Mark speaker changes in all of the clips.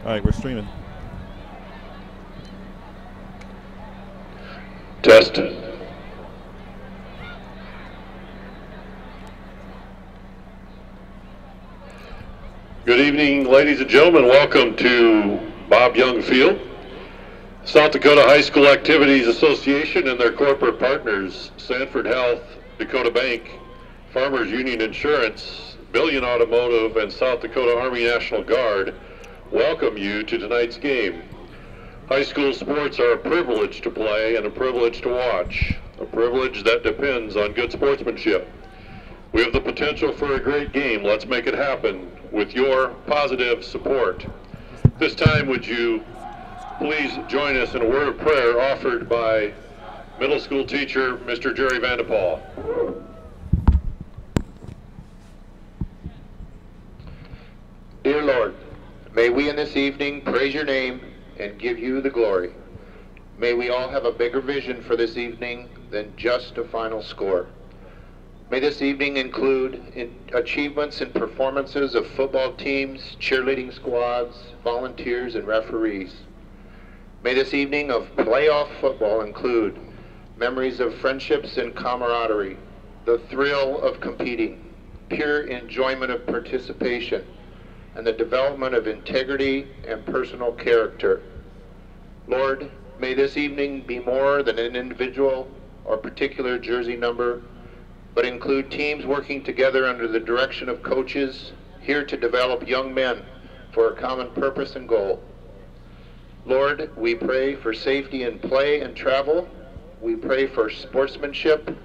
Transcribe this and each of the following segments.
Speaker 1: All right, we're streaming.
Speaker 2: Test. Good evening, ladies and gentlemen. Welcome to Bob Young Field. South Dakota High School Activities Association and their corporate partners, Sanford Health, Dakota Bank, Farmers Union Insurance, Billion Automotive, and South Dakota Army National Guard welcome you to tonight's game. High school sports are a privilege to play and a privilege to watch, a privilege that depends on good sportsmanship. We have the potential for a great game. Let's make it happen with your positive support. This time, would you please join us in a word of prayer offered by middle school teacher, Mr. Jerry Vandepaul.
Speaker 3: Dear Lord, may we in this evening praise your name and give you the glory. May we all have a bigger vision for this evening than just a final score. May this evening include achievements and performances of football teams, cheerleading squads, volunteers, and referees. May this evening of playoff football include memories of friendships and camaraderie, the thrill of competing, pure enjoyment of participation, and the development of integrity and personal character. Lord, may this evening be more than an individual or particular jersey number, but include teams working together under the direction of coaches here to develop young men for a common purpose and goal. Lord, we pray for safety in play and travel. We pray for sportsmanship.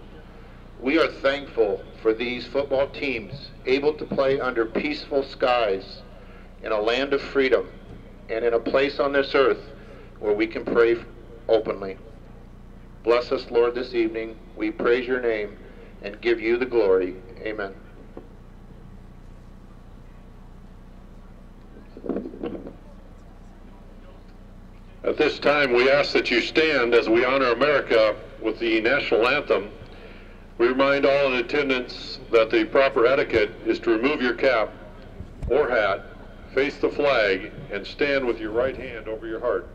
Speaker 3: We are thankful for these football teams able to play under peaceful skies in a land of freedom and in a place on this earth where we can pray openly. Bless us, Lord, this evening. We praise your name and give you the glory. Amen.
Speaker 2: At this time, we ask that you stand as we honor America with the national anthem. We remind all in attendance that the proper etiquette is to remove your cap or hat, face the flag, and stand with your right hand over your heart.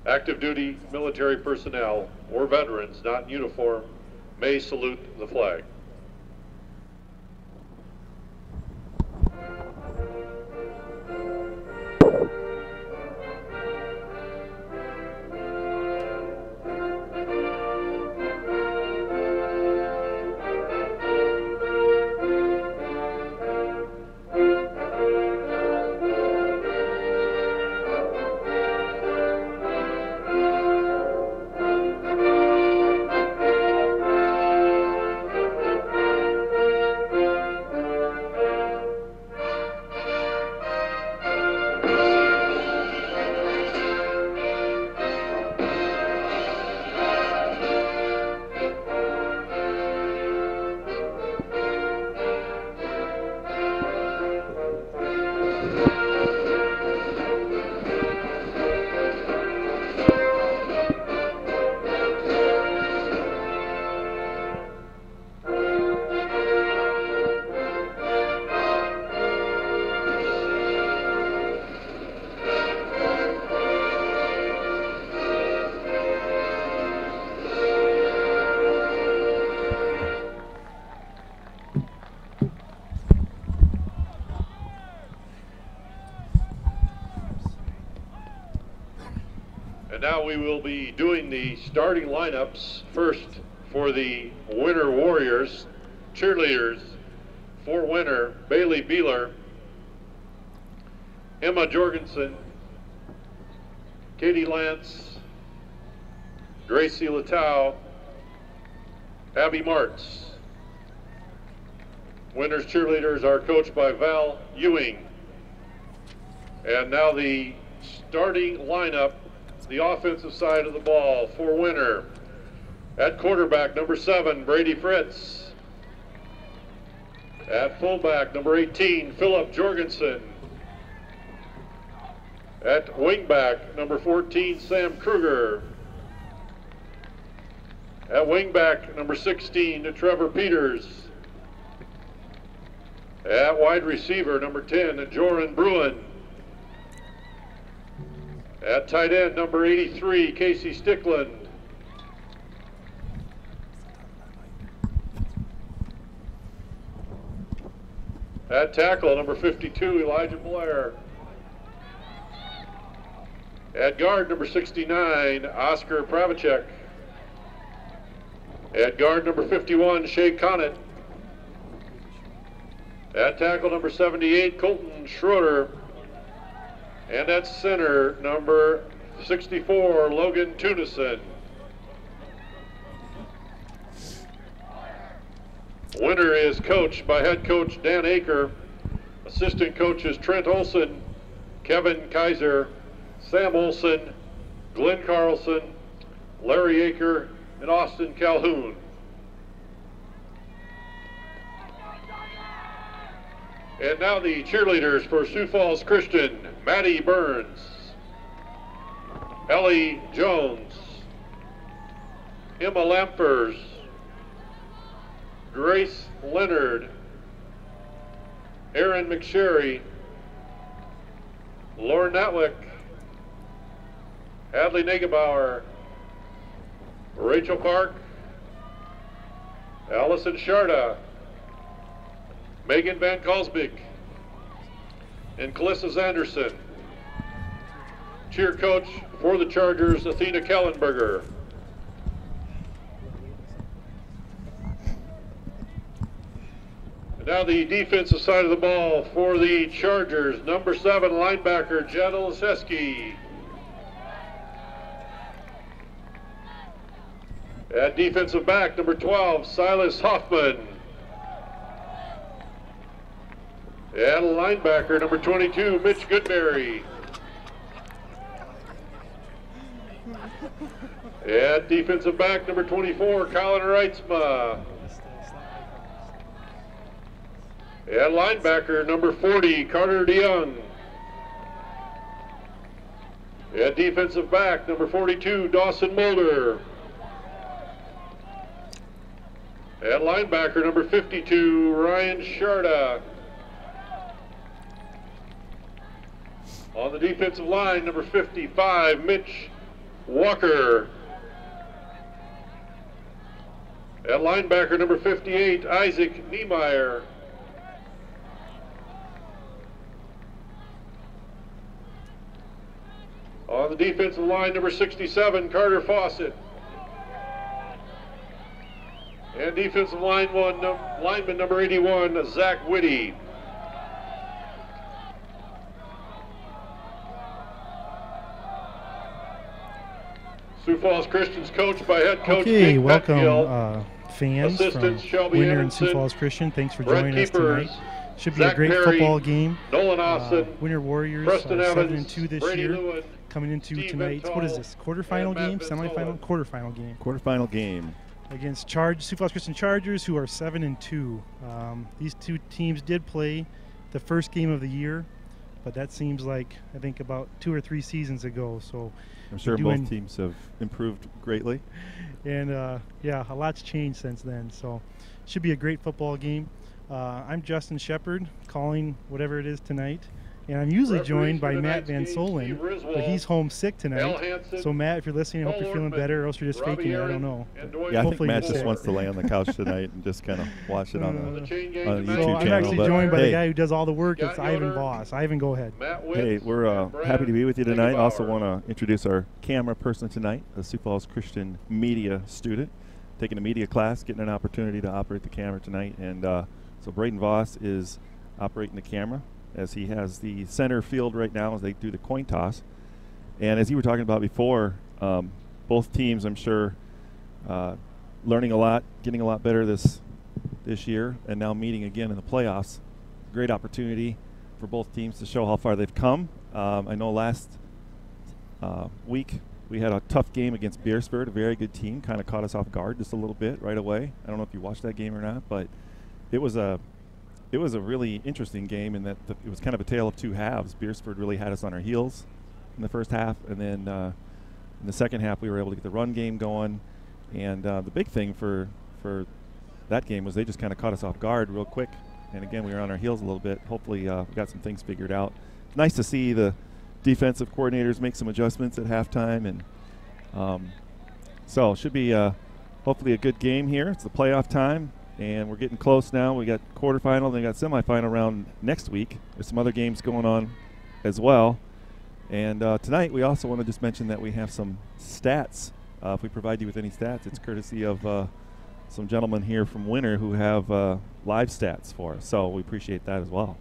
Speaker 2: Active duty military personnel or veterans not in uniform may salute the flag. And now we will be doing the starting lineups. First, for the Winter Warriors, cheerleaders, for Winter, Bailey Beeler, Emma Jorgensen, Katie Lance, Gracie Latow, Abby Martz. Winter's cheerleaders are coached by Val Ewing. And now the starting lineup, the offensive side of the ball for Winter. At quarterback, number 7, Brady Fritz. At fullback, number 18, Philip Jorgensen. At wingback, number 14, Sam Kruger. At wingback, number 16, Trevor Peters. At wide receiver, number 10, Joran Bruin. At tight end, number 83, Casey Stickland. At tackle, number 52, Elijah Blair. At guard, number 69, Oscar Pravacek. At guard, number 51, Shay Connett. At tackle, number 78, Colton Schroeder. And at center, number 64, Logan Tunison. Winner is coached by head coach Dan Aker. Assistant coaches Trent Olson, Kevin Kaiser, Sam Olson, Glenn Carlson, Larry Aker, and Austin Calhoun. And now the cheerleaders for Sioux Falls Christian: Maddie Burns, Ellie Jones, Emma Lampers, Grace Leonard, Erin McSherry, Lauren Natwick, Hadley Negebauer, Rachel Park, Allison Sharda, Megan Van Kalsbeek, and Calissa Zanderson. Cheer coach for the Chargers, Athena Kellenberger. And now the defensive side of the ball for the Chargers, number 7 linebacker Jenna Leseski. At defensive back, number 12, Silas Hoffman. And linebacker, number 22, Mitch Goodberry. At defensive back, number 24, Colin Reitzma. And linebacker, number 40, Carter DeYoung. At defensive back, number 42, Dawson Mulder. At linebacker, number 52, Ryan Sharda. On the defensive line, number 55, Mitch Walker. At linebacker, number 58, Isaac Niemeyer. On the defensive line, number 67, Carter Fawcett. And defensive lineman number 81, Zach Whitty. Sioux Falls Christian's coached by head coach Nick
Speaker 1: welcome
Speaker 2: Petfield.
Speaker 1: fans from
Speaker 2: Shelby
Speaker 1: Winter and
Speaker 2: Anderson,
Speaker 1: Sioux Falls Christian. Thanks for
Speaker 2: Brent
Speaker 1: joining us
Speaker 2: Keepers,
Speaker 1: tonight. Should be
Speaker 2: Zach
Speaker 1: a great
Speaker 2: Perry,
Speaker 1: football game.
Speaker 2: Nolan Austin,
Speaker 1: Winter Warriors
Speaker 2: Preston Evans,
Speaker 1: 7-2 this
Speaker 2: Brady
Speaker 1: year.
Speaker 2: Lewin,
Speaker 1: Coming into
Speaker 2: Steve
Speaker 1: tonight's,
Speaker 2: Ventall,
Speaker 1: what is this, quarterfinal
Speaker 2: and Matt
Speaker 1: game?
Speaker 2: Vinzola.
Speaker 1: Semifinal? Quarterfinal game.
Speaker 4: Quarterfinal game.
Speaker 1: Against Sioux Falls Christian Chargers, who are 7-2. These two teams did play the first game of the year, but that seems like, I think, about 2 or 3 seasons ago. So
Speaker 4: I'm sure both teams have improved greatly.
Speaker 1: And yeah, a lot's changed since then. So should be a great football game. I'm Justin Shepard, calling whatever it is tonight. And I'm usually joined by Matt Van Solen, but he's home sick tonight. So Matt, if you're listening, I hope you're feeling better, or else you're just faking it. I don't know.
Speaker 4: Yeah, I think Matt just wants to lay on the couch tonight and just kind of watch it on the YouTube channel.
Speaker 1: I'm actually joined by the guy who does all the work. It's Ivan Voss. Ivan, go ahead.
Speaker 4: Hey, we're happy to be with you tonight. Also want to introduce our camera person tonight, a Sioux Falls Christian media student, taking a media class, getting an opportunity to operate the camera tonight. And so Braden Voss is operating the camera, as he has the center field right now as they do the coin toss. And as you were talking about before, both teams, I'm sure, learning a lot, getting a lot better this year, and now meeting again in the playoffs. Great opportunity for both teams to show how far they've come. I know last week we had a tough game against Beersford, a very good team, kind of caught us off guard just a little bit right away. I don't know if you watched that game or not, but it was a really interesting game in that it was kind of a tale of two halves. Beersford really had us on our heels in the first half, and then in the second half we were able to get the run game going. And the big thing for that game was they just kind of caught us off guard real quick. And again, we were on our heels a little bit. Hopefully we got some things figured out. Nice to see the defensive coordinators make some adjustments at halftime, and so it should be hopefully a good game here. It's the playoff time, and we're getting close now. We got quarterfinal, then we got semifinal round next week. There's some other games going on as well. And tonight we also want to just mention that we have some stats. If we provide you with any stats, it's courtesy of some gentlemen here from Winter who have live stats for us. So we appreciate that as well.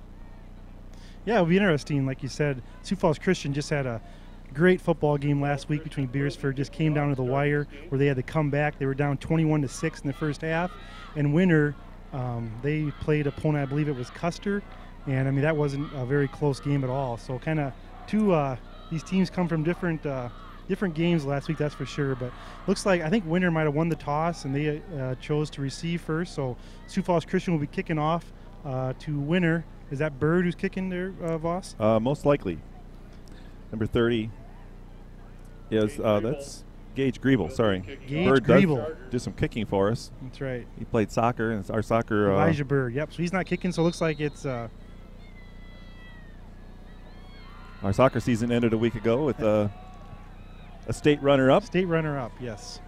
Speaker 1: Yeah, it'll be interesting. Like you said, Sioux Falls Christian just had a great football game last week between Beersford. Just came down to the wire where they had to come back. They were down 21-6 in the first half. And Winter, they played opponent, I believe it was Custer. And, I mean, that wasn't a very close game at all. So kind of these teams come from different games last week, that's for sure. But looks like I think Winter might have won the toss, and they chose to receive first. So Sioux Falls Christian will be kicking off to Winter. Is that Bird who's kicking there, Voss?
Speaker 4: Most likely. Number 30 is that's Gage Griebel. Sorry,
Speaker 1: Gage
Speaker 4: Bird
Speaker 1: Griebel.
Speaker 4: do some kicking for us.
Speaker 1: That's right.
Speaker 4: He played soccer, and it's our soccer.
Speaker 1: Elijah Bird. Yep. So he's not kicking. So it looks like it's.
Speaker 4: Our soccer season ended a week ago with a state runner-up.
Speaker 1: State runner-up, yes.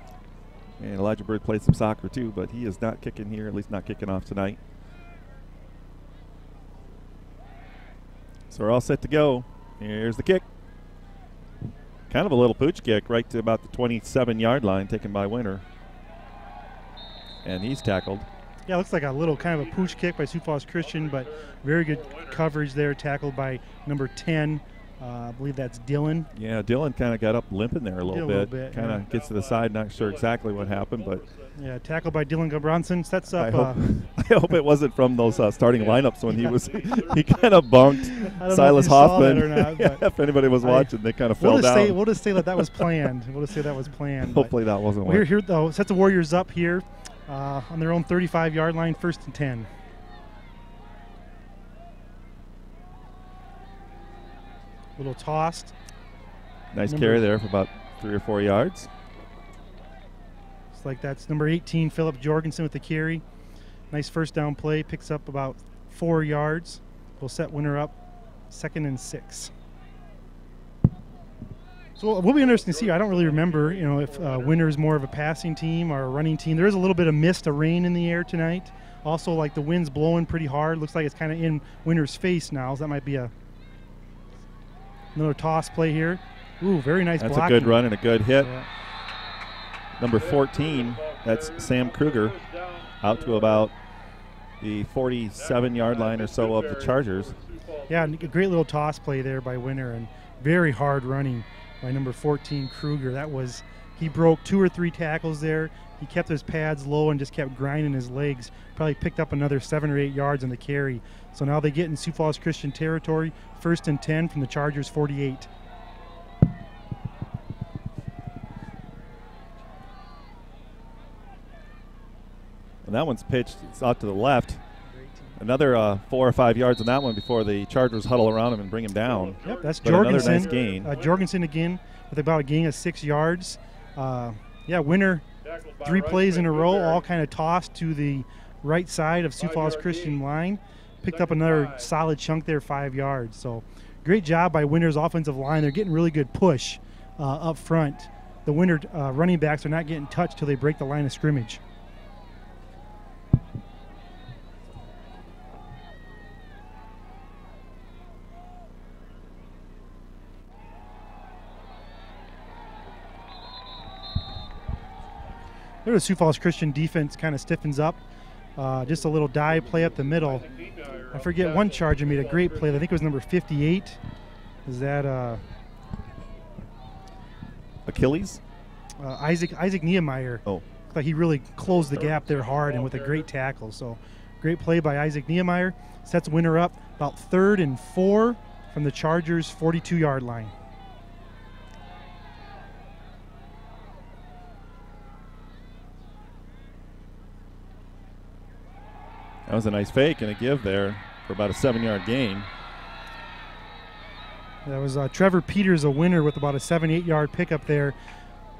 Speaker 4: And Elijah Bird played some soccer too, but he is not kicking here. At least not kicking off tonight. So we're all set to go. Here's the kick. Kind of a little pooch kick right to about the 27-yard line, taken by Winter. And he's tackled.
Speaker 1: Yeah, it looks like a little kind of a pooch kick by Sioux Falls Christian, but very good coverage there, tackled by number 10. I believe that's Dylan.
Speaker 4: Yeah, Dylan kind of got up limping there a little bit. Kind of
Speaker 1: yeah.
Speaker 4: Gets to the side, not sure exactly what happened, but.
Speaker 1: Yeah, tackled by Dylan Gabronson. Sets up.
Speaker 4: I hope it wasn't from those starting lineups when he kind of bunked Silas Hoffman.
Speaker 1: Or not,
Speaker 4: yeah, if anybody was watching, they kind of fell down.
Speaker 1: We'll just say that was planned. We'll just say that was planned.
Speaker 4: Hopefully that wasn't.
Speaker 1: We're here though. Sets the Warriors up here on their own 35-yard line, 1st and 10. Little tossed.
Speaker 4: Nice carry there for about 3 or 4 yards.
Speaker 1: It's like that's number 18, Philip Jorgensen with the carry. Nice first down play. Picks up about 4 yards. We'll set Winter up 2nd and 6. So it will be interesting to see. I don't really remember, if Winter is more of a passing team or a running team. There is a little bit of mist, a rain in the air tonight. Also, like the wind's blowing pretty hard. Looks like it's kind of in Winter's face now. So that might be another toss play here. Ooh, very nice blocking.
Speaker 4: That's a good run and a good hit.
Speaker 1: Yeah.
Speaker 4: Number 14, that's Sam Kruger, out to about the 47-yard line or so of the Chargers.
Speaker 1: Yeah, a great little toss play there by Winter, and very hard running by number 14, Kruger. He broke 2 or 3 tackles there. He kept his pads low and just kept grinding his legs. Probably picked up another 7 or 8 yards on the carry. So now they get in Sioux Falls Christian territory, 1st and 10 from the Chargers 48.
Speaker 4: And that one's pitched. It's out to the left. Another 4 or 5 yards on that one before the Chargers huddle around him and bring him down.
Speaker 1: Yep, that's
Speaker 4: but
Speaker 1: Jorgensen.
Speaker 4: Another nice gain.
Speaker 1: Jorgensen again with about a gain of 6 yards. Winter, 3 plays in a row, all kind of tossed to the right side of Sioux Falls Christian line. Picked up another solid chunk there, 5 yards. So great job by Winter's offensive line. They're getting really good push up front. The Winter running backs are not getting touched till they break the line of scrimmage. The Sioux Falls Christian defense kind of stiffens up. Just a little dive play up the middle. I forget, one Charger made a great play. I think it was number 58. Is that
Speaker 4: Achilles?
Speaker 1: Isaac Niemeyer.
Speaker 4: Oh.
Speaker 1: Looks like he really closed the gap there hard and with a great tackle. So great play by Isaac Niemeyer. Sets Winter up about 3rd and 4 from the Chargers' 42-yard line.
Speaker 4: That was a nice fake and a give there for about a 7-yard gain.
Speaker 1: That was Trevor Peters, a Winner, with about a 7-8 yard pickup there.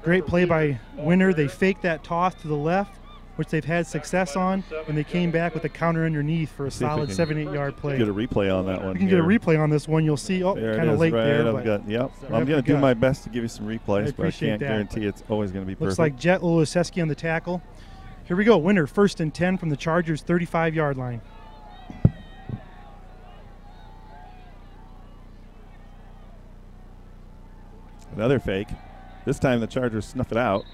Speaker 1: Great play by Winter. They faked that toss to the left, which they've had success on, and they came back with a counter underneath for a solid 7-8 yard play.
Speaker 4: Get a replay on that one.
Speaker 1: We can get a replay on this one. You'll see. Oh, kind of late
Speaker 4: right
Speaker 1: there.
Speaker 4: Yep. I'm going to do my best to give you some replays, but I can't guarantee it's always going to be perfect.
Speaker 1: Looks like Jet Oluseski on the tackle. Here we go. Winner, 1st and 10 from the Chargers' 35-yard line.
Speaker 4: Another fake. This time the Chargers snuff it out.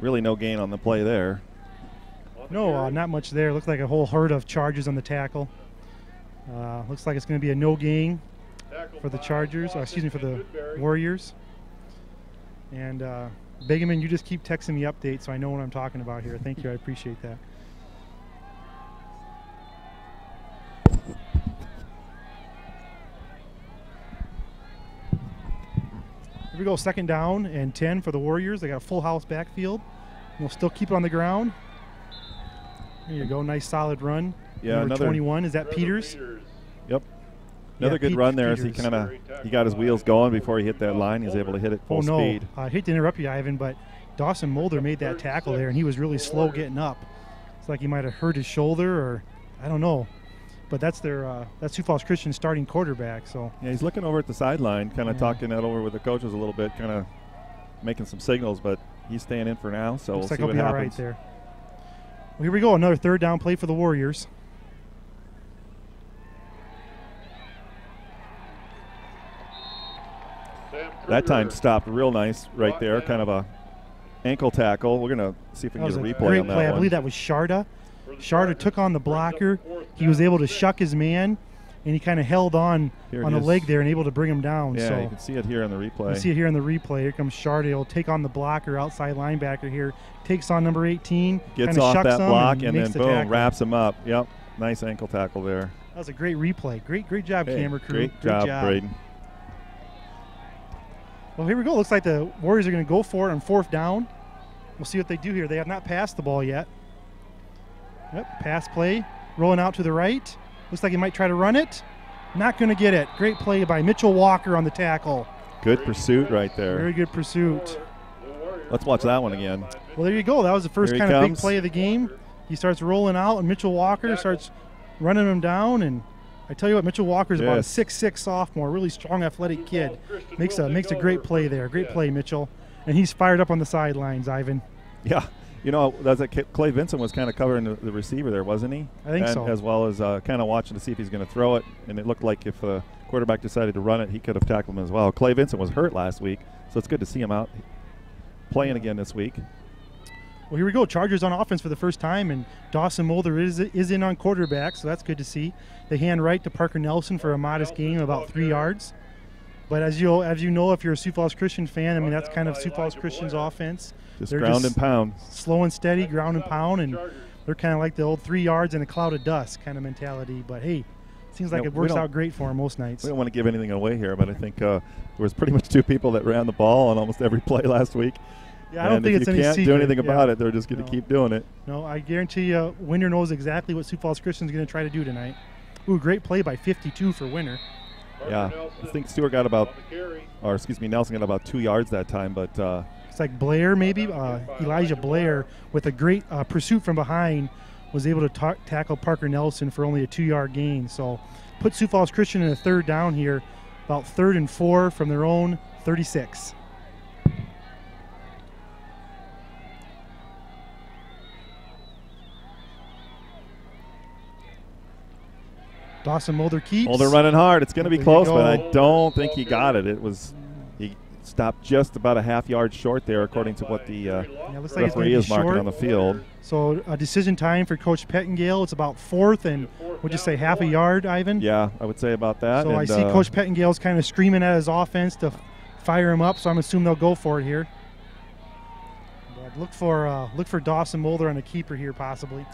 Speaker 4: Really no gain on the play there.
Speaker 1: No, not much there. Looks like a whole herd of Chargers on the tackle. Looks like it's going to be a no gain for the Chargers, excuse me, for the Warriors. And Begeman, you just keep texting me updates so I know what I'm talking about here. Thank you. I appreciate that. Here we go, 2nd down and 10 for the Warriors. They got a full house backfield. They'll still keep it on the ground. There you go, nice solid run.
Speaker 4: Yeah,
Speaker 1: Number 21, is that Peters?
Speaker 4: Yep. Another good run there as he got his wheels going before he hit that line. He was able to hit it full speed.
Speaker 1: I hate to interrupt you, Ivan, but Dawson Mulder made that tackle there, and he was really slow getting up. It's like he might have hurt his shoulder, or I don't know. But that's that's Sioux Falls Christian starting quarterback. So
Speaker 4: yeah, he's looking over at the sideline, kind of talking that over with the coaches a little bit, kind of making some signals. But he's staying in for now, so we'll see what happens. All right there.
Speaker 1: Well, here we go, another 3rd down play for the Warriors.
Speaker 4: That time stopped real nice right there, kind of a ankle tackle. We're going to see if we can get a replay on that one.
Speaker 1: Great play. I believe that was Sharda. Sharda took on the blocker. He was able to shuck his man, and he kind of held on the leg there and able to bring him down.
Speaker 4: Yeah,
Speaker 1: so
Speaker 4: you can see it here in the replay.
Speaker 1: You see it here in the replay. Here comes Sharda. He'll take on the blocker, outside linebacker here. Takes on number 18.
Speaker 4: Gets off that block and then boom, wraps him up. Yep, nice ankle tackle there.
Speaker 1: That was a great replay. Great job, camera crew.
Speaker 4: Great job, Braden.
Speaker 1: Well, here we go. Looks like the Warriors are going to go for it on 4th down. We'll see what they do here. They have not passed the ball yet. Yep, pass play, rolling out to the right. Looks like he might try to run it. Not going to get it. Great play by Mitchell Walker on the tackle.
Speaker 4: Good pursuit right there.
Speaker 1: Very good pursuit.
Speaker 4: Let's watch that one again.
Speaker 1: Well, there you go. That was the first kind of big play of the game. He starts rolling out, and Mitchell Walker starts running him down. And I tell you what, Mitchell Walker is about a 6'6" sophomore, really strong, athletic kid. Makes a great play there. Great play, Mitchell. And he's fired up on the sidelines, Ivan.
Speaker 4: Yeah. You know, Clay Vincent was kind of covering the receiver there, wasn't he?
Speaker 1: I think so.
Speaker 4: As well as kind of watching to see if he's going to throw it. And it looked like if the quarterback decided to run it, he could have tackled him as well. Clay Vincent was hurt last week, so it's good to see him out playing again this week.
Speaker 1: Well, here we go. Chargers on offense for the first time, and Dawson Mulder is in on quarterback, so that's good to see. They hand right to Parker Nelson for a modest gain of about 3 yards. But as you know, if you're a Sioux Falls Christian fan, I mean, that's kind of Sioux Falls Christian's offense.
Speaker 4: They're ground and pound.
Speaker 1: Slow and steady, ground and pound, and they're kind of like the old 3 yards in a cloud of dust kind of mentality. But, hey, seems like it works out great for them most nights.
Speaker 4: We don't want to give anything away here, but I think there was pretty much 2 people that ran the ball on almost every play last week.
Speaker 1: Yeah, I don't think it's any secret.
Speaker 4: If you can't do anything about it, they're just going to keep doing it.
Speaker 1: No, I guarantee you Winter knows exactly what Sioux Falls Christian's going to try to do tonight. Ooh, great play by 52 for Winter.
Speaker 4: Yeah, I think Nelson got about 2 yards that time, but
Speaker 1: it's like Blair maybe, Elijah Blair with a great pursuit from behind was able to tackle Parker Nelson for only a 2-yard gain. So put Sioux Falls Christian in a 3rd down here, about 3rd and 4 from their own 36. Dawson Mulder keeps.
Speaker 4: Mulder running hard. It's going to be close, but I don't think he got it. He stopped just about a half yard short there, according to what the referee is marking on the field.
Speaker 1: So a decision time for Coach Pettengale. It's about 4th and would you say half a yard, Ivan?
Speaker 4: Yeah, I would say about that.
Speaker 1: So I see Coach Pettengale's kind of screaming at his offense to fire him up, so I'm assuming they'll go for it here. But look for Dawson Mulder on a keeper here possibly.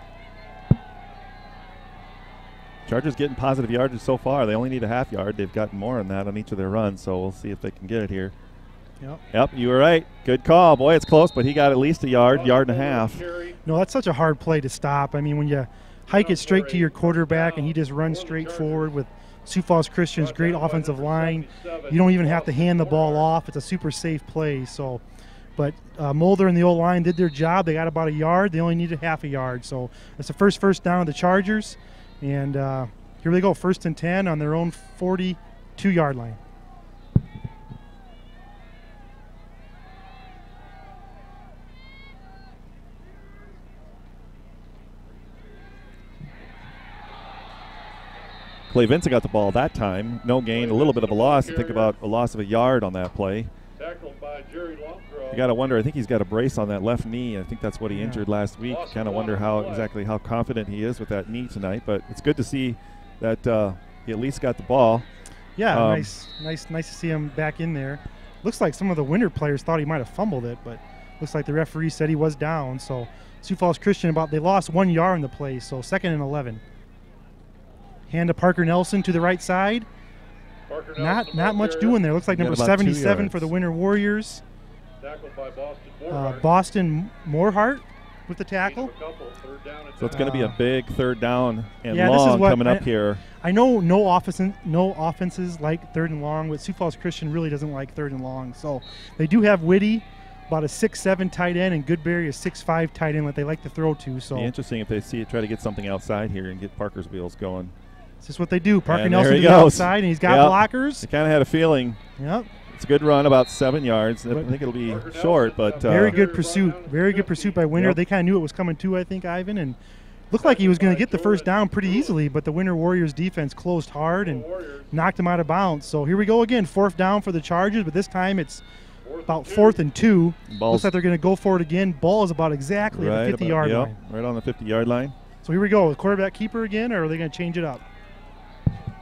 Speaker 4: Chargers getting positive yardage so far. They only need a half yard. They've gotten more than that on each of their runs, so we'll see if they can get it here. Yep, you were right. Good call. Boy, it's close, but he got at least a yard and a half.
Speaker 1: No, that's such a hard play to stop. I mean, when you hike it straight to your quarterback and he just runs straight forward with Sioux Falls Christian's great offensive line, you don't even have to hand the ball off. It's a super safe play. So But Mulder and the old line did their job. They got about a yard. They only needed half a yard. So it's the first down of the Chargers. And here they go, 1st and 10 on their own 42-yard line.
Speaker 4: Clay Vincent got the ball that time. No gain, a little bit of a loss. Think about a loss of a yard on that play.
Speaker 2: Tackled by Jerry Longcrow.
Speaker 4: You got to wonder, I think he's got a brace on that left knee. I think that's what he injured last week. Kind of wonder exactly how confident he is with that knee tonight. But it's good to see that he at least got the ball.
Speaker 1: Yeah, nice to see him back in there. Looks like some of the Winter players thought he might have fumbled it, but looks like the referee said he was down. So Sioux Falls Christian, they lost 1 yard in the play, so 2nd and 11. Hand to Parker Nelson to the right side. Not much doing there. Looks like number 77 for the Winter Warriors.
Speaker 2: Tackled by Boston
Speaker 1: Boston Morehart with the tackle.
Speaker 4: So it's going to be a big 3rd down and long coming up here.
Speaker 1: I know no offenses like 3rd and long, but Sioux Falls Christian really doesn't like 3rd and long. So they do have Whitty, about a 6'7" tight end, and Goodberry, a 6'5" tight end that they like to throw to. So
Speaker 4: interesting if they see it, try to get something outside here and get Parker's wheels going.
Speaker 1: It's just what they do. Parker Nelson to the outside, and he's got blockers.
Speaker 4: I kind of had a feeling.
Speaker 1: Yep.
Speaker 4: It's a good run, about 7 yards. I think it'll be short, but
Speaker 1: very good pursuit. Very good pursuit by Winter. Yep. They kind of knew it was coming too, I think, Ivan, and looked like he was going to get the 1st down pretty easily, but the Winter Warriors defense closed hard and knocked him out of bounds. So here we go again, 4th down for the Chargers, but this time it's about 4th and 2. Looks like they're going to go for it again. Ball is about exactly at the 50-yard line.
Speaker 4: Right on the 50-yard line.
Speaker 1: So here we go. The quarterback keeper again, or are they going to change it up?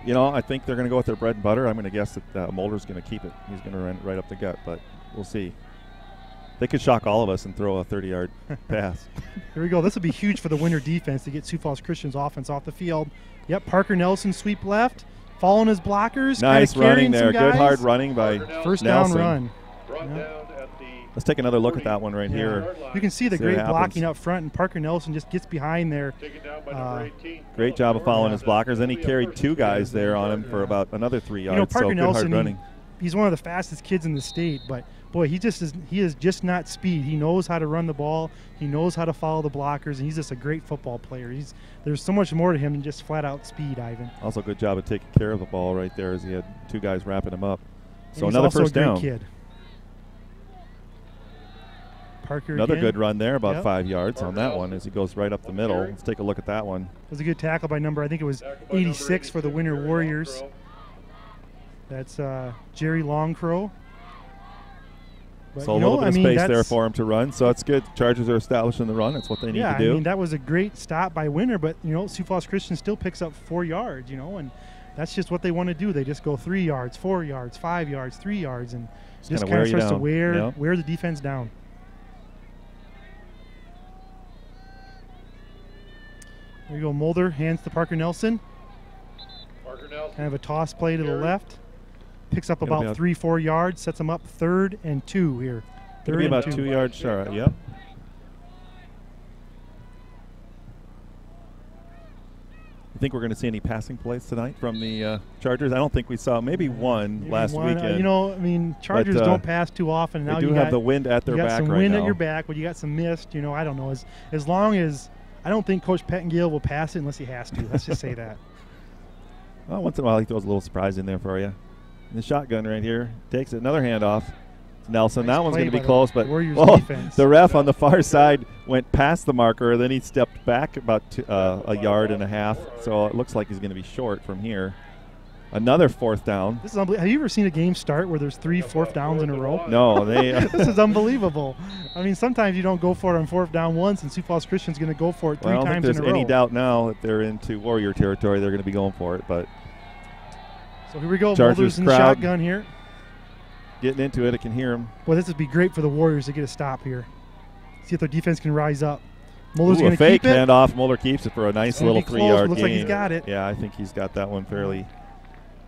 Speaker 4: You know, I think they're going to go with their bread and butter. I'm going to guess that Mulder's going to keep it. He's going to run right up the gut, but we'll see. They could shock all of us and throw a 30-yard pass.
Speaker 1: Here we go. This will be huge for the Winter defense to get Sioux Falls Christian's offense off the field. Yep, Parker Nelson sweep left, following his blockers.
Speaker 4: Nice running there. Good hard running by
Speaker 1: First
Speaker 4: Nelson.
Speaker 1: Down run. Yep.
Speaker 4: Let's take another look at that one right here.
Speaker 1: You can see the great blocking up front, and Parker Nelson just gets behind there.
Speaker 4: Great job of following his blockers. Then he carried 2 guys there on him for about another 3 yards.
Speaker 1: You know, Parker
Speaker 4: so
Speaker 1: Nelson,
Speaker 4: good hard running.
Speaker 1: He's one of the fastest kids in the state, but boy, he is just not speed. He knows how to run the ball. He knows how to follow the blockers, and he's just a great football player. There's so much more to him than just flat out speed, Ivan.
Speaker 4: Also, good job of taking care of the ball right there as he had 2 guys wrapping him up. So
Speaker 1: and
Speaker 4: another
Speaker 1: he's also
Speaker 4: first down.
Speaker 1: A great kid. Parker
Speaker 4: Another
Speaker 1: again.
Speaker 4: Good run there, about 5 yards on that one as he goes right up the middle. Let's take a look at that one.
Speaker 1: It was a good tackle by number, I think it was 86 for the Winter Warriors. That's Jerry Longcrow.
Speaker 4: So a little bit of space there for him to run, so that's good. Chargers are establishing the run. That's what they need to do.
Speaker 1: Yeah, I mean, that was a great stop by Winter, but, you know, Sioux Falls Christian still picks up 4 yards, you know, and that's just what they want to do. They just go 3 yards, 4 yards, 5 yards, 3 yards, and just kind of starts to wear the defense down. There you go, Mulder hands to Parker Nelson. Kind of a toss play to the left. Picks up about 3-4 yards, sets him up 3rd and 2 here.
Speaker 4: It'll be about 2 yards short, yep. You think we're going to see any passing plays tonight from the Chargers? I don't think we saw. Maybe one last weekend.
Speaker 1: You know, I mean, Chargers don't pass too often.
Speaker 4: They do have the wind at their back right now.
Speaker 1: You got some wind at your back, but you got some mist. You know, I don't know. As long as I don't think Coach Pettengale will pass it unless he has to. Let's just say that.
Speaker 4: Well, once in a while he throws a little surprise in there for you. And the shotgun right here takes it. Another handoff. Nelson. Nice. That one's going to be close, but the ref on the far side went past the marker. Then he stepped back about a yard and a half. So it looks like he's going to be short from here. Another 4th down.
Speaker 1: This is unbelievable. Have you ever seen a game start where there's 3 4th downs in a row?
Speaker 4: No,
Speaker 1: this is unbelievable. I mean, sometimes you don't go for it on 4th down once, and Sioux Falls Christian's going to go for it 3 times in a row.
Speaker 4: I don't think there's any doubt now that they're into Warrior territory. They're going to be going for it, but.
Speaker 1: So here we go.
Speaker 4: Chargers
Speaker 1: in the shotgun here.
Speaker 4: Getting into it. I can hear him.
Speaker 1: Well, this would be great for the Warriors to get a stop here. See if their defense can rise up. Mulder's going to
Speaker 4: keep
Speaker 1: it.
Speaker 4: Fake handoff. Mulder keeps it for a nice little 3-yard gain.
Speaker 1: Looks like he's got it.
Speaker 4: Yeah, I think he's got that one fairly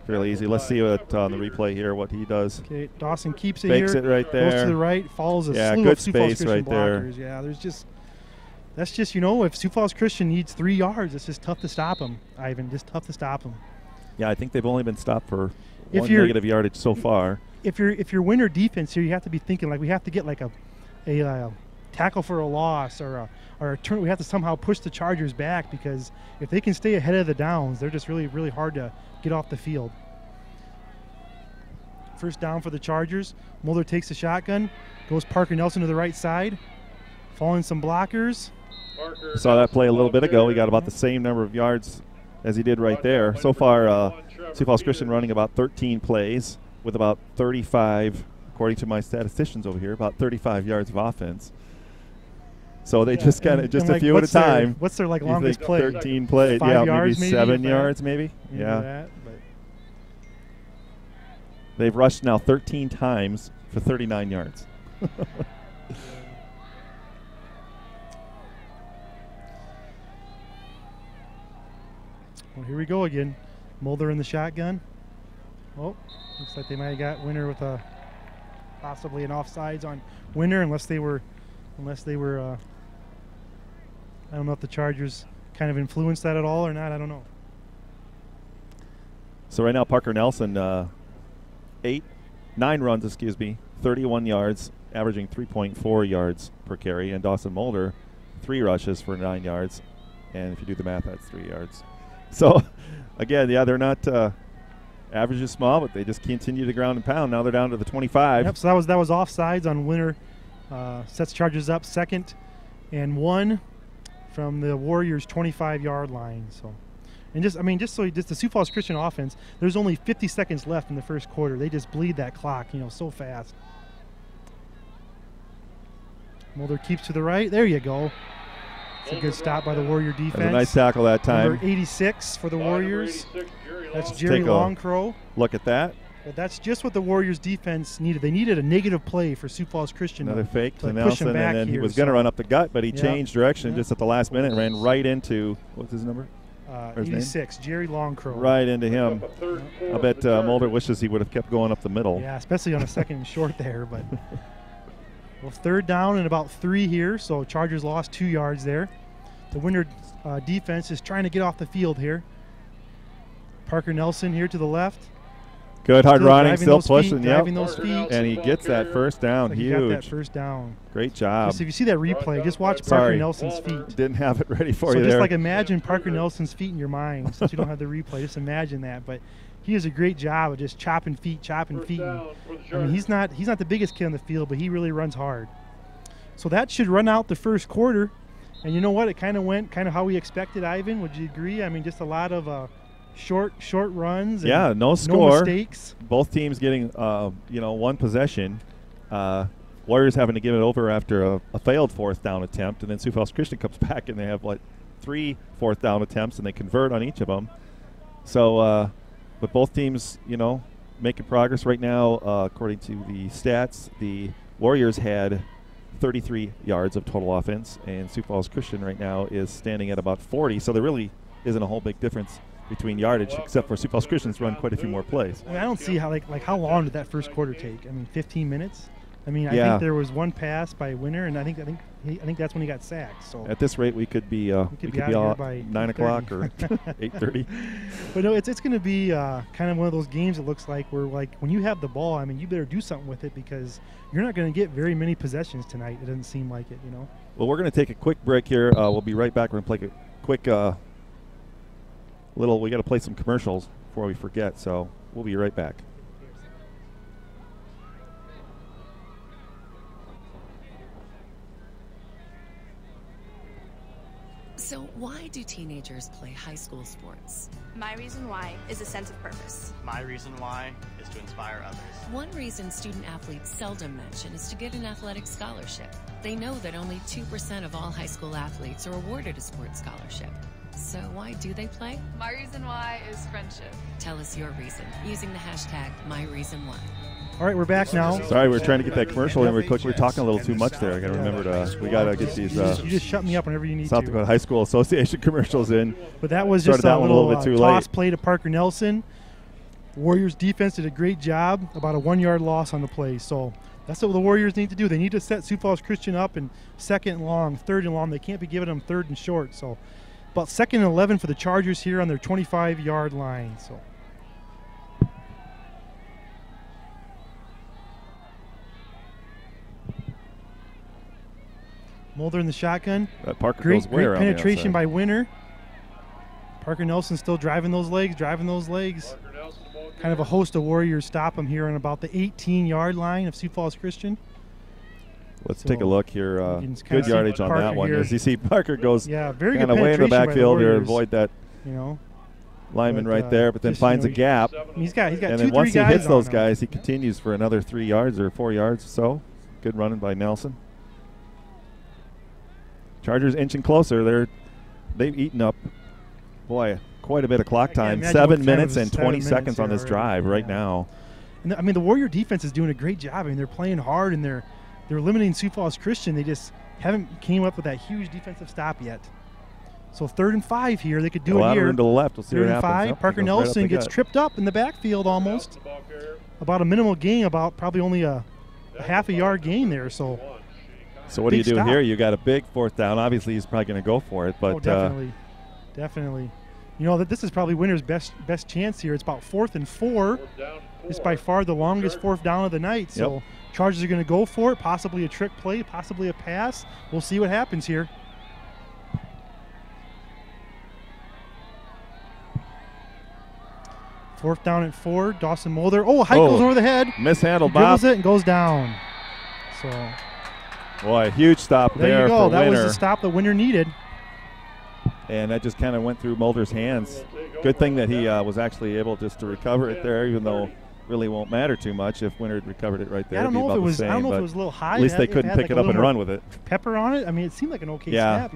Speaker 4: easy. Let's see what on the replay here what he does.
Speaker 1: Okay, Dawson keeps it
Speaker 4: Fakes
Speaker 1: here.
Speaker 4: it right there.
Speaker 1: Goes to the right. Follows a slew of Sioux Falls Christian blockers. Yeah, that's just, you know, if Sioux Falls Christian needs 3 yards, it's just tough to stop him, Ivan. Just tough to stop him.
Speaker 4: Yeah, I think they've only been stopped for one negative yardage so far.
Speaker 1: If you're Winter defense here, you have to be thinking like we have to get like a a tackle for a loss or a turn. We have to somehow push the Chargers back, because if they can stay ahead of the downs, they're just really, really hard to get off the field. First down for the Chargers. Mulder takes the shotgun, goes Parker Nelson to the right side, following some blockers.
Speaker 4: Saw that play a little bit ago. He got about the same number of yards as he did right there. So far, Sioux Falls Christian running about 13 plays with about 35, according to my statisticians over here, about 35 yards of offense. So they just kind of just a few at a time.
Speaker 1: What's their longest play?
Speaker 4: 13 plays. Yeah, maybe 7 yards, maybe. Yeah.
Speaker 1: That,
Speaker 4: They've rushed now 13 times for 39 yards.
Speaker 1: Well, here we go again. Mulder in the shotgun. Oh, looks like they might have got Winter with possibly an offsides on Winter, unless they were I don't know if the Chargers kind of influenced that at all or not. I don't know.
Speaker 4: So right now, Parker Nelson, 9 runs, 31 yards, averaging 3.4 yards per carry, and Dawson Mulder, 3 rushes for 9 yards, and if you do the math, that's 3 yards. So, again, yeah, they're not average is small, but they just continue to ground and pound. Now they're down to the 25.
Speaker 1: Yep. So that was offsides on Winter. Sets Chargers up 2nd and 1 from the Warriors' 25-yard line. So, and just the Sioux Falls Christian offense. There's only 50 seconds left in the first quarter. They just bleed that clock, so fast. Mulder keeps to the right. There you go. It's a good stop by the Warrior defense.
Speaker 4: That's a nice tackle that time.
Speaker 1: Number 86 for the Warriors. That's Jerry Longcrow.
Speaker 4: Look at that.
Speaker 1: But that's just what the Warriors defense needed. They needed a negative play for Sioux Falls Christian.
Speaker 4: Another fake to
Speaker 1: Nelson,
Speaker 4: and then he was going to run up the gut, but he changed direction just at the last minute and ran right into, what's his number?
Speaker 1: 86, Jerry Longcrow.
Speaker 4: Right into him. I bet Mulder wishes he would have kept going up the middle.
Speaker 1: Yeah, especially on a 2nd and short there. But well, 3rd down and about 3 here, so Chargers lost 2 yards there. The Winter defense is trying to get off the field here. Parker Nelson here to the left.
Speaker 4: Good hard running, still pushing,
Speaker 1: driving those feet.
Speaker 4: And he gets that first down,
Speaker 1: huge. He got that first down.
Speaker 4: Great job.
Speaker 1: If you see that replay, just watch Parker Nelson's feet.
Speaker 4: Didn't have it ready for
Speaker 1: you
Speaker 4: there.
Speaker 1: So just imagine Parker Nelson's feet in your mind, since you don't have the replay. Just imagine that. But he does a great job of just chopping feet. And, he's not the biggest kid on the field, but he really runs hard. So that should run out the first quarter. And you know what? It kind of went how we expected, Ivan. Would you agree? I mean, just a lot of short runs. And
Speaker 4: no score.
Speaker 1: No mistakes.
Speaker 4: Both teams getting, one possession. Warriors having to give it over after a failed 4th down attempt, and then Sioux Falls Christian comes back and they have 3 4th down attempts and they convert on each of them. So, but both teams, making progress right now. According to the stats, the Warriors had 33 yards of total offense, and Sioux Falls Christian right now is standing at about 40. So there really isn't a whole big difference between yardage, except for Sioux Falls Christian's run quite a few more plays.
Speaker 1: I don't see how how long did that first quarter take? I mean, 15 minutes. I mean, I think there was one pass by Winter, and I think that's when he got sacked. So
Speaker 4: at this rate, we could be all by 9 o'clock or 8:30.
Speaker 1: But no, it's going to be kind of one of those games. It looks like where when you have the ball, I mean, you better do something with it, because you're not going to get very many possessions tonight. It doesn't seem like it,
Speaker 4: Well, we're going to take a quick break here. We'll be right back. We're going to play a quick we got to play some commercials before we forget. So we'll be right back.
Speaker 5: So why do teenagers play high school sports?
Speaker 6: My reason why is a sense of purpose.
Speaker 7: My reason why is to inspire others.
Speaker 5: One reason student athletes seldom mention is to get an athletic scholarship. They know that only 2% of all high school athletes are awarded a sports scholarship. So why do they play?
Speaker 6: My reason why is friendship.
Speaker 5: Tell us your reason using the hashtag MyReasonWhy.
Speaker 1: All right, we're back now.
Speaker 4: Sorry, we're trying to get that commercial in real quick. We're talking a little too much there. I got to remember we got to get these.
Speaker 1: You just shut me up whenever you need
Speaker 4: South Dakota High School Association commercials in.
Speaker 1: But that was just a little bit too toss play to Parker Nelson. Warriors defense did a great job. About a 1-yard loss on the play. So that's what the Warriors need to do. They need to set Sioux Falls Christian up in 2nd and long, 3rd and long. They can't be giving them 3rd and short. So about 2nd and 11 for the Chargers here on their 25-yard line. So. Mulder in the shotgun.
Speaker 4: Parker
Speaker 1: great
Speaker 4: goes where
Speaker 1: penetration by Winter. Parker Nelson still driving those legs. Kind of a host of Warriors stop him here on about the 18-yard line of Sioux Falls Christian.
Speaker 4: Let's take a look here. Good yardage on that one. As you see, Parker goes
Speaker 1: very
Speaker 4: kind
Speaker 1: good
Speaker 4: of way in the backfield here,
Speaker 1: avoid
Speaker 4: that lineman right there, but then finds a gap.
Speaker 1: He's got
Speaker 4: and then once he hits those guys, he continues for another 3 yards or 4 yards or so. Good running by Nelson. Chargers inching closer. They've eaten up, boy, quite a bit of clock time. 7 minutes and 20 seconds on this drive right now.
Speaker 1: And I mean, the Warrior defense is doing a great job. I mean, they're playing hard and they're limiting Sioux Falls Christian. They just haven't came up with that huge defensive stop yet. So 3rd and 5 here. They could do it here.
Speaker 4: To the left. We'll see what happens.
Speaker 1: 3rd and 5. Parker Nelson gets tripped up in the backfield almost. About a minimal gain, about probably only a half a yard gain there. So
Speaker 4: what do you do here? You got a big 4th down. Obviously, he's probably going to go for it. But
Speaker 1: definitely. You know that this is probably Winter's best chance here. It's about 4th and 4. It's by far the longest 4th down of the night. So Chargers are going to go for it. Possibly a trick play, possibly a pass. We'll see what happens here. Fourth down at 4. Dawson Mulder. Oh, Hike goes over the head.
Speaker 4: Mishandled, Bob.
Speaker 1: Dribbles it and goes down. So,
Speaker 4: boy, huge stop there
Speaker 1: you go.
Speaker 4: for
Speaker 1: That
Speaker 4: Winter.
Speaker 1: was the stop that Winter needed.
Speaker 4: And that just kind of went through Mulder's hands. Good thing that he was actually able just to recover it there, even though really won't matter too much if Winter had recovered it right there.
Speaker 1: I don't know if it was. I don't know if it was a little high.
Speaker 4: At least they couldn't pick it up and run with it.
Speaker 1: Pepper on it. I mean, it seemed like an okay snap.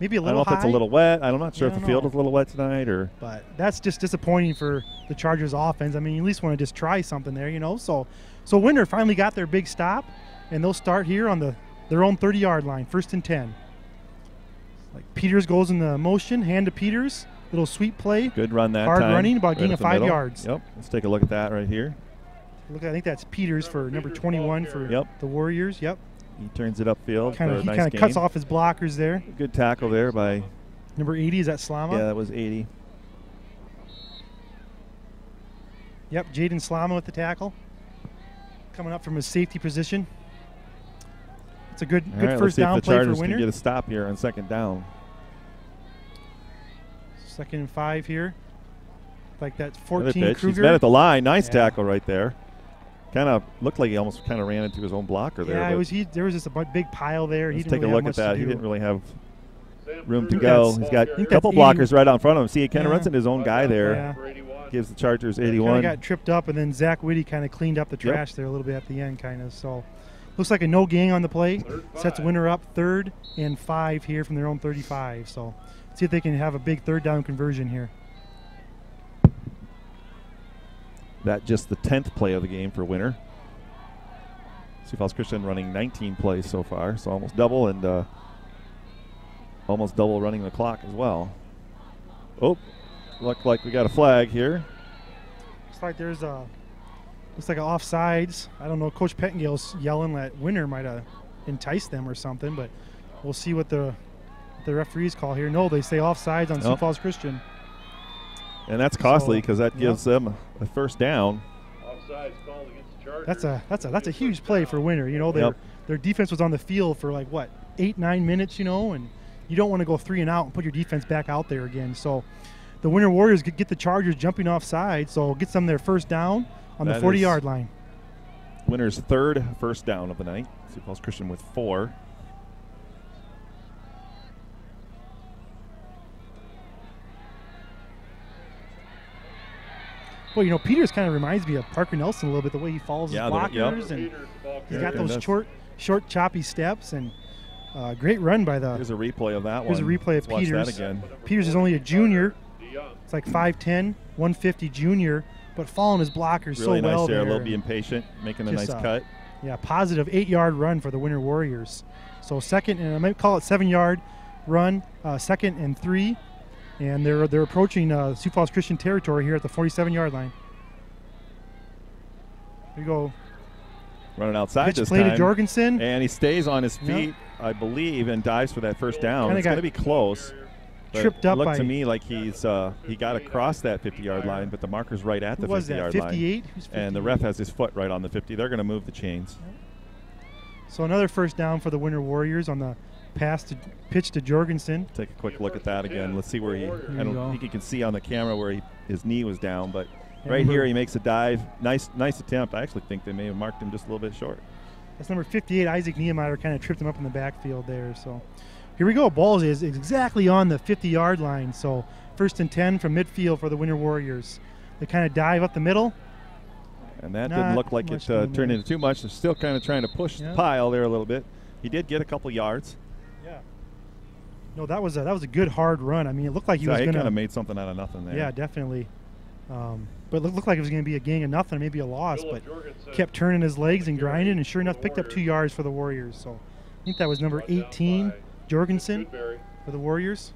Speaker 1: Maybe a little high.
Speaker 4: I don't know if it's a little wet. I'm not sure if the field is a little wet tonight or.
Speaker 1: But that's just disappointing for the Chargers offense. I mean, you at least want to just try something there, you know. So Winter finally got their big stop, and they'll start here on their own 30-yard line, 1st and 10. Like Peters goes in the motion, hand to Peters, little sweep play.
Speaker 4: Good run that
Speaker 1: time. Hard running, about gain of 5 yards.
Speaker 4: Yep. Let's take a look at that right here.
Speaker 1: Look, I think that's Peters for number 21 for the Warriors. Yep.
Speaker 4: He turns it upfield.
Speaker 1: He kind of cuts off his blockers there.
Speaker 4: Good tackle there by
Speaker 1: number 80. Is that Slama?
Speaker 4: Yeah, that was 80.
Speaker 1: Yep, Jaden Slama with the tackle. Coming up from his safety position. It's a good first down play for Winter.
Speaker 4: Can get a stop here on 2nd down.
Speaker 1: 2nd and 5 here. Like that 14 Kruger.
Speaker 4: He's met at the line. Nice tackle right there. Kind of looked like he almost kind of ran into his own blocker there.
Speaker 1: Yeah, there was just a big pile there.
Speaker 4: Let's take a look at that. He didn't really have room to go. He's got a couple blockers right out in front of him. See, he kind of runs into his own guy there.
Speaker 1: Yeah.
Speaker 4: Gives the Chargers 81.
Speaker 1: Kind of got tripped up, and then Zach Whitty kind of cleaned up the trash there a little bit at the end, kind of. So looks like a no gain on the play. Sets Winter up 3rd and 5 here from their own 35. So see if they can have a big 3rd down conversion here.
Speaker 4: That just the 10th play of the game for Winter. Sioux Falls Christian running 19 plays so far, so almost double, and almost double running the clock as well. Oh, look like we got a flag here.
Speaker 1: Looks like there's an offsides. I don't know. Coach Pettingale's yelling that Winter might have enticed them or something, but we'll see what the referees call here. No, they say offsides on Sioux Falls Christian.
Speaker 4: And that's costly because that gives them a 1st down.
Speaker 2: Offsides called against the Chargers.
Speaker 1: That's a huge play for Winter. You know, their defense was on the field for like 8-9 minutes, you know, and you don't want to go 3 and out and put your defense back out there again. So the Winter Warriors get the Chargers jumping offside, so it gets them their 1st down on the 40-yard line.
Speaker 4: Winter's 3rd 1st down of the night. Sioux Falls Christian with 4.
Speaker 1: Well, you know, Peters kind of reminds me of Parker Nelson a little bit, the way he follows his blockers, and he's got those short, choppy steps, and great run by the.
Speaker 4: Here's a replay of that one.
Speaker 1: Here's a replay of Peters.
Speaker 4: Watch that again.
Speaker 1: Peters is only a junior. It's like 5'10", 150 junior, but following his blockers
Speaker 4: really
Speaker 1: so well
Speaker 4: nice there.
Speaker 1: there.
Speaker 4: A little be impatient, making a nice cut.
Speaker 1: Yeah, positive 8-yard run for the Winter Warriors. So 2nd, and I might call it 7-yard run, 2nd and 3. And they're approaching Sioux Falls Christian territory here at the 47-yard line. Here we go.
Speaker 4: Running outside this
Speaker 1: play
Speaker 4: time.
Speaker 1: To Jorgensen.
Speaker 4: And he stays on his feet, I believe, and dives for that 1st down. It's going to be close.
Speaker 1: Tripped up.
Speaker 4: It looked to me like he got across that 50-yard line, but the marker's right at the 50-yard line.
Speaker 1: 58?
Speaker 4: And the ref has his foot right on the 50. They're going to move the chains.
Speaker 1: So another first down for the Winter Warriors on the pitch to Jorgensen.
Speaker 4: Take a quick look at that again. Let's see where he, I don't think you can see on the camera where his knee was down, but right here he makes a dive. Nice attempt. I actually think they may have marked him just a little bit short.
Speaker 1: That's number 58, Isaac Niemeyer, kind of tripped him up in the backfield there. So here we go. Ball is exactly on the 50-yard line. So 1st and 10 from midfield for the Winter Warriors. They kind of dive up the middle.
Speaker 4: And that didn't look like it turned into too much. They're still kind of trying to push the pile there a little bit. He did get a couple yards.
Speaker 1: Yeah. No, that was a good hard run. I mean, it looked like he was going to.
Speaker 4: kind of made something out of nothing there.
Speaker 1: Yeah, definitely. But it looked like it was going to be a gain of nothing, maybe a loss, but kept turning his legs and grinding, and sure enough picked up 2 yards for the Warriors. So I think that was number 18, Jorgensen, for the Warriors.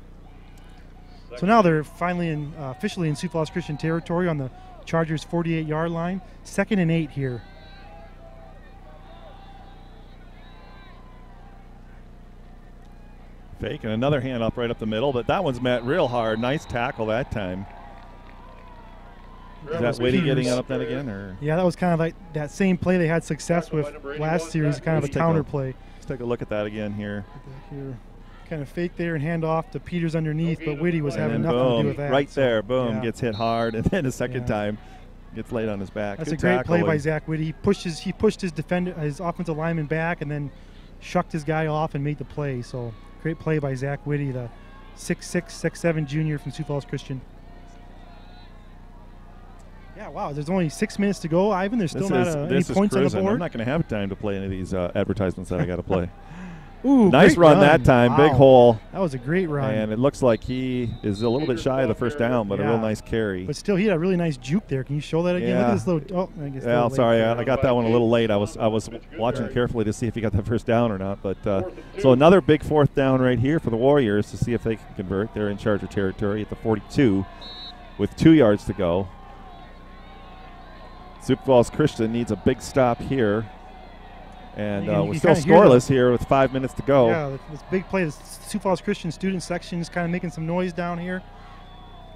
Speaker 1: So now they're finally officially in Sioux Falls Christian territory on the Chargers' 48-yard line. 2nd and 8 here.
Speaker 4: Fake and another handoff right up the middle, but that one's met real hard. Nice tackle that time. Is that Whitty getting up that again? Or?
Speaker 1: Yeah, that was kind of like that same play they had success with last series, kind of a counter play.
Speaker 4: Let's take a look at that again here.
Speaker 1: Kind of fake there and hand off to Peters underneath, but Whitty was having nothing to do with that.
Speaker 4: Right there, boom, gets hit hard, and then a second time gets laid on his back.
Speaker 1: That's a great play by Zach Whitty. He pushed his offensive lineman back, and then shucked his guy off and made the play. So great play by Zach Whitty, the 6'6", 6'7" junior from Sioux Falls Christian. Yeah, wow. There's only 6 minutes to go, Ivan. There's still not any points on the board.
Speaker 4: I'm not going to have time to play any of these advertisements that I got to play.
Speaker 1: Ooh,
Speaker 4: nice run that time. Wow. Big hole.
Speaker 1: That was a great run.
Speaker 4: And it looks like he is a little bit shy of the first down, but a real nice carry.
Speaker 1: But still, he had a really nice juke there. Can you show that again?
Speaker 4: Yeah.
Speaker 1: Look at this little. Oh, I guess.
Speaker 4: Yeah, sorry, I got that one a little late. I was watching carefully to see if he got that first down or not. But so another big 4th down right here for the Warriors to see if they can convert. They're in charge of territory at the 42 with 2 yards to go. Sioux Falls Christian needs a big stop here. And we're still scoreless here with 5 minutes to go.
Speaker 1: Yeah, this big play. The Sioux Falls Christian student section is kind of making some noise down here.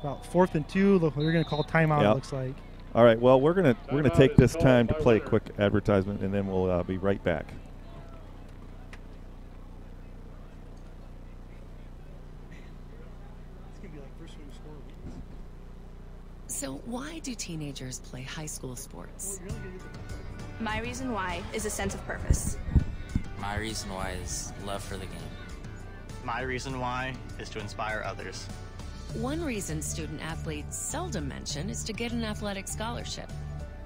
Speaker 1: About 4th and 2. Look, we're going to call timeout. It looks like.
Speaker 4: All right. Well, we're gonna take this time to play a quick advertisement, and then we'll be right back.
Speaker 5: So why do teenagers play high school sports?
Speaker 6: My reason why is a sense of purpose.
Speaker 8: My reason why is love for the game.
Speaker 7: My reason why is to inspire others.
Speaker 5: One reason student athletes seldom mention is to get an athletic scholarship.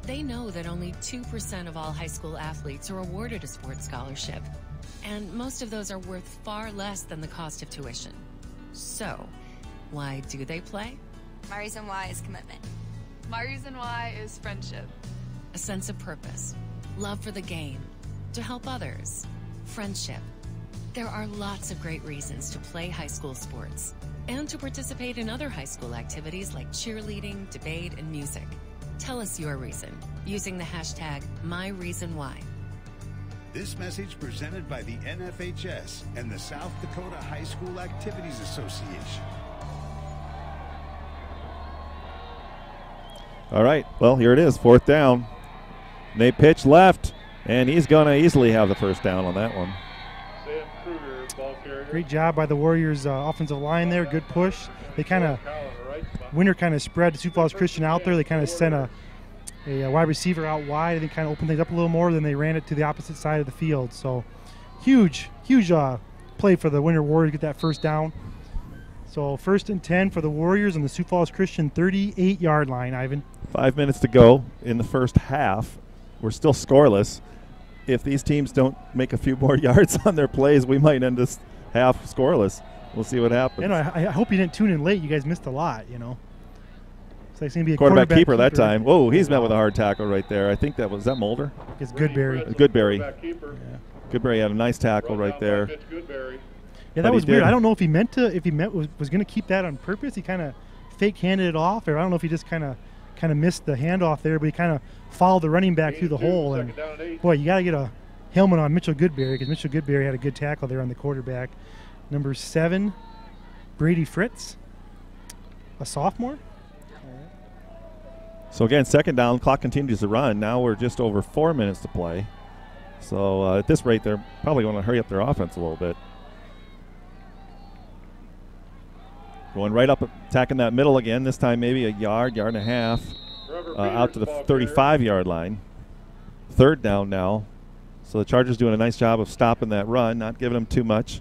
Speaker 5: They know that only 2% of all high school athletes are awarded a sports scholarship, and most of those are worth far less than the cost of tuition. So, why do they play?
Speaker 6: My reason why is commitment.
Speaker 9: My reason why is friendship.
Speaker 5: A sense of purpose, love for the game, to help others, friendship. There are lots of great reasons to play high school sports and to participate in other high school activities like cheerleading, debate, and music. Tell us your reason using the hashtag #MyReasonWhy.
Speaker 10: This message presented by the NFHS and the South Dakota High School Activities Association.
Speaker 4: All right, well, here it is, 4th down. They pitch left, and he's going to easily have the first down on that one.
Speaker 1: Great job by the Warriors' offensive line there. Good push. They kind of, Winter kind of spread Sioux Falls Christian out there. They kind of sent a wide receiver out wide and then kind of opened things up a little more. Then they ran it to the opposite side of the field. So huge play for the Winter Warriors to get that first down. So 1st and 10 for the Warriors on the Sioux Falls Christian 38-yard line, Ivan.
Speaker 4: 5 minutes to go in the first half. We're still scoreless. If these teams don't make a few more yards on their plays, we might end this half scoreless. We'll see what happens.
Speaker 1: You know, I hope you didn't tune in late. You guys missed a lot, you know. So it's going to be a
Speaker 4: quarterback keeper that time. Whoa, he's met with a hard tackle right there. I think was that Mulder?
Speaker 1: It's Goodberry.
Speaker 4: Goodberry. Yeah. Goodberry had a nice tackle right there.
Speaker 1: Yeah, that was weird. I don't know if he was going to keep that on purpose. He kind of fake-handed it off, or I don't know if he just kind of missed the handoff there, but he kind of followed the running back through the hole. And boy, you got to get a helmet on Mitchell Goodberry because Mitchell Goodberry had a good tackle there on the quarterback. Number 7, Brady Fritz, a sophomore.
Speaker 4: So again, 2nd down, clock continues to run. Now we're just over 4 minutes to play. So at this rate, they're probably going to hurry up their offense a little bit. Going right up, attacking that middle again. This time maybe a yard and a half out to the 35-yard line. Third down now. So the Chargers doing a nice job of stopping that run, not giving them too much.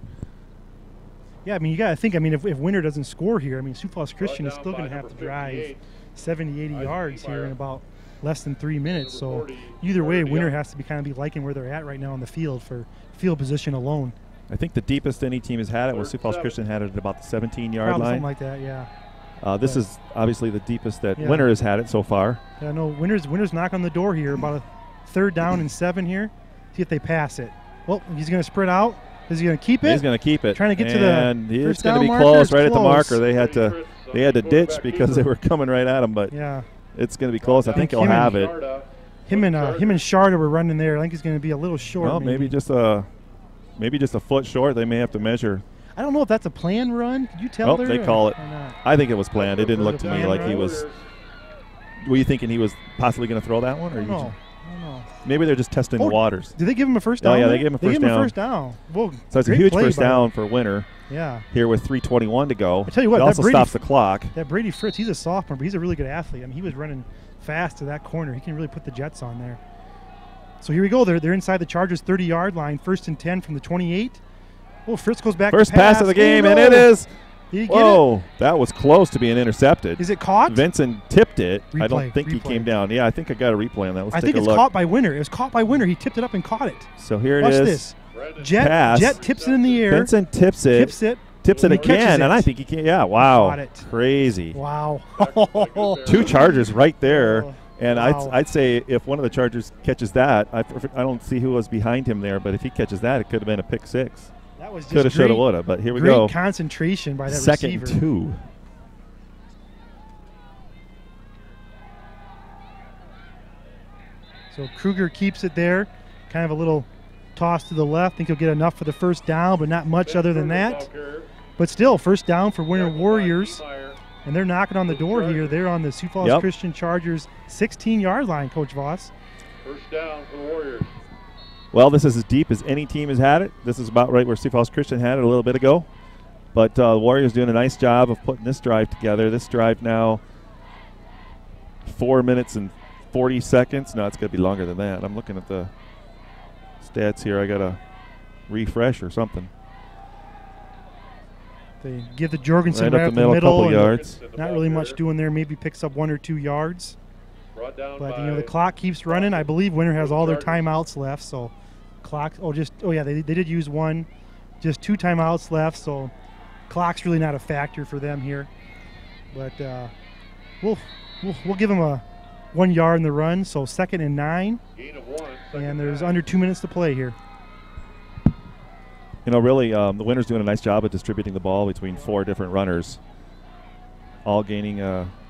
Speaker 1: Yeah, I mean, you got to think, I mean, if Winter doesn't score here, I mean, Sioux Falls Christian is still going to have to drive 70, 80 yards here in about less than 3 minutes. So either way, Winter has to kind of be liking where they're at right now on the field for field position alone. I
Speaker 4: think the deepest any team has had it was Sioux Falls Christian had it at about the 17-yard line.
Speaker 1: Something like that, yeah.
Speaker 4: This is obviously the deepest that Winter has had it so far.
Speaker 1: Yeah, no, Winter's knock on the door here, about a 3rd down and 7 here. See if they pass it. Well, he's going to spread out. Is he going to keep it?
Speaker 4: He's going to keep it.
Speaker 1: Trying to get to the
Speaker 4: and it's going to be close right at the marker. They had to ditch because they were coming right at him, but it's going to be close. I think he'll have it.
Speaker 1: Him and Sharda were running there. I think he's going to be a little short.
Speaker 4: Well, maybe just a foot short. They may have to measure.
Speaker 1: I don't know if that's a planned run. Did you tell
Speaker 4: there? They call it. I think it was planned. It didn't look to me like he was. Were you thinking he was possibly going to throw that one? Or
Speaker 1: no.
Speaker 4: Maybe they're just testing the waters.
Speaker 1: Did they give him a first down?
Speaker 4: Oh, yeah, they gave him a first down.
Speaker 1: Well,
Speaker 4: so it's a huge first down for Winter.
Speaker 1: Yeah.
Speaker 4: Here with 3:21 to go.
Speaker 1: I tell you what,
Speaker 4: it also stops the clock.
Speaker 1: That Brady Fritz, he's a sophomore, but he's a really good athlete. I mean, he was running fast to that corner. He can really put the Jets on there. So here we go. They're inside the Chargers' 30-yard line, 1st and 10 from the 28. Oh, Fritz goes back.
Speaker 4: First pass of the game, and it is. Whoa, that was close to being intercepted.
Speaker 1: Is it caught?
Speaker 4: Vincent tipped it.
Speaker 1: Replay,
Speaker 4: I don't think he came down. Yeah, I think I got a replay on that. Let's
Speaker 1: I
Speaker 4: take
Speaker 1: think
Speaker 4: a
Speaker 1: it's
Speaker 4: look.
Speaker 1: Caught by Winter. It was caught by Winter. He tipped it up and caught it.
Speaker 4: So here it
Speaker 1: Watch
Speaker 4: is.
Speaker 1: This. Jet tips it in the air.
Speaker 4: Vincent tips it. Tips it again, and I think he can. Yeah, wow.
Speaker 1: Caught it.
Speaker 4: Crazy.
Speaker 1: Wow.
Speaker 4: 2 Chargers right there. And I'd say if one of the Chargers catches that, I don't see who was behind him there, but if he catches that, it could have been a pick 6.
Speaker 1: That was just
Speaker 4: coulda, shoulda, woulda. But here we
Speaker 1: great
Speaker 4: go.
Speaker 1: Concentration by that
Speaker 4: receiver. 2nd and 2.
Speaker 1: So Kruger keeps it there. Kind of a little toss to the left. Think he'll get enough for the first down, but not much other than that. But still, first down for Winter Warriors. And they're knocking on the door here. They're on the Sioux Falls Christian Chargers 16-yard line, Coach Voss.
Speaker 2: First down for the Warriors.
Speaker 4: Well, this is as deep as any team has had it. This is about right where Sioux Falls Christian had it a little bit ago. But the Warriors doing a nice job of putting this drive together. This drive now 4 minutes and 40 seconds. No, it's going to be longer than that. I'm looking at the stats here. I got to refresh or something.
Speaker 1: They give the Jorgensen
Speaker 4: right up the middle, couple yards.
Speaker 1: Not really much doing there. Maybe picks up 1 or 2 yards. But the clock keeps running. I believe Winter has all their timeouts left. So clock. They did use 1. Just 2 timeouts left. So clock's really not a factor for them here. But we'll give them a 1 yard in the run. So 2nd and 9. And there's under 2 minutes to play here.
Speaker 4: You know, really, the Winter's doing a nice job of distributing the ball between 4 different runners, all gaining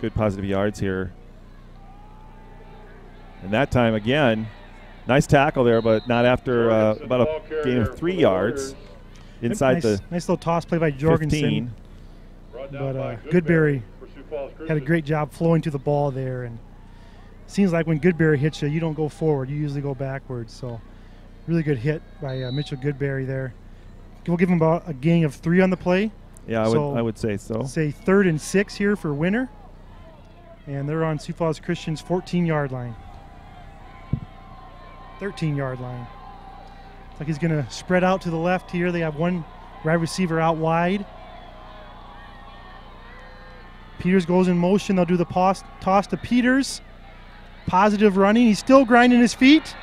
Speaker 4: good positive yards here. And that time, again, nice tackle there, but not after about a gain of 3 yards inside
Speaker 1: nice little toss play by Jorgensen.
Speaker 4: 15.
Speaker 1: But Goodberry had a great job flowing to the ball there. And it seems like when Goodberry hits you, you don't go forward. You usually go backwards. So really good hit by Mitchell Goodberry there. We'll give him about a gain of 3 on the play.
Speaker 4: Yeah, I would say so.
Speaker 1: Say 3rd and 6 here for Winter. And they're on Sioux Falls Christian's 14-yard line. 13-yard line. Looks like he's going to spread out to the left here. They have 1 wide receiver out wide. Peters goes in motion. They'll do the toss to Peters. Positive running. He's still grinding his feet.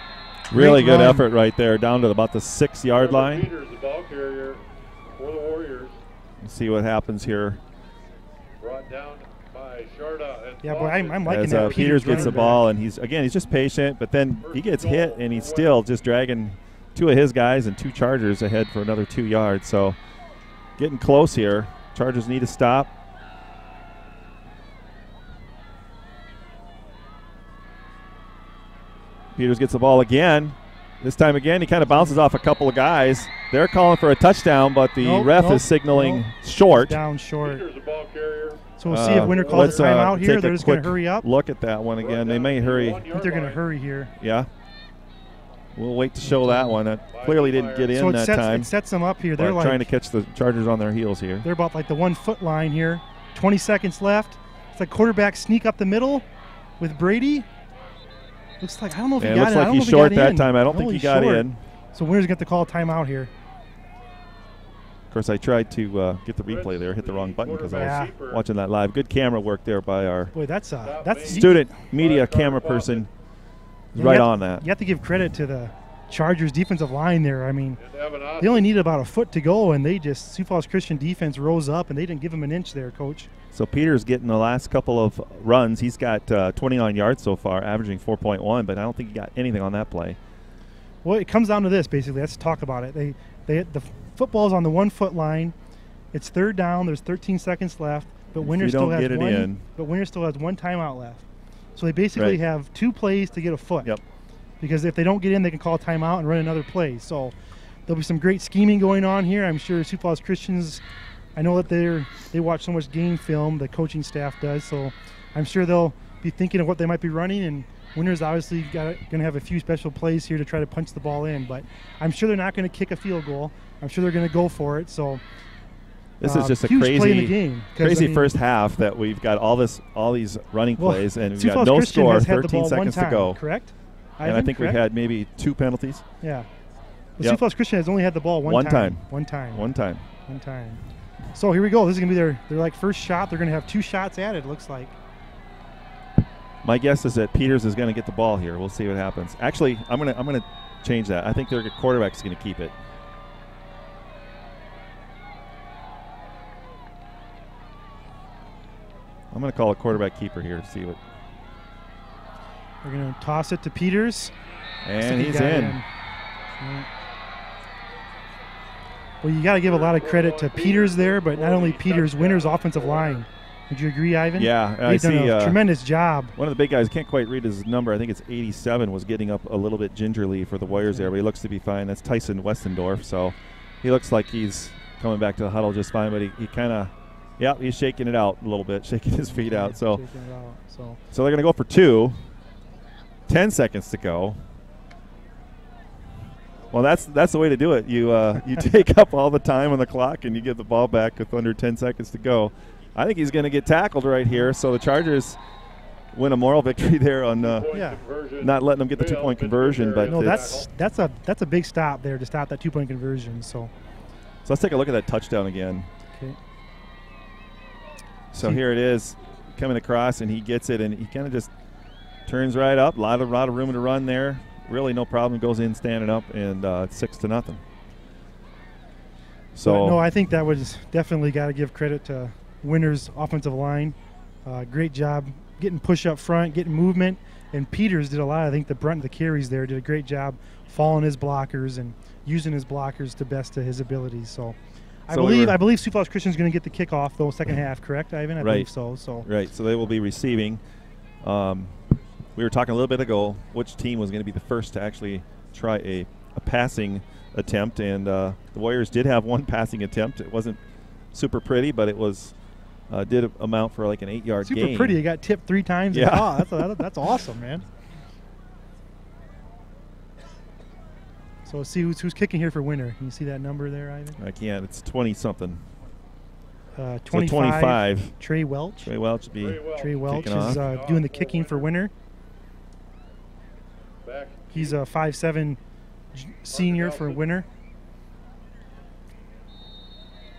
Speaker 4: Really good effort right there, down to about the 6-yard line.
Speaker 2: Peters, the ball carrier for the Warriors.
Speaker 4: Let's see what happens here.
Speaker 2: Brought down by Sharda.
Speaker 1: Yeah, boy, I'm liking
Speaker 4: as,
Speaker 1: that.
Speaker 4: Peters gets the ball, and he's just patient, but then he gets hit, and he's still just dragging 2 of his guys and 2 Chargers ahead for another 2 yards. So getting close here. Chargers need to stop. Peters gets the ball again. This time again, he kind of bounces off a couple of guys. They're calling for a touchdown, but the ref is signaling short.
Speaker 1: Down short. So we'll see if Winter calls a timeout here. They're just going to hurry up.
Speaker 4: Look at that one again. They may hurry.
Speaker 1: I think they're going to hurry here.
Speaker 4: Yeah. we'll wait to show that one. That clearly didn't get in that time.
Speaker 1: It sets them up here. They're
Speaker 4: trying to catch the Chargers on their heels here.
Speaker 1: They're about like the 1 foot line here. 20 seconds left. It's like quarterback sneak up the middle with Brady. Looks like, I don't know if he got in.
Speaker 4: Looks like he's short that time. I don't think he got in.
Speaker 1: So Winter's got to call a timeout here.
Speaker 4: Of course, I tried to get the replay there. Hit the wrong button because I was watching that live. Good camera work there by our student media camera person. Right on that.
Speaker 1: You have to give credit to the Chargers defensive line there. I mean, they only needed about a foot to go, and Sioux Falls Christian defense rose up, and they didn't give him an inch there, Coach.
Speaker 4: So Peters getting the last couple of runs. He's got 29 yards so far, averaging 4.1, but I don't think he got anything on that play.
Speaker 1: Well, it comes down to this, basically. Let's talk about it. The football's on the 1 foot line. It's third down. There's 13 seconds left, but Winter still has one timeout left. So they basically have 2 plays to get a foot.
Speaker 4: Yep.
Speaker 1: Because if they don't get in, they can call a timeout and run another play. So there'll be some great scheming going on here. I'm sure Sioux Falls Christians, I know that they watch so much game film, the coaching staff does, so I'm sure they'll be thinking of what they might be running, and Winter's obviously going to have a few special plays here to try to punch the ball in, but I'm sure they're not going to kick a field goal. I'm sure they're going to go for it. So
Speaker 4: this is just a crazy first half that we've got all these running plays, and we've got no score, 13 seconds to go.
Speaker 1: Correct?
Speaker 4: And I think we had maybe 2 penalties.
Speaker 1: Yeah. Sioux Falls Christian has only had the ball one time.
Speaker 4: One time.
Speaker 1: So here we go. This is going to be their like first shot. They're going to have 2 shots at it, looks like.
Speaker 4: My guess is that Peters is going to get the ball here. We'll see what happens. Actually, I'm going to change that. I think their quarterback's going to keep it. I'm going to call a quarterback keeper here to see what.
Speaker 1: They're going to toss it to Peters.
Speaker 4: And he's in.
Speaker 1: Well, you got to give a lot of credit to Peters there, but not only Peters, Winter's offensive line. Would you agree, Ivan?
Speaker 4: Yeah,
Speaker 1: They've done a tremendous job.
Speaker 4: One of the big guys, can't quite read his number, I think it's 87, was getting up a little bit gingerly for the Warriors there, but he looks to be fine. That's Tyson Westendorf, so he looks like he's coming back to the huddle just fine, but he kind of, he's shaking it out a little bit, shaking his feet out. So they're going to go for 2. 10 seconds to go. Well, that's the way to do it. You take up all the time on the clock and you get the ball back with under 10 seconds to go. I think he's going to get tackled right here. So the Chargers win a moral victory there on not letting them get the 2-point conversion. But
Speaker 1: no, that's a big stop there to stop that 2-point conversion. So
Speaker 4: let's take a look at that touchdown again.
Speaker 1: Okay.
Speaker 4: So here it is, coming across, and he gets it, and he kind of just turns right up. A lot of room to run there. Really no problem. Goes in standing up, and it's 6-0. So
Speaker 1: no, I think that was definitely got to give credit to Winter's offensive line. Great job getting push up front, getting movement, and Peters did a lot. I think the brunt of the carries there did a great job following his blockers and using his blockers to best of his abilities. So I believe Sioux Falls Christian is going to get the kickoff though second half. Correct, Ivan? I believe so.
Speaker 4: Right. So they will be receiving. We were talking a little bit ago which team was going to be the first to actually try a passing attempt, and the Warriors did have one passing attempt. It wasn't super pretty, but it was did amount for like an 8-yard gain.
Speaker 1: Super pretty. It got tipped 3 times.
Speaker 4: Yeah.
Speaker 1: That's awesome, man. So let's see who's kicking here for Winter. Can you see that number there, Ivan?
Speaker 4: I can't. It's 20-something.
Speaker 1: 25. Trey Welch.
Speaker 4: Trey Welch
Speaker 1: is doing the kicking for Winter. He's a 5'7" senior for Winter.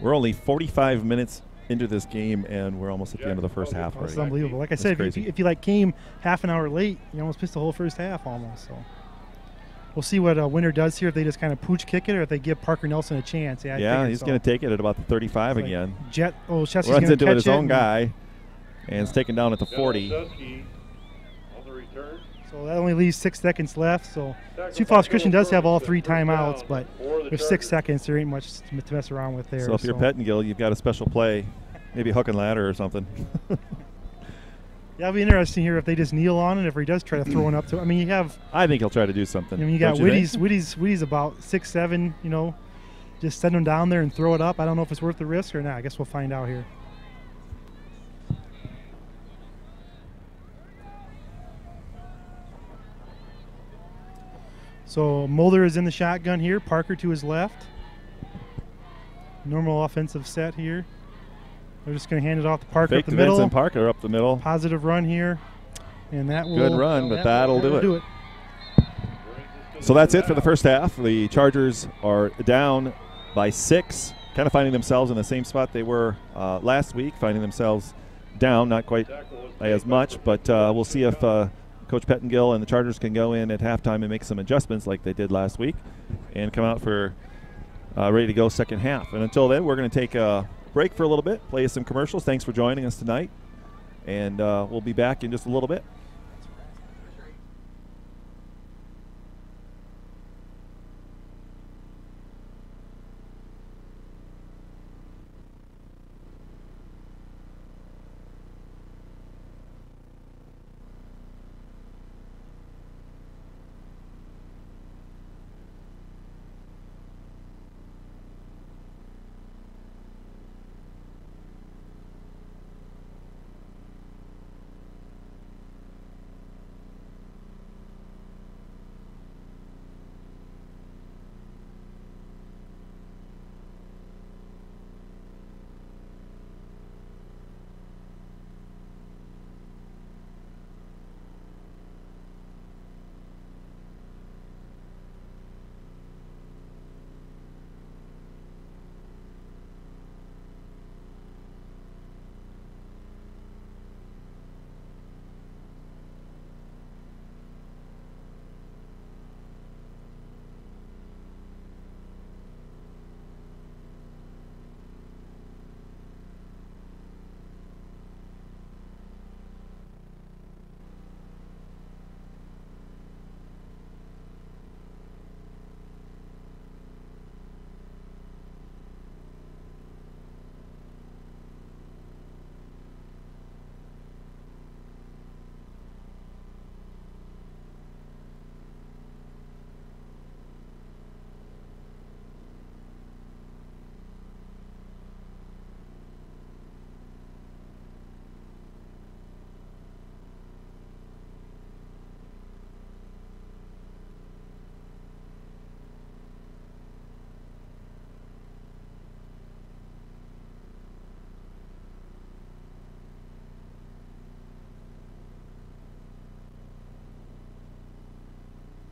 Speaker 4: We're only 45 minutes into this game, and we're almost at the end of the first half already.
Speaker 1: That's unbelievable. Like I said, if you came half an hour late, you almost missed the whole first half almost. So we'll see what Winter does here, if they just kind of pooch kick it or if they give Parker Nelson a chance.
Speaker 4: Yeah, he's going to take it at about the 35 again.
Speaker 1: Chelsea's
Speaker 4: runs
Speaker 1: going to
Speaker 4: into
Speaker 1: catch
Speaker 4: his own guy, and it's taken down at the 40.
Speaker 1: So that only leaves 6 seconds left. So Sioux Falls Christian does have all 3 timeouts, but with 6 seconds, there ain't much to mess around with there.
Speaker 4: So if you're Pettingill, you've got a special play, maybe hook and ladder or something.
Speaker 1: Yeah, it'll be interesting here if they just kneel on it, if he does try to throw it up to. I mean, you have.
Speaker 4: I think he'll try to do something.
Speaker 1: I mean, you got Whitty's about 6'7", you know, just send him down there and throw it up. I don't know if it's worth the risk or not. I guess we'll find out here. So Mulder is in the shotgun here. Parker to his left. Normal offensive set here. They're just going to hand it off to Parker
Speaker 4: Fake
Speaker 1: up the middle.
Speaker 4: Vincent Parker up the middle.
Speaker 1: Positive run here. And that will
Speaker 4: good run, but that'll do it. So that's it for the first half. The Chargers are down by 6, kind of finding themselves in the same spot they were last week, finding themselves down, not quite as much, but we'll see if Coach Pettengill and the Chargers can go in at halftime and make some adjustments like they did last week and come out for ready to go second half. And until then, we're going to take a break for a little bit, play some commercials. Thanks for joining us tonight, and we'll be back in just a little bit.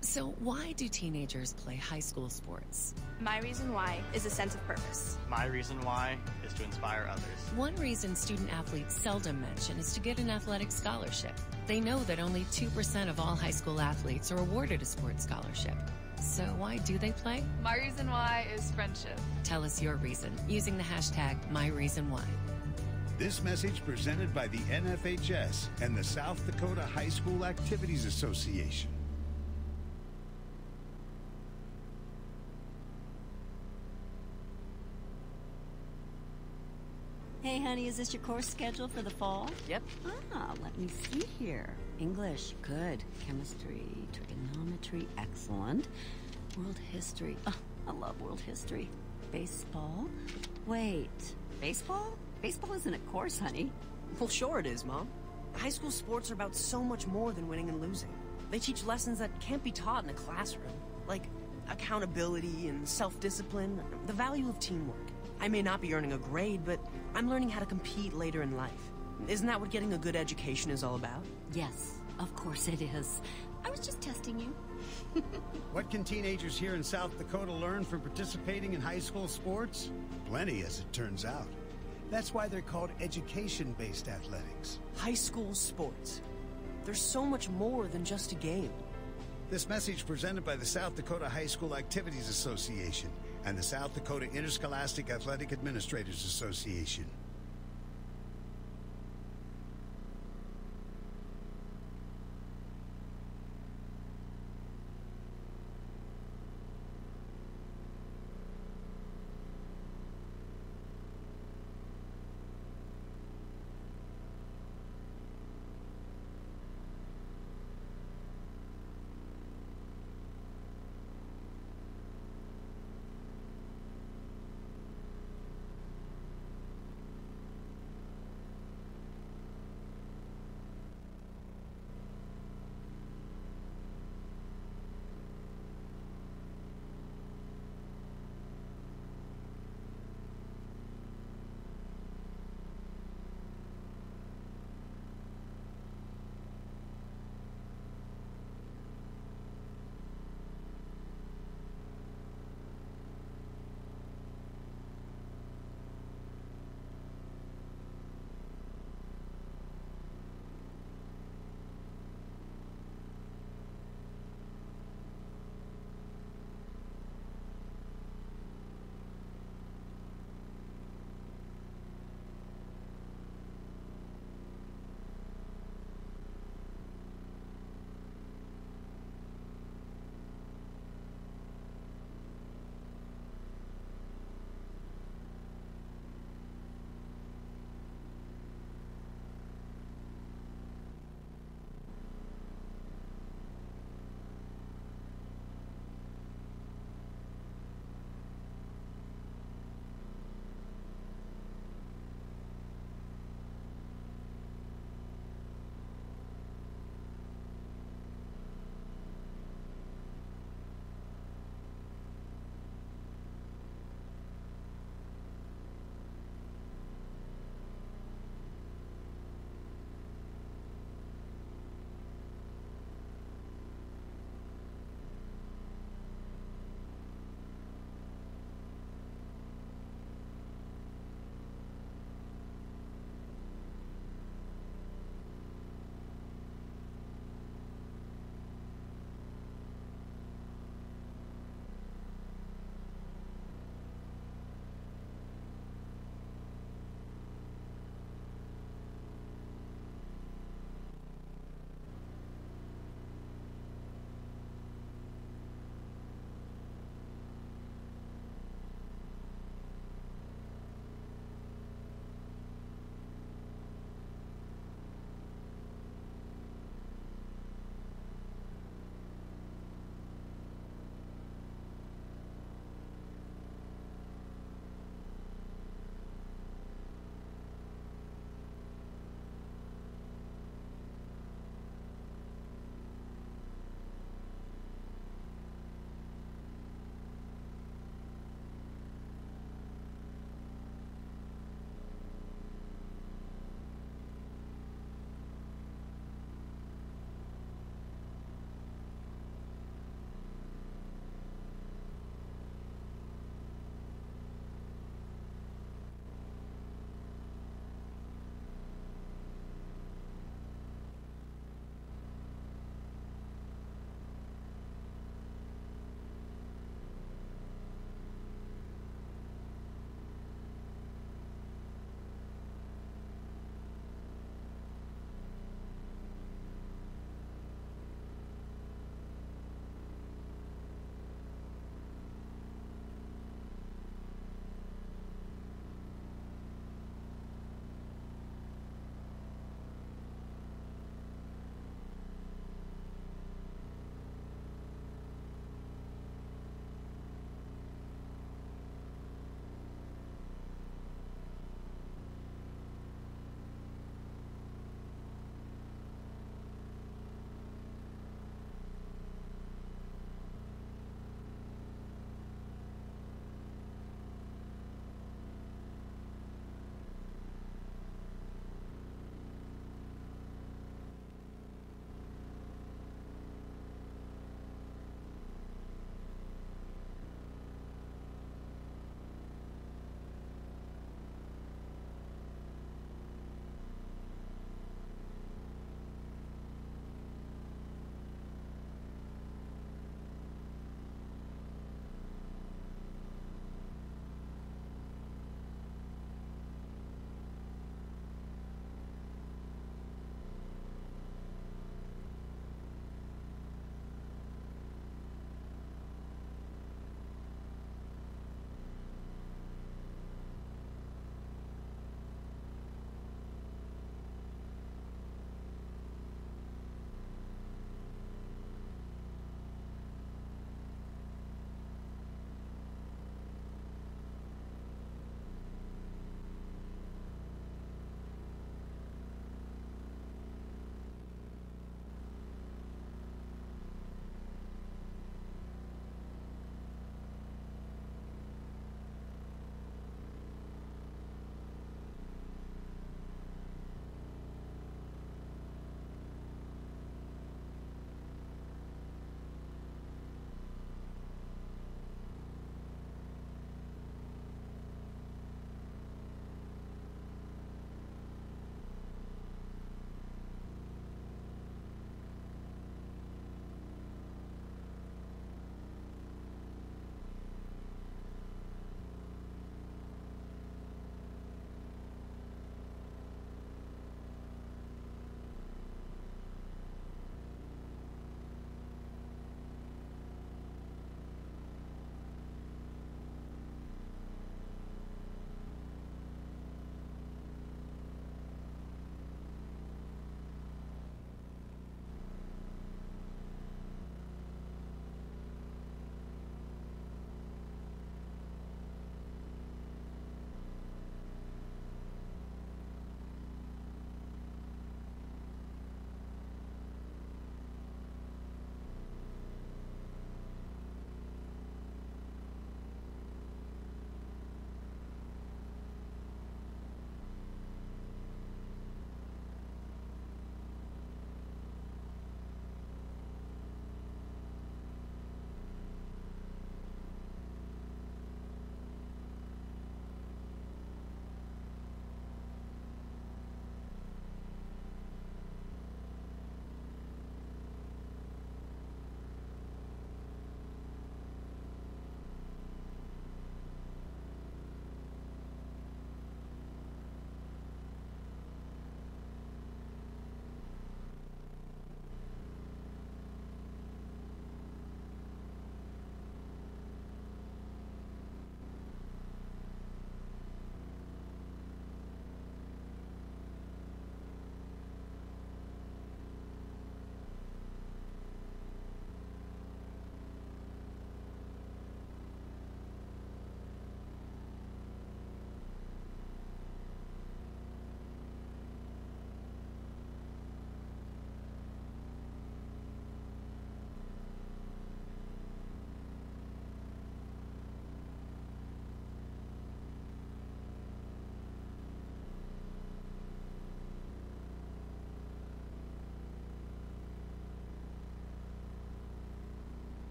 Speaker 5: So why do teenagers play high school sports?
Speaker 6: My reason why is a sense of purpose.
Speaker 7: My reason why is to inspire others.
Speaker 5: One reason student athletes seldom mention is to get an athletic scholarship. They know that only 2% of all high school athletes are awarded a sports scholarship. So why do they play?
Speaker 9: My reason why is friendship.
Speaker 5: Tell us your reason using the hashtag #MyReasonWhy.
Speaker 10: This message presented by the NFHS and the South Dakota High School Activities Association.
Speaker 11: Hey, honey, is this your course schedule for the fall?
Speaker 12: Yep.
Speaker 11: Ah, let me see here. English, good. Chemistry, trigonometry, excellent. World history, oh, I love world history. Baseball? Wait, baseball? Baseball isn't a course, honey.
Speaker 12: Well, sure it is, Mom. High school sports are about so much more than winning and losing. They teach lessons that can't be taught in a classroom, like accountability and self-discipline, the value of teamwork. I may not be earning a grade, but I'm learning how to compete later in life. Isn't that what getting a good education is all about?
Speaker 11: Yes, of course it is. I was just testing you.
Speaker 10: What can teenagers here in South Dakota learn from participating in high school sports? Plenty, as it turns out. That's why they're called education-based athletics.
Speaker 12: High school sports. There's so much more than just a game.
Speaker 10: This message presented by the South Dakota High School Activities Association and the South Dakota Interscholastic Athletic Administrators Association.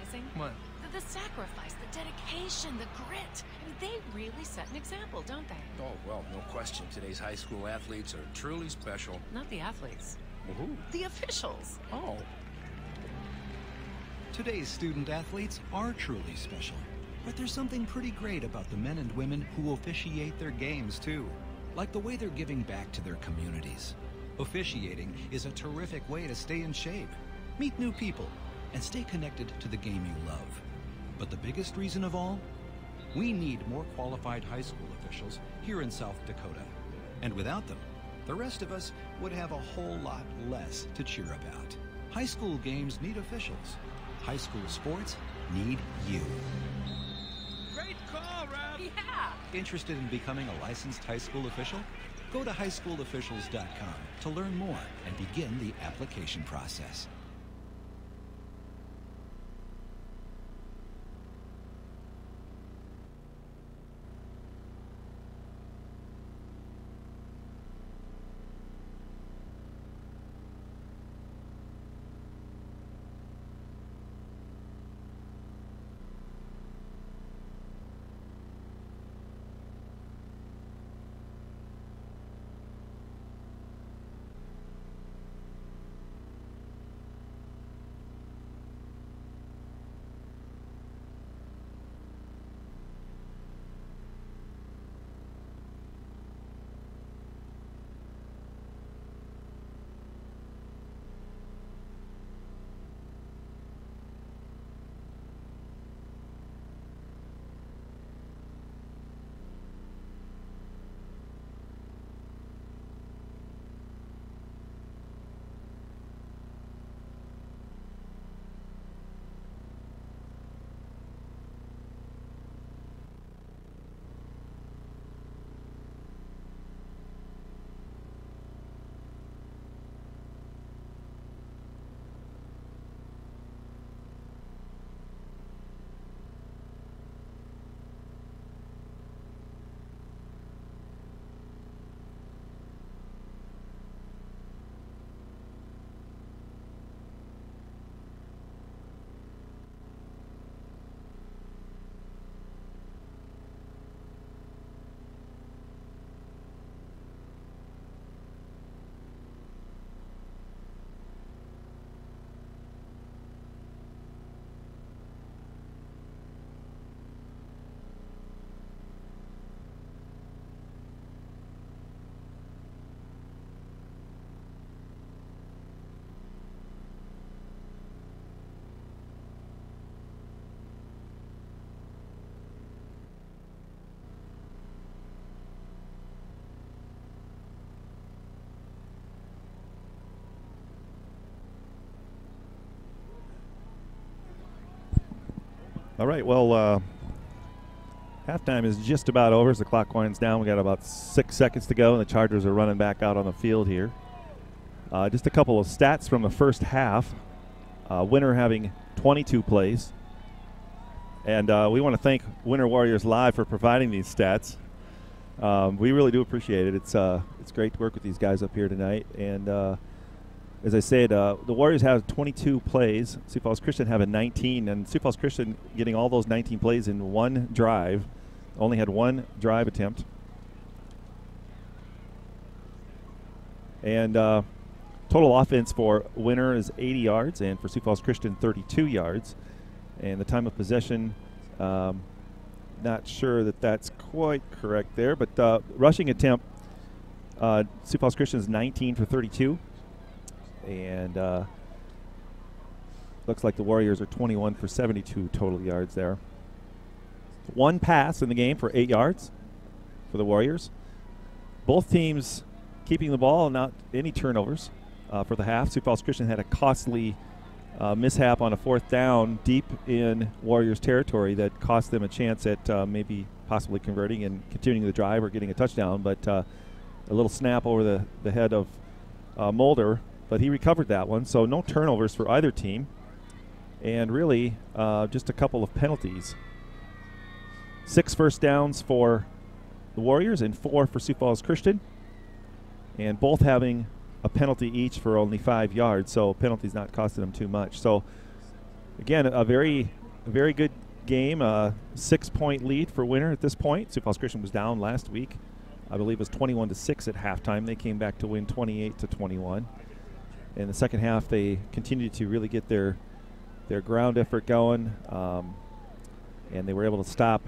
Speaker 5: amazing?
Speaker 13: What?
Speaker 5: The sacrifice, the dedication, the grit. I mean, they really set an example, don't they?
Speaker 13: Oh, well, no question. Today's high school athletes are truly special.
Speaker 5: Not the athletes.
Speaker 13: Well, who?
Speaker 5: The officials.
Speaker 13: Oh.
Speaker 14: Today's student athletes are truly special. But there's something pretty great about the men and women who officiate their games, too. Like the way they're giving back to their communities. Officiating is a terrific way to stay in shape, meet new people, and stay connected to the game you love. But the biggest reason of all? We need more qualified high school officials here in South Dakota. And without them, the rest of us would have a whole lot less to cheer about. High school games need officials. High school sports need you.
Speaker 13: Great call, Rob!
Speaker 5: Yeah!
Speaker 14: Interested in becoming a licensed high school official? Go to highschoolofficials.com to learn more and begin the application process.
Speaker 4: All right, well, halftime is just about over as the clock winds down. We got about 6 seconds to go, and the Chargers are running back out on the field here. Just a couple of stats from the first half. Winter having 22 plays. And we want to thank Winter Warriors Live for providing these stats. We really do appreciate it. It's great to work with these guys up here tonight. And as I said, the Warriors have 22 plays. Sioux Falls Christian have 19, and Sioux Falls Christian getting all those 19 plays in one drive. Only had one drive attempt. And total offense for Winter is 80 yards, and for Sioux Falls Christian, 32 yards. And the time of possession, not sure that that's quite correct there, but rushing attempt, Sioux Falls Christian is 19 for 32. And looks like the Warriors are 21 for 72 total yards there. One pass in the game for 8 yards for the Warriors. Both teams keeping the ball, not any turnovers for the half. Sioux Falls Christian had a costly mishap on a fourth down deep in Warriors territory that cost them a chance at maybe possibly converting and continuing the drive or getting a touchdown. But a little snap over the head of Mulder, but he recovered that one. So no turnovers for either team. And really just a couple of penalties. 6 first downs for the Warriors and 4 for Sioux Falls Christian. And both having a penalty each for only 5 yards, so penalties not costing them too much. So again, a very good game. 6-point lead for Winter at this point. Sioux Falls Christian was down last week. I believe it was 21-6 at halftime. They came back to win 28-21. In the second half, they continued to really get their ground effort going, and they were able to stop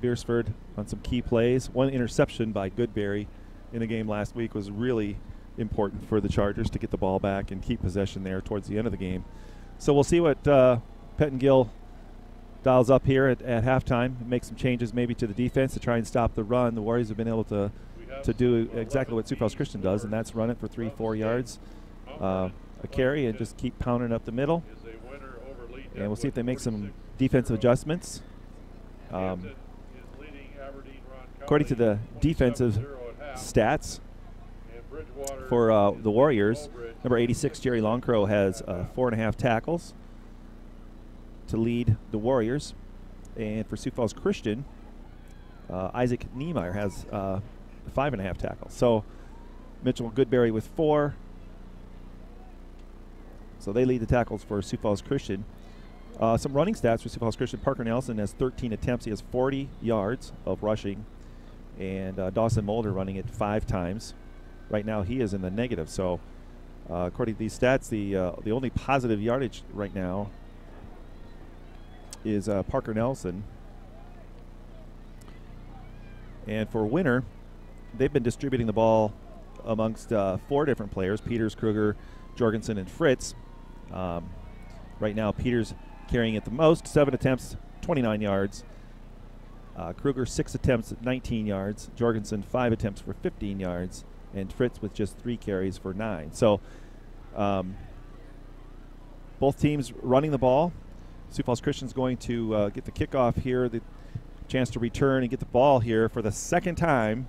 Speaker 4: Beersford on some key plays. One interception by Goodberry in the game last week was really important for the Chargers to get the ball back and keep possession there towards the end of the game. So we'll see what Pettingill dials up here at halftime, make some changes maybe to the defense to try and stop the run. The Warriors have been able to do exactly what Sioux Falls Christian does, and that's run it for 3-4 yards a carry and just keep pounding up the middle. And we'll see if they make some defensive adjustments. According to the defensive stats for the Warriors, number 86, Jerry Longcrow, has 4.5 tackles to lead the Warriors. And for Sioux Falls Christian, Isaac Niemeyer has 5.5 tackles. So Mitchell Goodberry with 4. So they lead the tackles for Sioux Falls Christian. Some running stats for Sioux Falls Christian. Parker Nelson has 13 attempts. He has 40 yards of rushing. And Dawson Mulder running it 5 times. Right now he is in the negative. So according to these stats, the only positive yardage right now is Parker Nelson. And for Winter, they've been distributing the ball amongst 4 different players: Peters, Kruger, Jorgensen, and Fritz. Right now, Peters carrying it the most, 7 attempts, 29 yards. Kruger, 6 attempts at 19 yards. Jorgensen, 5 attempts for 15 yards. And Fritz with just 3 carries for 9. So both teams running the ball. Sioux Falls Christian's going to get the kickoff here, the chance to return and get the ball here for the second time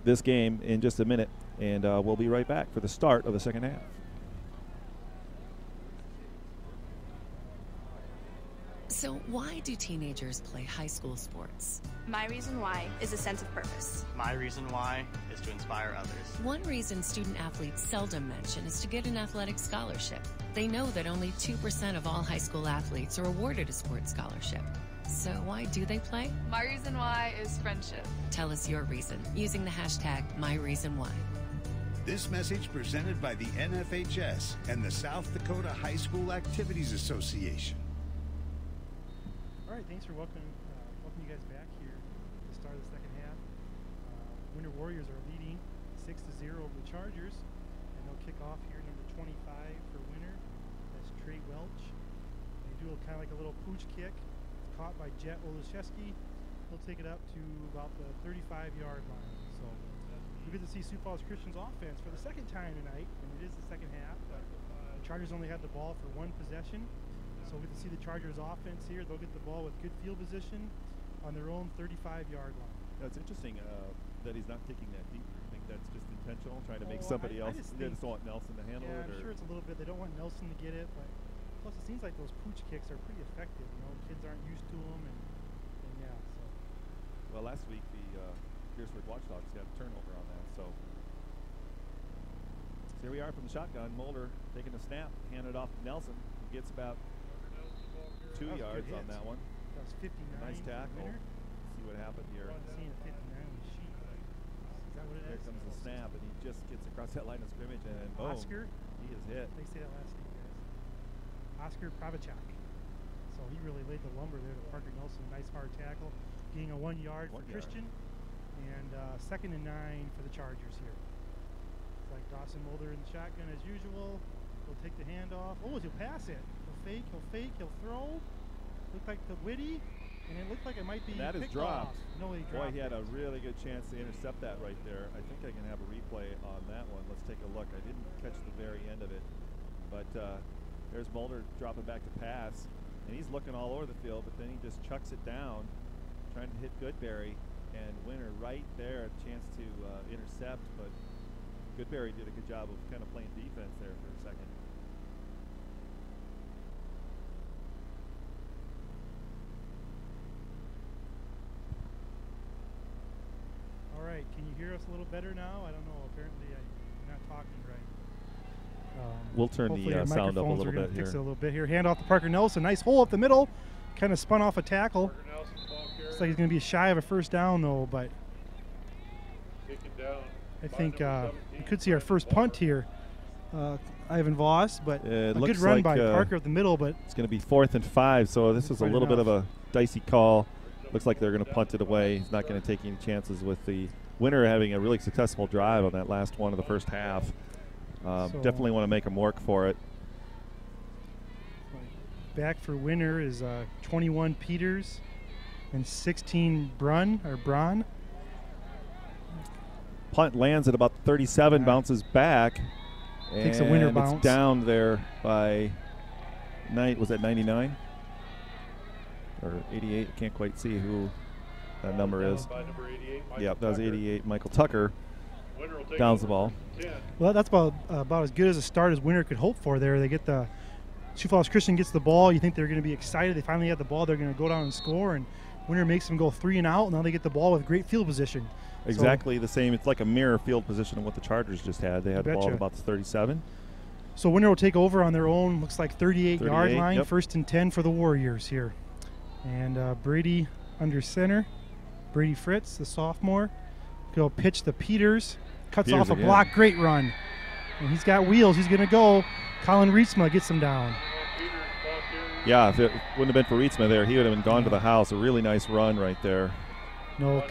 Speaker 4: this game in just a minute. And we'll be right back for the start of the second half.
Speaker 5: So why do teenagers play high school sports?
Speaker 6: My reason why is a sense of purpose.
Speaker 7: My reason why is to inspire others.
Speaker 5: One reason student athletes seldom mention is to get an athletic scholarship. They know that only 2% of all high school athletes are awarded a sports scholarship. So why do they play?
Speaker 9: My reason why is friendship.
Speaker 5: Tell us your reason using the hashtag #MyReasonWhy.
Speaker 10: This message presented by the NFHS and the South Dakota High School Activities Association.
Speaker 1: All right, thanks for welcoming you guys back here at the start of the second half. Winter Warriors are leading 6-0 over the Chargers, and they'll kick off here number 25 for Winter. That's Trey Welch. They do kind of like a little pooch kick. It's caught by Jet Olszewski. He'll take it up to about the 35-yard line. So we get to see Sioux Falls Christian's offense for the second time tonight, and it is the second half. The Chargers only had the ball for 1 possession. So we can see the Chargers offense here. They'll get the ball with good field position on their own 35-yard line.
Speaker 4: It's interesting that he's not kicking that deep. I think that's just intentional, trying to make somebody else. They just don't want Nelson to handle it.
Speaker 1: I'm sure it's a little bit. They don't want Nelson to get it, but plus it seems like those pooch kicks are pretty effective. You know, kids aren't used to them, and yeah. So.
Speaker 4: Well, last week the Beersford Watchdogs got a turnover on that. So here we are from the shotgun. Mulder taking the snap, handed off to Nelson, who gets about 2 yards on that one.
Speaker 1: That was 59.
Speaker 4: Nice tackle. See what happened here.
Speaker 1: Seeing a 59 on the sheet. Is that what it is?
Speaker 4: Here comes the snap, and he just gets across that line of scrimmage, and boom,
Speaker 1: Oscar,
Speaker 4: he is hit.
Speaker 1: They say that last name, guys. Oscar Pravachak. So he really laid the lumber there to Parker Nelson. Nice hard tackle, getting a 1 yard for Christian, and 2nd and 9 for the Chargers here. It's like Dawson Mulder in the shotgun as usual. He'll take the handoff. Oh, he'll pass it. He'll fake, he'll throw. Looked like the Whitty, and it looked like it might be
Speaker 4: that is
Speaker 1: off.
Speaker 4: dropped.
Speaker 1: No, he dropped.
Speaker 4: Boy, he had a really good chance to intercept that right there. I think I can have a replay on that one. Let's take a look. I didn't catch the very end of it, but there's Mulder dropping back to pass, and he's looking all over the field, but then he just chucks it down, trying to hit Goodberry, and Winter right there, a chance to intercept, but Goodberry did a good job of kind of playing defense there for a second.
Speaker 1: All right, can you hear us a little better now? I don't know. Apparently I'm not talking right.
Speaker 4: We'll turn the sound up a little bit here.
Speaker 1: Fix it a little bit here. Hand off to Parker Nelson. Nice hole up the middle. Kind of spun off a tackle. Looks like he's going to be shy of a first down, though, but I think we could see our first punt here. Ivan Voss, but a good run like, by Parker up the middle. But
Speaker 4: it's going to be 4th and 5, so this is a little bit of a dicey call. Looks like they're going to punt it away. He's not going to take any chances with the winner having a really successful drive on that last one of the first half. Definitely want to make him work for it.
Speaker 1: Back for winner is 21 Peters and 16 Braun.
Speaker 4: Punt lands at about 37, bounces back.
Speaker 1: Takes a winner bounce.
Speaker 4: It's down there by was that 99 or 88? I can't quite see who that number is. Yep, that was 88. Michael Tucker downs the ball.
Speaker 1: Well, that's about as good as a start as winner could hope for there. They get the Sioux Falls Christian gets the ball. You think they're going to be excited. They finally have the ball. They're going to go down and score, and winner makes them go 3 and out. And now they get the ball with great field position.
Speaker 4: Exactly the same. It's like a mirror field position of what the Chargers just had. They had the ball at about the 37.
Speaker 1: So winner will take over on their own, looks like 38-yard line.
Speaker 4: Yep.
Speaker 1: 1st and 10 for the Warriors here. And Brady under center. Brady Fritz, the sophomore. Go pitch to Peters. Cuts off a block. Great run. And he's got wheels. He's going to go. Colin Rietsma gets him down.
Speaker 4: Yeah, if it wouldn't have been for Rietsma there, he would have been gone to the house. A really nice run right there.
Speaker 1: No,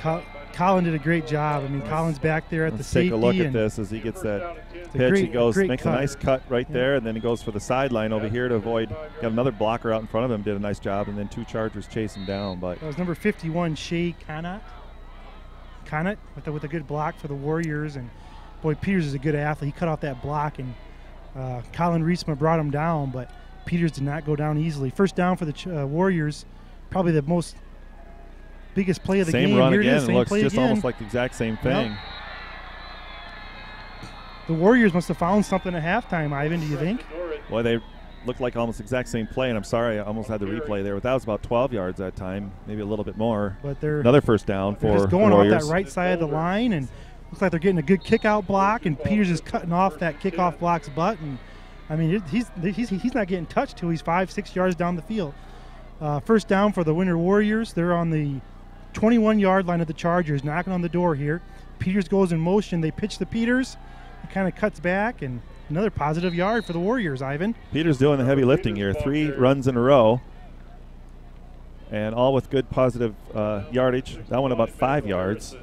Speaker 1: Colin did a great job. I mean, Colin's back there at the safety.
Speaker 4: Take a look at this as he gets that pitch. He goes, makes a nice cut right there, and then he goes for the sideline over here to avoid. Got another blocker out in front of him, did a nice job, and then 2 Chargers chase him down. But
Speaker 1: that was number 51, Shea Connaught with a good block for the Warriors. And boy, Peters is a good athlete. He cut off that block, and Colin Rietsma brought him down, but Peters did not go down easily. First down for the Warriors, probably the biggest play of the game.
Speaker 4: Same run
Speaker 1: here
Speaker 4: again.
Speaker 1: It is. Same
Speaker 4: looks
Speaker 1: play
Speaker 4: just
Speaker 1: again.
Speaker 4: Almost like the exact same thing.
Speaker 1: Yep. The Warriors must have found something at halftime, Ivan, do you think?
Speaker 4: Well, they looked like almost exact same play, and I'm sorry, I almost had the replay there, but that was about 12 yards that time, maybe a little bit more.
Speaker 1: But they're
Speaker 4: another first down for
Speaker 1: just going
Speaker 4: Warriors.
Speaker 1: off that right side of the line, and looks like they're getting a good kick-out block, and Peters is cutting off that kickoff block's butt. And I mean, he's not getting touched till he's 5-6 yards down the field. First down for the winner Warriors. They're on the 21-yard line of the Chargers, knocking on the door here. Peters goes in motion. They pitch to Peters. He kind of cuts back, and another positive yard for the Warriors, Ivan.
Speaker 4: Peters doing the heavy lifting here. 3 runs in a row, and all with good positive yardage. That one about 5 yards.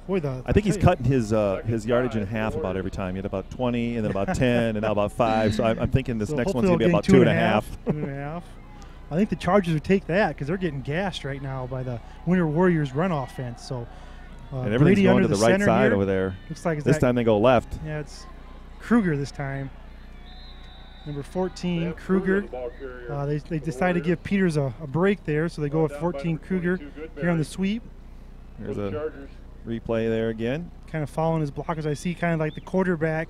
Speaker 1: Boy,
Speaker 4: I think he's cutting his yardage in half about every time. He had about 20, and then about 10, and now about 5. So I'm thinking this next one's going to be about 2.5.
Speaker 1: 2.5. I think the Chargers would take that because they're getting gassed right now by the winter Warriors run offense. So
Speaker 4: and everything's going to the right side here over there.
Speaker 1: Looks like
Speaker 4: this time they go left.
Speaker 1: Yeah, it's Kruger this time. Number 14, Kruger. They decide to give Peters a break there, so they go with 14, Kruger here on the sweep.
Speaker 4: There's a replay there again.
Speaker 1: Kind of following his blockers. I see kind of like the quarterback,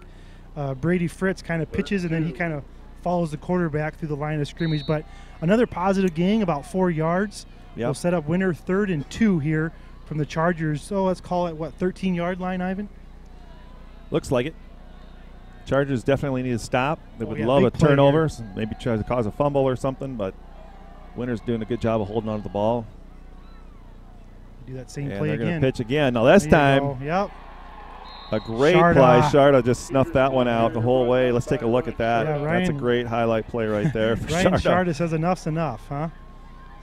Speaker 1: Brady Fritz, kind of pitches, and then he kind of follows the quarterback through the line of scrimmage. But another positive gain, about 4 yards. Yep. Will set up winner 3rd and 2 here from the Chargers. So let's call it, 13-yard line, Ivan?
Speaker 4: Looks like it. Chargers definitely need to stop. They would love a turnover, maybe try to cause a fumble or something, but winner's doing a good job of holding on to the ball.
Speaker 1: Do that same
Speaker 4: and
Speaker 1: play
Speaker 4: they're
Speaker 1: again.
Speaker 4: Going to pitch again. Now this time,
Speaker 1: yep.
Speaker 4: A great play. Sharda just snuffed that one out the whole way. Let's take a look at that.
Speaker 1: Yeah,
Speaker 4: that's a great highlight play right there for
Speaker 1: Ryan Sharda says enough's enough, huh?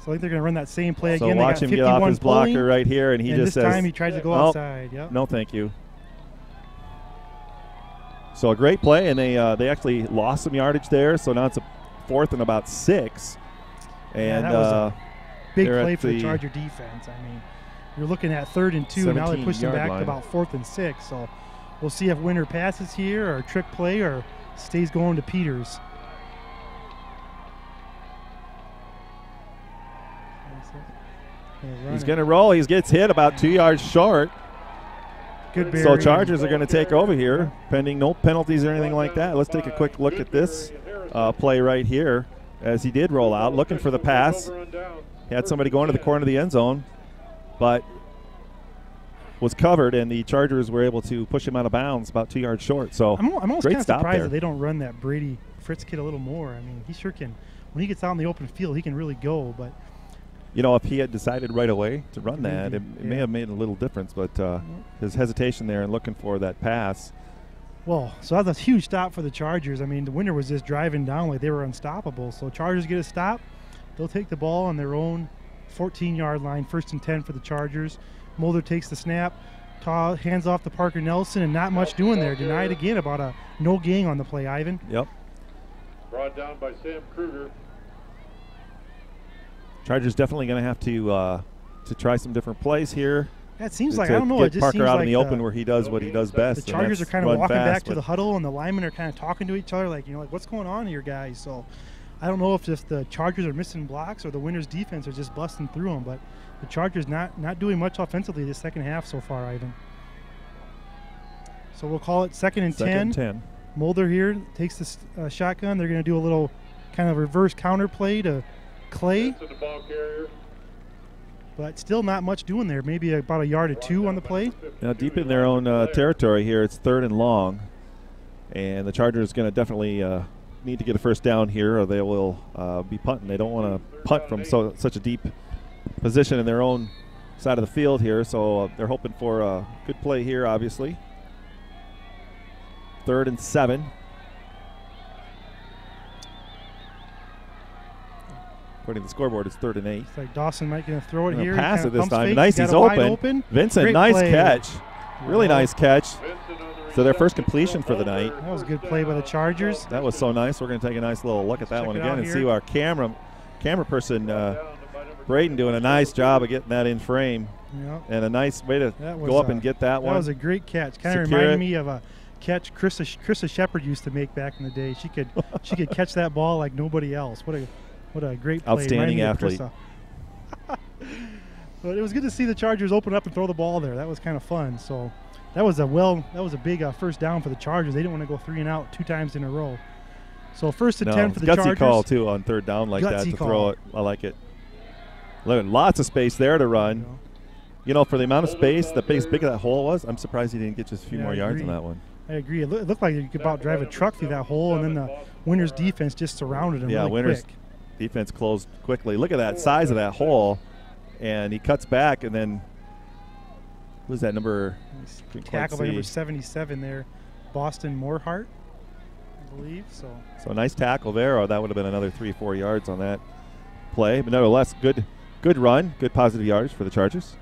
Speaker 1: So I think they're going to run that same play again.
Speaker 4: So watch him get off his blocker right here, and he just says,
Speaker 1: this time he tries to go outside. Yep.
Speaker 4: No, thank you. So a great play, and they actually lost some yardage there. So now it's a 4th and about 6. And
Speaker 1: that was a big play for the Charger defense. I mean, you're looking at 3rd and 2, and now they push them back to about 4th and 6. So we'll see if winner passes here or trick play or stays going to Peters.
Speaker 4: He's going to roll. He gets hit about 2 yards short.
Speaker 1: Good barrier.
Speaker 4: So Chargers are going to take over here, pending no penalties or anything like that. Let's take a quick look at this play right here as he did roll out, looking for the pass. He had somebody going to the corner of the end zone, but was covered, and the Chargers were able to push him out of bounds about 2 yards short. So
Speaker 1: I'm almost
Speaker 4: great
Speaker 1: kind of
Speaker 4: stop
Speaker 1: surprised
Speaker 4: there.
Speaker 1: that they don't run that Brady Fritz kid a little more. I mean, he sure can. When he gets out in the open field, he can really go. But
Speaker 4: you know, if he had decided right away to run that, it may
Speaker 1: yeah.
Speaker 4: have made a little difference. But his hesitation there and looking for that pass.
Speaker 1: Well, so that's a huge stop for the Chargers. I mean, the winner was just driving down like they were unstoppable. So Chargers get a stop. They'll take the ball on their own 14-yard line, 1st and 10 for the Chargers. Mulder takes the snap, hands off to Parker Nelson, and not much doing there. Denied again, about a no gain on the play, Ivan.
Speaker 4: Yep.
Speaker 2: Brought down by Sam Kruger.
Speaker 4: Chargers definitely going to have to try some different plays here.
Speaker 1: That seems like, I don't know, it
Speaker 4: get
Speaker 1: just
Speaker 4: Parker
Speaker 1: seems
Speaker 4: out
Speaker 1: like
Speaker 4: in the open where he does what he does best.
Speaker 1: The Chargers are kind of
Speaker 4: run
Speaker 1: walking
Speaker 4: fast,
Speaker 1: back to the huddle, and the linemen are kind of talking to each other, like, what's going on here, guys? So I don't know if just the Chargers are missing blocks or the Winners' defense are just busting through them, but the Chargers not doing much offensively this second half so far, Ivan. So we'll call it 2nd and 10. Mulder here takes the shotgun. They're going to do a little kind of reverse counter play to Clay.
Speaker 2: To the ball carrier.
Speaker 1: But still not much doing there. Maybe about a yard or 2 on the play.
Speaker 4: Now deep in their own territory here, it's 3rd and long. And the Chargers going to definitely need to get a first down here, or they will be punting. They don't want to punt from such a deep position in their own side of the field here. So they're hoping for a good play here, obviously. 3rd and 7. According to the scoreboard, it's 3rd and 8.
Speaker 1: It's like Dawson might going to throw it here.
Speaker 4: Pass it this time.
Speaker 1: Fake.
Speaker 4: Nice, he's open. Vincent,
Speaker 1: Great
Speaker 4: nice
Speaker 1: play.
Speaker 4: catch. Really nice catch. So their first completion for the night.
Speaker 1: That was a good play by the Chargers.
Speaker 4: That was so nice. We're going to take a nice little look at that one again and see our camera person, Braden, doing a nice job of getting that in frame.
Speaker 1: Yep.
Speaker 4: And a nice way to go up and get that one.
Speaker 1: That was a great catch. Kind of reminded me of a catch Krista Shepard used to make back in the day. She could catch that ball like nobody else. What a great play.
Speaker 4: Outstanding athlete.
Speaker 1: But it was good to see the Chargers open up and throw the ball there. That was kind of fun. So that was a big first down for the Chargers. They didn't want to go 3 and out 2 times in a row. So 1st and 10 for the Chargers.
Speaker 4: Gutsy call too on 3rd down like that to throw it. I like it. Look, lots of space there to run. You know, for the amount of space, the big that hole was, I'm surprised he didn't get just a few more yards on that one.
Speaker 1: I agree. It looked like you could about drive a truck through that hole, and then the Winners' defense just surrounded him really
Speaker 4: Winners'
Speaker 1: quick.
Speaker 4: Defense closed quickly. Look at that size of that hole, and he cuts back, and then who's that number?
Speaker 1: Tackle by number 77 there, Boston Morehart, I believe. So
Speaker 4: nice tackle there, or that would have been another 3-4 yards on that play. But nevertheless, good run, good positive yards for the Chargers.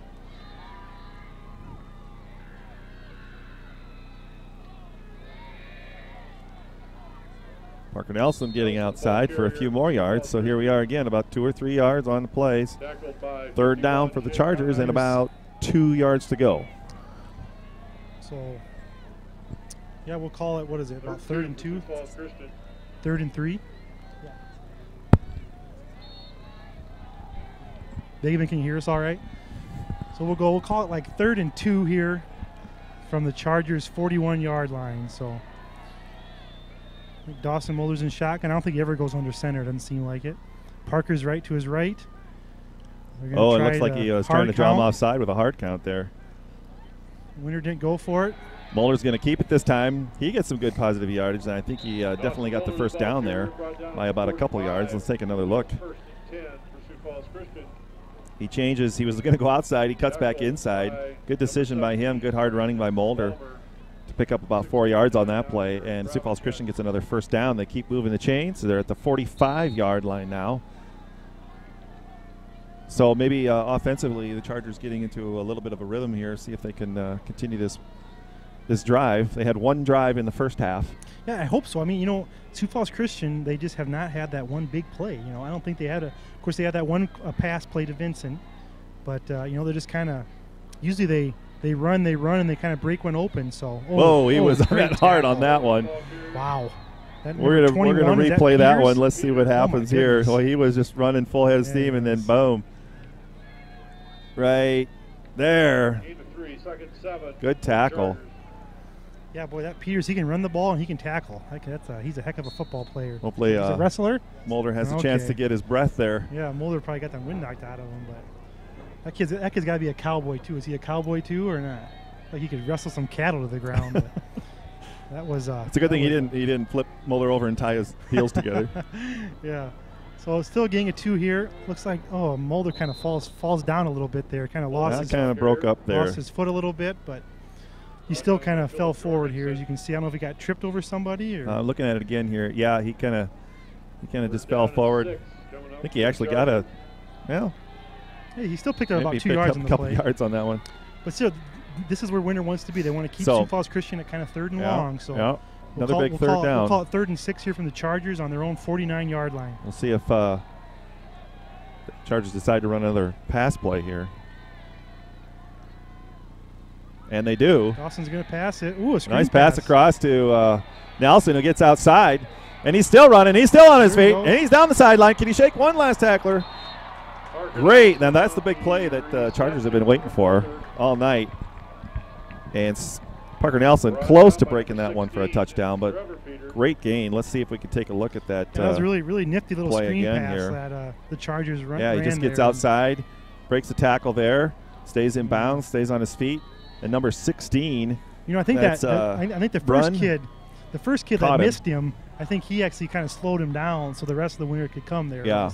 Speaker 4: Parker Nelson getting outside for a few more yards. So here we are again, about 2 or 3 yards on the plays. 3rd down for the Chargers and about 2 yards to go.
Speaker 1: So, yeah, we'll call it, what is it, about 3rd and 2? 3rd and 3? Yeah. David, can you hear us all right? So we'll call it like 3rd and 2 here from the Chargers' 41-yard line. So I think Dawson Mulder's in shotgun. I don't think he ever goes under center. Doesn't seem like it. Parker's right to his right.
Speaker 4: It looks like he was trying to draw him offside with a hard count there.
Speaker 1: Winner didn't go for it.
Speaker 4: Mulder's going to keep it this time. He gets some good positive yardage, and I think he definitely got the first down there by about a couple yards. Let's take another look. He changes. He was going to go outside. He cuts back inside. Good decision by him. Good hard running by Mulder to pick up about 4 yards on that play. And Sioux Falls Christian gets another first down. They keep moving the chain, so they're at the 45-yard line now. So maybe offensively, the Chargers getting into a little bit of a rhythm here. See if they can continue this drive. They had one drive in the first half.
Speaker 1: Yeah, I hope so. I mean, you know, Sioux Falls Christian, they just have not had that one big play. You know, I don't think they had of course, they had that one pass play to Vincent. But, you know, they're just kind of, usually they run, and they kind of break one open. So,
Speaker 4: he was hard on that one.
Speaker 1: Wow.
Speaker 4: We're gonna replay that one. Let's see what happens here. Well, he was just running full head of steam, and then boom. Right there. Good tackle.
Speaker 1: Yeah, boy, that Peters, he can run the ball and he can tackle. He's a heck of a football player.
Speaker 4: Hopefully,
Speaker 1: he's a wrestler.
Speaker 4: Mulder has a chance to get his breath there.
Speaker 1: Yeah, Mulder probably got the wind knocked out of him, but That kid's got to be a cowboy too. Is he a cowboy too or not? Like he could wrestle some cattle to the ground. That was.
Speaker 4: It's a good thing he didn't flip Mulder over and tie his heels together.
Speaker 1: Yeah. So it's still getting a 2 here. Looks like Mulder kind of falls down a little bit there. Kind of lost.
Speaker 4: That kind of broke up there.
Speaker 1: Lost his foot a little bit, but he still kind of fell forward here, as you can see. I don't know if he got tripped over somebody or.
Speaker 4: Looking at it again here, yeah, he kind of just fell forward. I think he actually got a. Well.
Speaker 1: Hey, he still picked up about 2 yards on the play.
Speaker 4: A couple yards on that one.
Speaker 1: But still, this is where Winter wants to be. They want to keep Sioux Falls Christian at kind of 3rd and long. So
Speaker 4: another big third down.
Speaker 1: We'll call it 3rd and 6 here from the Chargers on their own 49-yard line.
Speaker 4: We'll see if the Chargers decide to run another pass play here. And they do.
Speaker 1: Dawson's going to pass it. Ooh, a screen
Speaker 4: nice pass across to Nelson, who gets outside. And he's still running. He's still on his feet. And he's down the sideline. Can he shake one last tackler? Great. Now that's the big play that the Chargers have been waiting for all night. And Parker Nelson close to breaking that one for a touchdown, but great gain. Let's see if we can take a look at that.
Speaker 1: That was a really nifty little screen pass
Speaker 4: here.
Speaker 1: That the Chargers ran.
Speaker 4: Yeah, he just gets outside, breaks the tackle there, stays in bounds, stays on his feet. And number 16.
Speaker 1: You know, I think I think the first kid that missed him, I think he actually kind of slowed him down so the rest of the winner could come there.
Speaker 4: Yeah.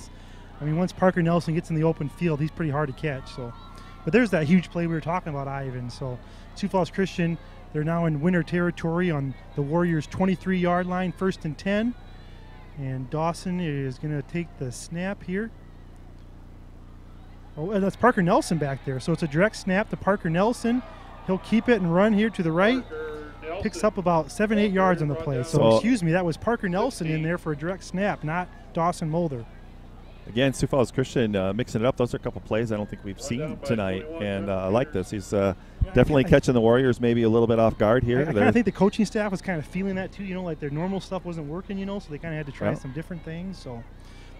Speaker 1: I mean, once Parker Nelson gets in the open field, he's pretty hard to catch. So, but there's that huge play we were talking about, Ivan. So, Sioux Falls Christian, they're now in winner territory on the Warriors' 23-yard line, 1st and 10. And Dawson is going to take the snap here. Oh, and that's Parker Nelson back there. So it's a direct snap to Parker Nelson. He'll keep it and run here to the right. Picks up about 7-8 yards on the play. So excuse me, that was Parker Nelson in there for a direct snap, not Dawson Mulder.
Speaker 4: Again, Sioux Falls Christian mixing it up. Those are a couple plays I don't think we've seen tonight, and I like this. He's definitely catching the Warriors maybe a little bit off guard here.
Speaker 1: I kind of think the coaching staff was kind of feeling that too. You know, like their normal stuff wasn't working, you know, so they kind of had to try some different things. So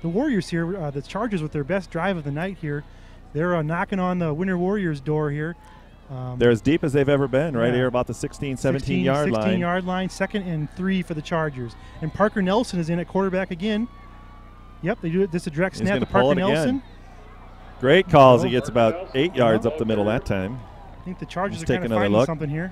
Speaker 1: the Warriors here, the Chargers with their best drive of the night here, they're knocking on the Winter Warriors door here.
Speaker 4: They're as deep as they've ever been right here about the 17-yard line.
Speaker 1: 16-yard line, 2nd and 3 for the Chargers. And Parker Nelson is in at quarterback again. Yep, they do it. This is a direct snap to Parker Nelson.
Speaker 4: Great calls. He gets about 8 yards up the middle that time.
Speaker 1: I think the Chargers are kind of finding something here.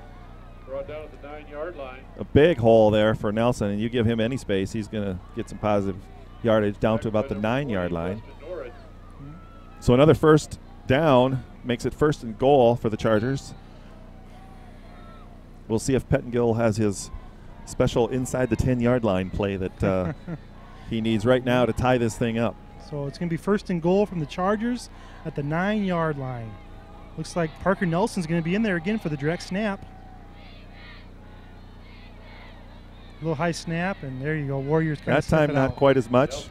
Speaker 2: Brought down at the 9-yard line.
Speaker 4: A big hole there for Nelson, and you give him any space, he's going to get some positive yardage down to about the 9-yard line. So another first down makes it 1st and goal for the Chargers. We'll see if Pettengill has his special inside the 10-yard line play that he needs right now to tie this thing up.
Speaker 1: So it's going to be 1st and goal from the Chargers at the 9-yard line. Looks like Parker Nelson's going to be in there again for the direct snap. A little high snap, and there you go. Warriors kind of
Speaker 4: that time not quite as much.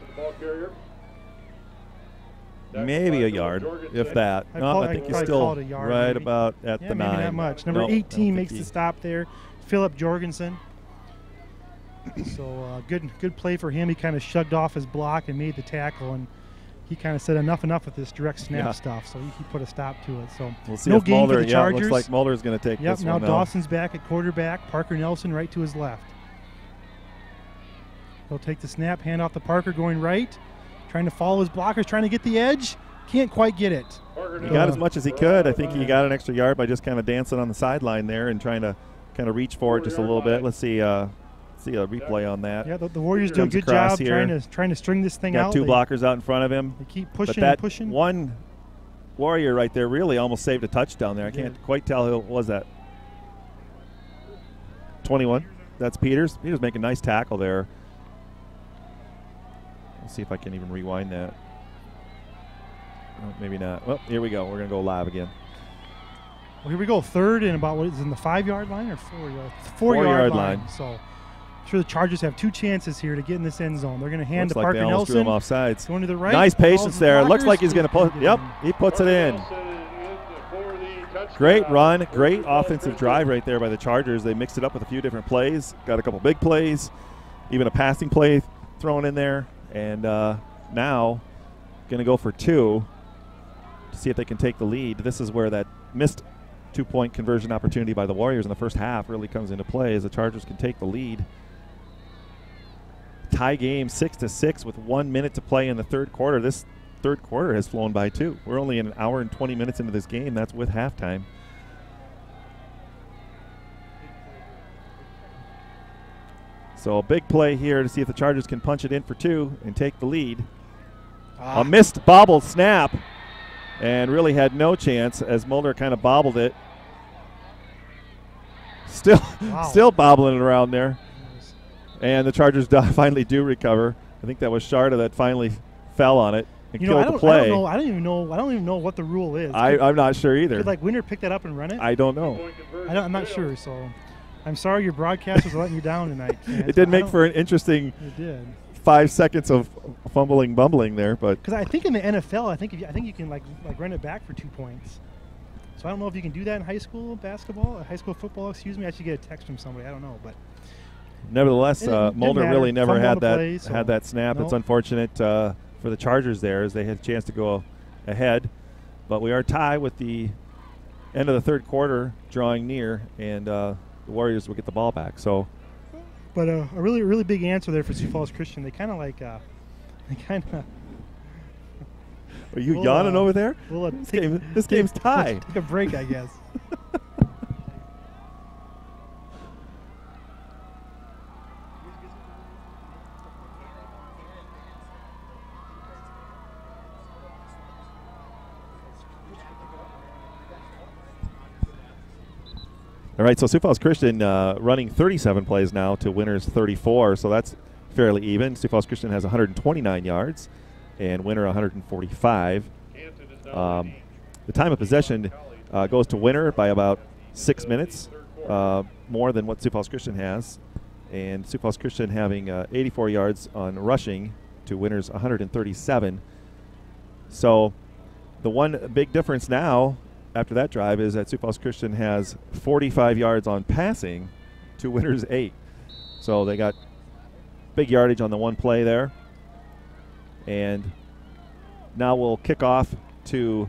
Speaker 4: Maybe a yard, if that. No, I think he's still right about at the 9.
Speaker 1: Maybe not much. Number 18 makes the stop there. Philip Jorgensen. So good play for him. He kind of shrugged off his block and made the tackle, and he kind of said enough with this direct snap stuff. So he put a stop to it. So
Speaker 4: we'll see
Speaker 1: no
Speaker 4: if
Speaker 1: gain
Speaker 4: Mulder.
Speaker 1: for the Chargers.
Speaker 4: Looks like Mulder is going to take this
Speaker 1: now
Speaker 4: one.
Speaker 1: Now Dawson's back at quarterback. Parker Nelson right to his left. He'll take the snap, hand off to Parker going right. Trying to follow his blockers, trying to get the edge. Can't quite get it.
Speaker 4: He got as much as he could. I think he got an extra yard by just kind of dancing on the sideline there and trying to kind of reach for it just a little bit. Let's see a replay on that.
Speaker 1: Yeah, the Warriors do a good job trying to string this thing out.
Speaker 4: Got 2 blockers out in front of him.
Speaker 1: They keep pushing and pushing.
Speaker 4: One Warrior right there really almost saved a touchdown there. I can't quite tell who was that. 21. That's Peters. Peters making a nice tackle there. Let's see if I can even rewind that. Oh, maybe not. Well, here we go. We're going to go live again.
Speaker 1: Well, here we go. 3rd and about, what is it, in the 5-yard line or 4-yard? 4-yard line. So I'm sure the Chargers have 2 chances here to get in this end zone. They're going to hand to Parker Nelson.
Speaker 4: Drew him off sides.
Speaker 1: Going to the right.
Speaker 4: Nice patience there. Looks like he's going to pull. Yep, he puts it in. Great run. Great offensive drive right there by the Chargers. They mixed it up with a few different plays. Got a couple big plays. Even a passing play thrown in there. And now going to go for 2 to see if they can take the lead. This is where that missed 2-point conversion opportunity by the Warriors in the first half really comes into play as the Chargers can take the lead. Tie game 6-6 with 1 minute to play in the 3rd quarter. This third quarter has flown by too. We're only an hour and 20 minutes into this game. That's with halftime. So a big play here to see if the Chargers can punch it in for 2 and take the lead. A missed bobble snap, and really had no chance as Mulder kind of bobbled it. Still bobbling it around there. And the Chargers finally do recover. I think that was Sharda that finally fell on it and killed the play.
Speaker 1: I don't even know what the rule is.
Speaker 4: I'm not sure either.
Speaker 1: Could Winter pick that up and run it?
Speaker 4: I don't know.
Speaker 1: I'm not sure. So I'm sorry your broadcast was letting you down tonight.
Speaker 4: It did make for an interesting 5 seconds of bumbling there, but
Speaker 1: because I think in the NFL, I think you can like run it back for 2 points. So I don't know if you can do that in high school basketball, high school football. Excuse me, I should get a text from somebody. I don't know, but
Speaker 4: nevertheless, Mulder really never had that
Speaker 1: play,
Speaker 4: that snap. Nope. It's unfortunate for the Chargers there, as they had a chance to go ahead, but we are tied with the end of the third quarter drawing near, and the Warriors will get the ball back. So.
Speaker 1: But a really big answer there for Sioux Falls Christian. They kind of
Speaker 4: Are you yawning over there? This game's tied.
Speaker 1: Take a break, I guess.
Speaker 4: All right, so Sioux Falls Christian running 37 plays now to Winter's 34, so that's fairly even. Sioux Falls Christian has 129 yards, and Winter 145. The time of possession goes to Winter by about 6 minutes, more than what Sioux Falls Christian has, and Sioux Falls Christian having 84 yards on rushing to Winter's 137. So the one big difference now after that drive is that Sioux Falls Christian has 45 yards on passing to Winter's 8. So they got big yardage on the one play there. And now we'll kick off to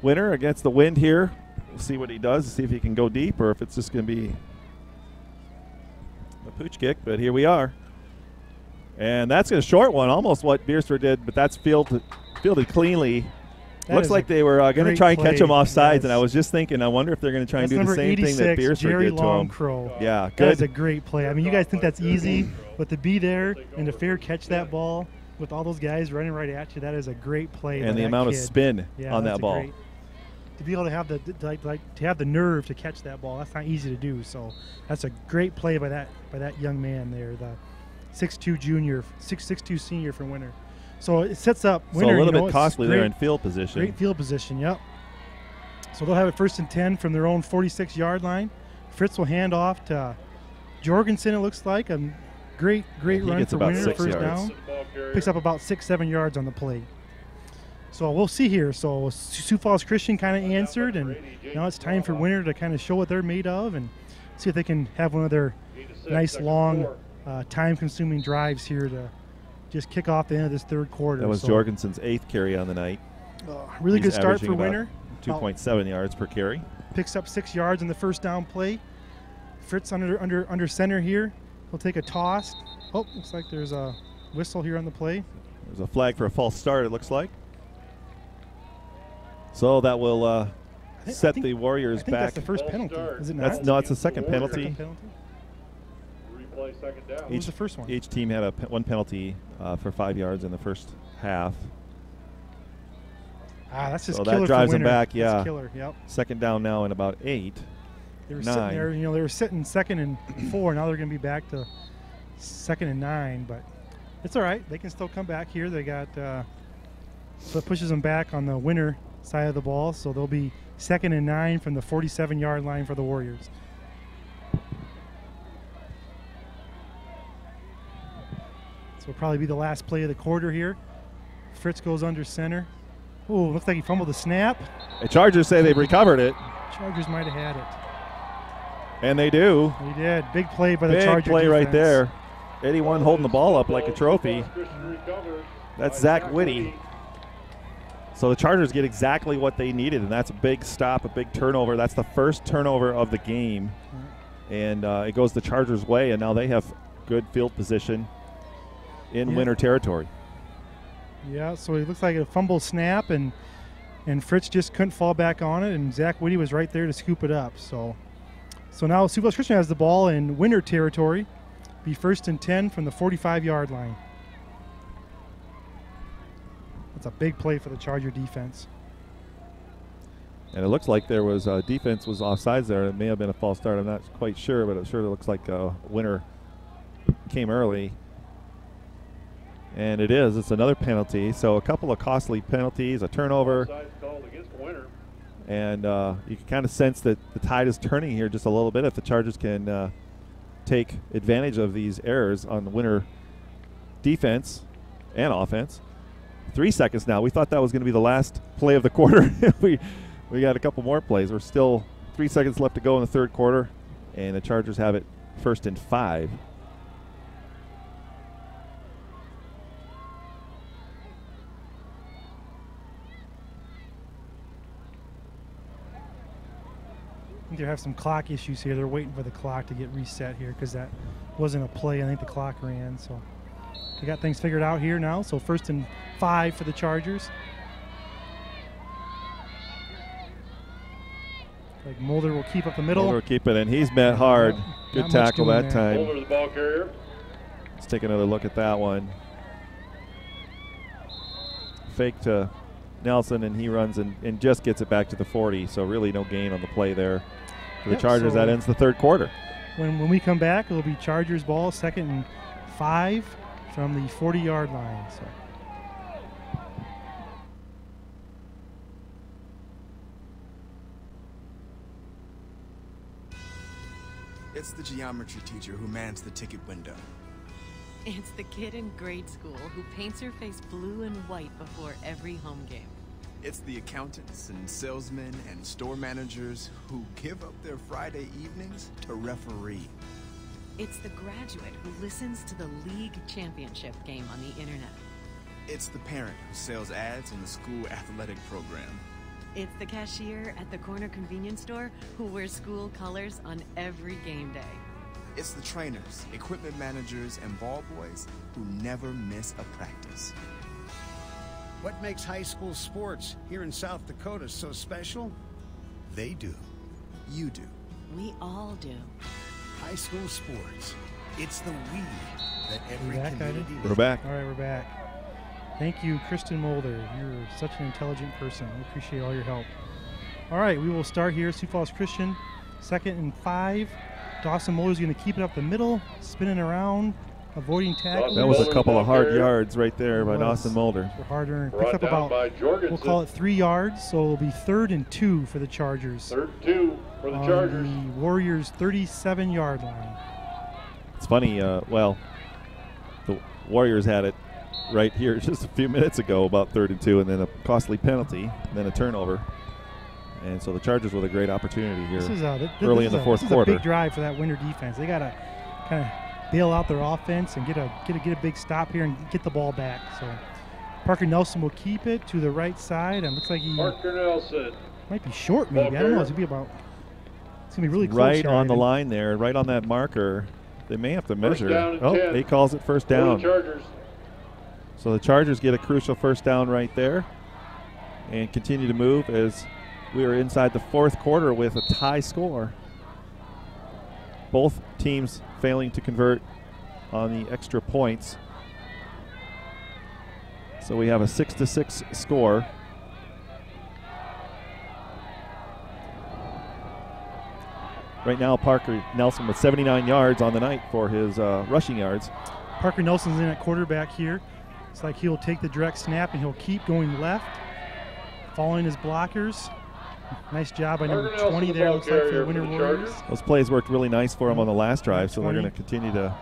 Speaker 4: Winter against the wind here. We'll see what he does, see if he can go deep or if it's just going to be a pooch kick. But here we are. And that's a short one, almost what Beersford did, but that's fielded cleanly. Looks like they were going to try and catch him off sides, and I was just thinking, I wonder if they're going to try and do the same thing that Beersford did to him. Yeah, good.
Speaker 1: That is a great play. I mean, you guys think that's easy, but to be there and to fair catch that ball with all those guys running right at you, that is a great play.
Speaker 4: And the amount of spin on that ball.
Speaker 1: To be able to have the nerve to catch that ball, that's not easy to do. So that's a great play by that young man there, the 6'2 junior, 6'2 senior from Winter. So it sets up Winter.
Speaker 4: So a little bit costly there in field position.
Speaker 1: Great field position, yep. So they'll have it 1st and 10 from their own 46-yard line. Fritz will hand off to Jorgensen, it looks like. A great run for Winter, first down. Picks up about 6-7 yards on the play. So we'll see here. So Sioux Falls Christian kind of answered, and now it's time for Winter to kind of show what they're made of and see if they can have one of their nice, long, time-consuming drives here to just kick off the end of this third quarter.
Speaker 4: That was Jorgensen's 8th carry on the night.
Speaker 1: Really good start for Winter.
Speaker 4: 2.7 yards per carry.
Speaker 1: Picks up 6 yards on the first down play. Fritz under center here. He'll take a toss. Oh, looks like there's a whistle here on the play.
Speaker 4: There's a flag for a false start, it looks like. So that will set the Warriors back.
Speaker 1: That's the first penalty, is it not?
Speaker 4: No, it's the second penalty.
Speaker 2: Second down.
Speaker 1: What was the first one?
Speaker 4: Each team had one penalty for 5 yards in the first half.
Speaker 1: That's just
Speaker 4: so
Speaker 1: killer
Speaker 4: that drives
Speaker 1: for
Speaker 4: them back. Yeah.
Speaker 1: That's killer. Yep.
Speaker 4: Second down now in about 8.
Speaker 1: They were
Speaker 4: 9.
Speaker 1: sitting there. They were sitting 2nd and 4. Now they're going to be back to 2nd and 9. But it's all right. They can still come back here. They got so it pushes them back on the Winter side of the ball. So they'll be 2nd and 9 from the 47-yard line for the Warriors. Will probably be the last play of the quarter here. Fritz goes under center. Oh, looks like he fumbled the snap.
Speaker 4: The Chargers say they've recovered it.
Speaker 1: Chargers might have had it.
Speaker 4: And they do.
Speaker 1: They did. Big play by the Chargers.
Speaker 4: Big play
Speaker 1: defense.
Speaker 4: Right there. 81 holding the ball up like a trophy. That's Zach Whitty. So the Chargers get exactly what they needed, and that's a big stop, a big turnover. That's the first turnover of the game. And it goes the Chargers' way, and now they have good field position in Winter territory.
Speaker 1: Yeah, so it looks like a fumble snap, and Fritz just couldn't fall back on it, and Zach Whitty was right there to scoop it up. So now Sioux Falls Christian has the ball in winner territory. Be 1st and 10 from the 45-yard line. That's a big play for the Charger defense.
Speaker 4: And it looks like there was defense was offsides there. It may have been a false start. I'm not quite sure, but it sure looks like winner came early. And it is. It's another penalty. So a couple of costly penalties, a turnover.
Speaker 2: Offsides called against winner.
Speaker 4: And you can kind of sense that the tide is turning here just a little bit if the Chargers can take advantage of these errors on the winner defense and offense. 3 seconds now. We thought that was going to be the last play of the quarter. we got a couple more plays. We're still 3 seconds left to go in the third quarter, and the Chargers have it 1st and 5.
Speaker 1: I think they have some clock issues here. They're waiting for the clock to get reset here because that wasn't a play. I think the clock ran. So they got things figured out here now. So 1st and 5 for the Chargers. Like Mulder will keep up the middle.
Speaker 4: Mulder will keep it, and he's met hard. Good tackle that time.
Speaker 2: Mulder, the ball carrier.
Speaker 4: Let's take another look at that one. Fake to Nelson, and he runs and just gets it back to the 40. So really no gain on the play there for the Chargers. So that ends the third quarter.
Speaker 1: When we come back, it'll be Chargers ball, 2nd and 5 from the 40-yard line. So.
Speaker 15: It's the geometry teacher who mans the ticket window.
Speaker 16: It's the kid in grade school who paints her face blue and white before every home game.
Speaker 15: It's the accountants and salesmen and store managers who give up their Friday evenings to referee.
Speaker 16: It's the graduate who listens to the league championship game on the internet.
Speaker 15: It's the parent who sells ads in the school athletic program.
Speaker 16: It's the cashier at the corner convenience store who wears school colors on every game day.
Speaker 15: It's the trainers, equipment managers, and ball boys who never miss a practice.
Speaker 10: What makes high school sports here in South Dakota so special? They do.
Speaker 15: You do.
Speaker 16: We all do.
Speaker 10: High school sports. It's the we that every community needs.
Speaker 4: We're back.
Speaker 1: All right, we're back. Thank you, Kristen Mulder. You're such an intelligent person. We appreciate all your help. All right, we will start here. Sioux Falls Christian, 2nd and 5. Dawson Mulder's going to keep it up the middle, spinning around, avoiding tackles.
Speaker 4: That was a couple of hard yards right there by Dawson Mulder.
Speaker 1: Hard earned. Picks up about, we'll call it 3 yards, so it'll be 3rd and 2 for the Chargers.
Speaker 2: 3rd and 2 for the Chargers.
Speaker 1: The Warriors' 37-yard line.
Speaker 4: It's funny, well, the Warriors had it right here just a few minutes ago, about 3rd and 2, and then a costly penalty, and then a turnover. And so the Chargers with a great opportunity here early in the fourth quarter.
Speaker 1: This is a big drive for that winter defense. They got to kind of bail out their offense and get a big stop here and get the ball back. So Parker Nelson will keep it to the right side, and looks like he
Speaker 2: Parker Nelson
Speaker 1: might be short maybe. I don't know. It's going to be really close.
Speaker 4: Right on the line there, right on that marker. They may have to measure. Oh, he calls it first down. So the Chargers get a crucial first down right there and continue to move as we are inside the fourth quarter with a tie score. Both teams failing to convert on the extra points. So we have a 6-6 score. Right now, Parker Nelson with 79 yards on the night for his rushing yards.
Speaker 1: Parker Nelson's in at quarterback here. It's like he'll take the direct snap and he'll keep going left, following his blockers. Nice job by number 20 there, looks like, for the Winter Warriors.
Speaker 4: Those plays worked really nice for him on the last drive, so they're going to continue to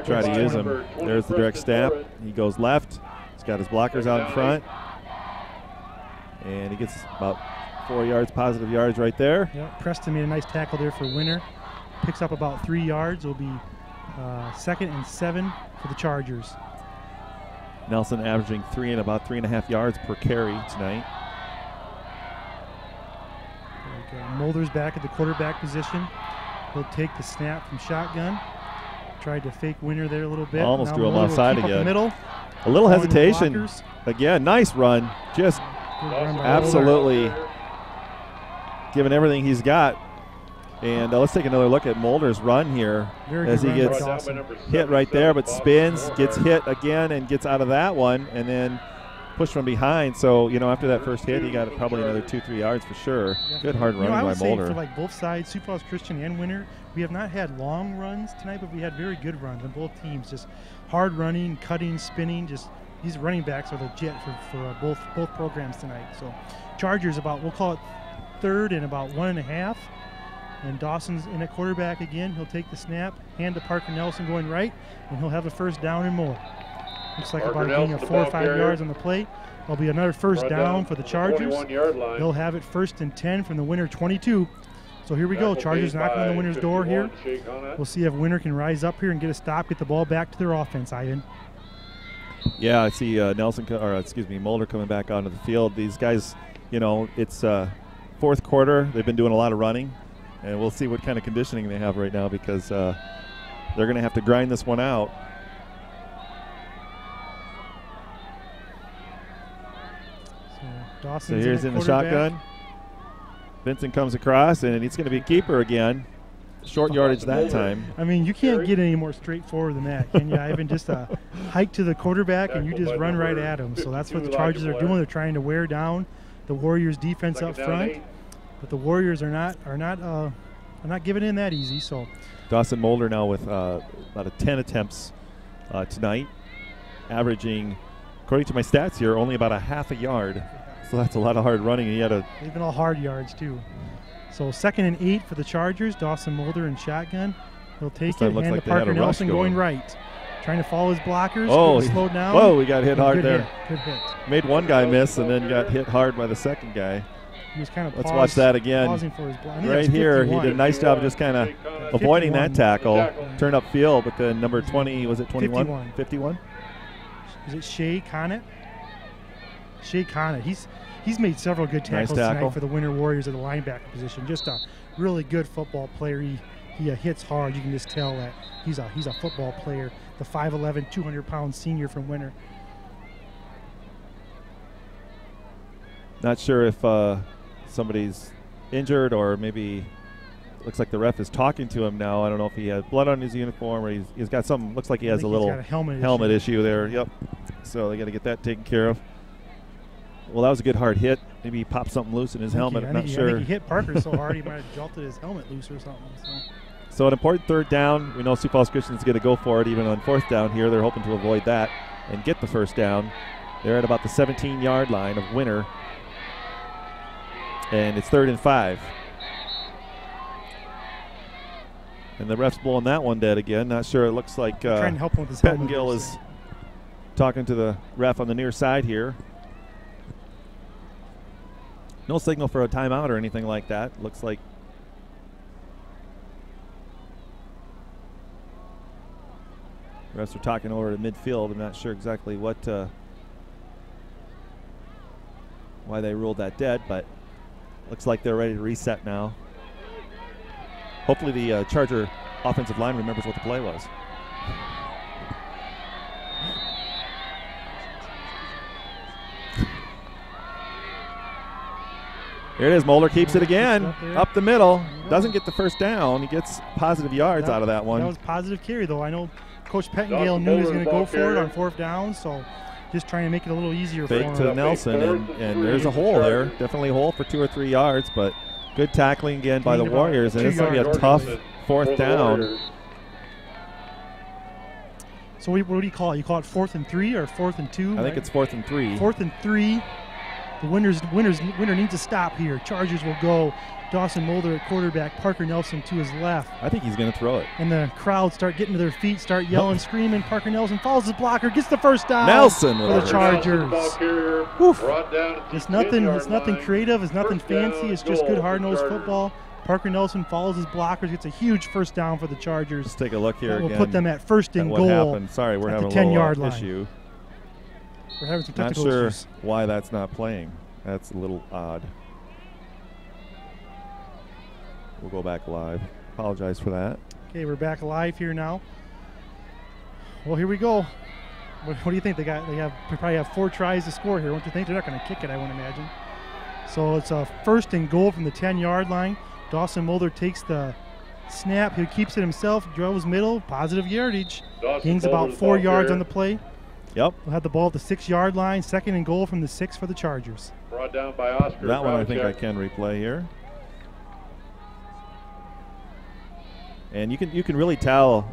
Speaker 4: try to use him. There's the direct snap. He goes left. He's got his blockers out in front. And he gets about 4 yards, positive yards right there.
Speaker 1: Yep. Preston made a nice tackle there for Winter. Picks up about 3 yards. It'll be 2nd and 7 for the Chargers.
Speaker 4: Nelson averaging about 3.5 yards per carry tonight.
Speaker 1: Mulder's back at the quarterback position. He'll take the snap from shotgun. Tried to fake Winter there a little bit.
Speaker 4: Almost drew him offside again.
Speaker 1: Middle.
Speaker 4: A little
Speaker 1: Following the
Speaker 4: hesitation.
Speaker 1: blockers.
Speaker 4: Again, nice run. Just
Speaker 1: Good run by
Speaker 4: absolutely giving everything he's got. And let's take another look at Mulder's run here
Speaker 1: Very
Speaker 4: as he
Speaker 1: good run by
Speaker 4: gets
Speaker 1: Dawson.
Speaker 4: hit right there, but spins, gets hit again, and gets out of that one, and then pushed from behind. So, after that first hit, he got probably another 2-3 yards for sure. Good hard running
Speaker 1: I
Speaker 4: by
Speaker 1: would say
Speaker 4: Mulder.
Speaker 1: for like both sides, Sioux Falls Christian and Winter, we have not had long runs tonight, but we had very good runs on both teams. Just hard running, cutting, spinning. Just these running backs are legit for both programs tonight. So Chargers we'll call it third and about 1.5. And Dawson's in at quarterback again. He'll take the snap, hand to Parker Nelson going right, and he'll have a first down and more. Looks like about being a 4 or 5 yards on the play. There'll be another first down for the Chargers. They'll have it 1st and 10 from the Winter 22. So here we go. Chargers knocking on the Winter's door here. We'll see if Winter can rise up here and get a stop, get the ball back to their offense, Ivan.
Speaker 4: Yeah, I see Mulder coming back onto the field. These guys, it's fourth quarter. They've been doing a lot of running, and we'll see what kind of conditioning they have right now because they're going to have to grind this one out. So here's in the shotgun. Vincent comes across, and it's going to be keeper again. Short yardage that time.
Speaker 1: I mean, you can't get any more straightforward than that, can you, Ivan? Just a hike to the quarterback, and you just run right at him. So that's what the Chargers are doing. They're trying to wear down the Warriors' defense up front, but the Warriors are not giving in that easy. So
Speaker 4: Dawson Mulder now with about 10 attempts tonight, averaging, according to my stats here, only about a half a yard. So that's a lot of hard running.
Speaker 1: They've been all hard yards too. So 2nd and 8 for the Chargers. Dawson Mulder in shotgun. He'll take it. Hand to Parker Nelson going right. Trying to follow his blockers.
Speaker 4: Oh,
Speaker 1: he slowed down.
Speaker 4: Whoa, he got hit hard there.
Speaker 1: Good hit.
Speaker 4: Made one guy miss and then got hit hard by the second guy.
Speaker 1: He was kind of
Speaker 4: Let's watch that again.
Speaker 1: For his
Speaker 4: right here, he did a nice job of just kind of avoiding that tackle. Turned upfield, but then number 20, was it 21? 51?
Speaker 1: Is it Shea Connett? Shea Connett. He's made several good tackles tonight for the Winter Warriors at the linebacker position. Just a really good football player. He hits hard. You can just tell that he's a football player. The 5'11", 200-pound senior from Winter.
Speaker 4: Not sure if somebody's injured or maybe looks like the ref is talking to him now. I don't know if he has blood on his uniform or he's got something. Looks like he has a little helmet issue there. Yep. So they got to get that taken care of. Well, that was a good hard hit. Maybe he popped something loose in his helmet. I'm not sure.
Speaker 1: I think he hit Parker so hard he might have jolted his helmet loose or something.
Speaker 4: So an important third down. We know Sioux Falls Christian's going to go for it even on 4th down here. They're hoping to avoid that and get the first down. They're at about the 17-yard line of Winter. And it's 3rd and 5. And the ref's blowing that one dead again. Not sure. It looks like
Speaker 1: trying to help him with his
Speaker 4: Pettingill is talking to the ref on the near side here. No signal for a timeout or anything like that. Looks like refs are talking over to midfield. I'm not sure exactly what why they ruled that dead, but looks like they're ready to reset now. Hopefully the Charger offensive line remembers what the play was. Here it is. Mulder keeps it again. Up the middle. Doesn't get the first down. He gets positive yards out of that one.
Speaker 1: That was positive carry, though. I know Coach Pettingill knew he was going to go for it on 4th down, so just trying to make it a little easier for him.
Speaker 4: Fake to Nelson, and there's a hole there. Definitely a hole for 2 or 3 yards, but good tackling again by the Warriors, and it's going to be a tough 4th down.
Speaker 1: So what do you call it? You call it 4th and 3 or 4th and 2?
Speaker 4: I think it's 4th and 3.
Speaker 1: 4th and 3. The Winter needs to stop here. Chargers will go. Dawson Mulder at quarterback, Parker Nelson to his left.
Speaker 4: I think he's going to throw it.
Speaker 1: And the crowd start getting to their feet, start yelling, screaming. Parker Nelson follows his blocker, gets the first down
Speaker 4: Nelson
Speaker 1: for the Chargers. It's nothing creative. It's nothing fancy. It's just good hard-nosed football. Parker Nelson follows his blockers, gets a huge first down for the Chargers.
Speaker 4: Let's take a look here
Speaker 1: again.
Speaker 4: We'll
Speaker 1: put them at 1st and goal.
Speaker 4: What happened? Sorry, we're having a
Speaker 1: 10-yard
Speaker 4: little issue.
Speaker 1: We're having some
Speaker 4: not
Speaker 1: technical
Speaker 4: sure
Speaker 1: issues.
Speaker 4: Why that's not playing. That's a little odd. We'll go back live. Apologize for that.
Speaker 1: Okay, we're back live here now. Well, here we go. What do you think? They probably have 4 tries to score here. Don't you think? They're not going to kick it, I wouldn't imagine. So it's a 1st and goal from the 10-yard line. Dawson Mulder takes the snap. He keeps it himself, goes middle, positive yardage. Gains about 4 yards on the play.
Speaker 4: Yep.
Speaker 1: We'll have the ball at the 6-yard line. 2nd and goal from the 6 for the Chargers.
Speaker 2: Brought down by Oscar.
Speaker 4: That one I think I can replay here. And you can really tell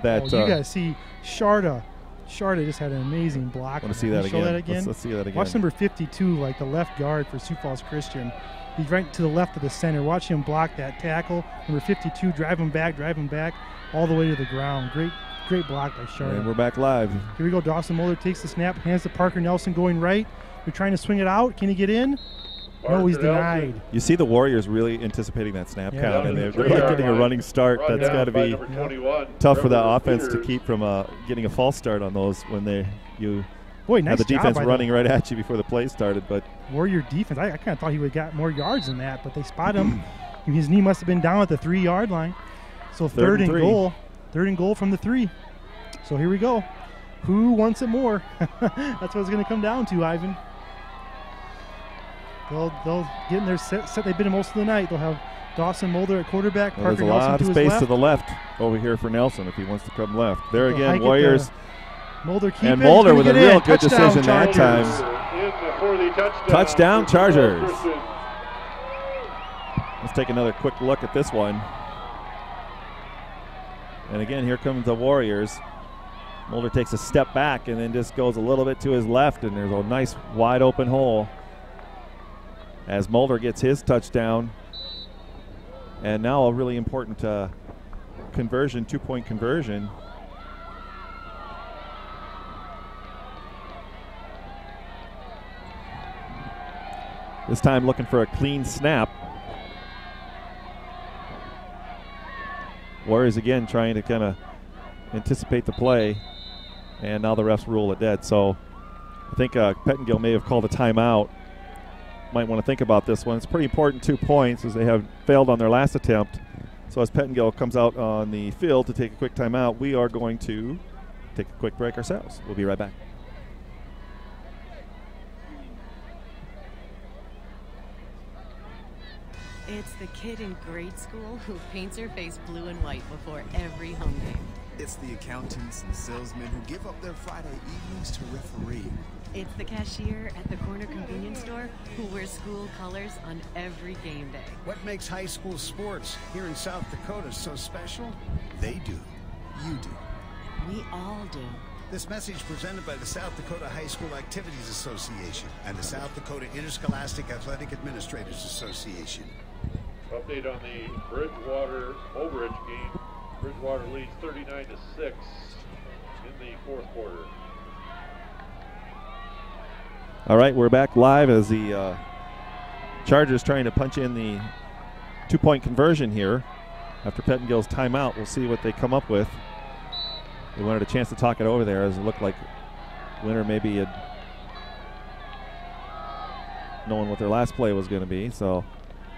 Speaker 4: that.
Speaker 1: You guys see Sharda. Sharda just had an amazing block.
Speaker 4: Want to see that again?
Speaker 1: Show that again?
Speaker 4: Let's see that again.
Speaker 1: Watch number 52, like the left guard for Sioux Falls Christian. He's right to the left of the center. Watch him block that tackle. Number 52, drive him back, all the way to the ground. Great block by Sharda.
Speaker 4: And we're back live.
Speaker 1: Here we go. Dawson Mulder takes the snap, hands to Parker Nelson going right. They're trying to swing it out. Can he get in? No, he's denied.
Speaker 4: You see the Warriors really anticipating that snap count, and they're getting a running start. That's got to be tough for that offense to keep from getting a false start on those when
Speaker 1: nice
Speaker 4: have the defense running right at you before the play started. But
Speaker 1: Warrior defense, I kind of thought he would have got more yards than that, but they spot him. His knee must have been down at the 3-yard line. So third and goal. 3rd and goal from the 3. So here we go. Who wants it more? That's what it's going to come down to, Ivan. They'll get in their set they've been in most of the night. They'll have Dawson Mulder at quarterback.
Speaker 4: There's a lot of space to the left over here for Nelson if he wants to come left. There again, Warriors.
Speaker 1: Mulder
Speaker 4: with a real good decision that time. Touchdown Chargers. Let's take another quick look at this one. And again, here comes the Warriors. Mulder takes a step back and then just goes a little bit to his left, and there's a nice wide open hole as Mulder gets his touchdown. And now a really important conversion, 2-point conversion. This time looking for a clean snap. Warriors again trying to kind of anticipate the play, and now the refs rule it dead. So I think Pettingill may have called a timeout. Might want to think about this one. It's pretty important 2 points as they have failed on their last attempt. So as Pettingill comes out on the field to take a quick timeout, we are going to take a quick break ourselves. We'll be right back.
Speaker 16: It's the kid in grade school who paints her face blue and white before every home game.
Speaker 15: It's the accountants and salesmen who give up their Friday evenings to referee.
Speaker 16: It's the cashier at the corner convenience store who wears school colors on every game day.
Speaker 10: What makes high school sports here in South Dakota so special? They do. You do.
Speaker 16: We all do.
Speaker 10: This message presented by the South Dakota High School Activities Association and the South Dakota Interscholastic Athletic Administrators Association.
Speaker 2: Update on the Bridgewater-Mobridge game. Bridgewater leads 39-6 in the 4th quarter.
Speaker 4: All right, we're back live as the Chargers trying to punch in the 2-point conversion here after Pettingill's timeout. We'll see what they come up with. They wanted a chance to talk it over there as it looked like Winter maybe had known what their last play was going to be. So,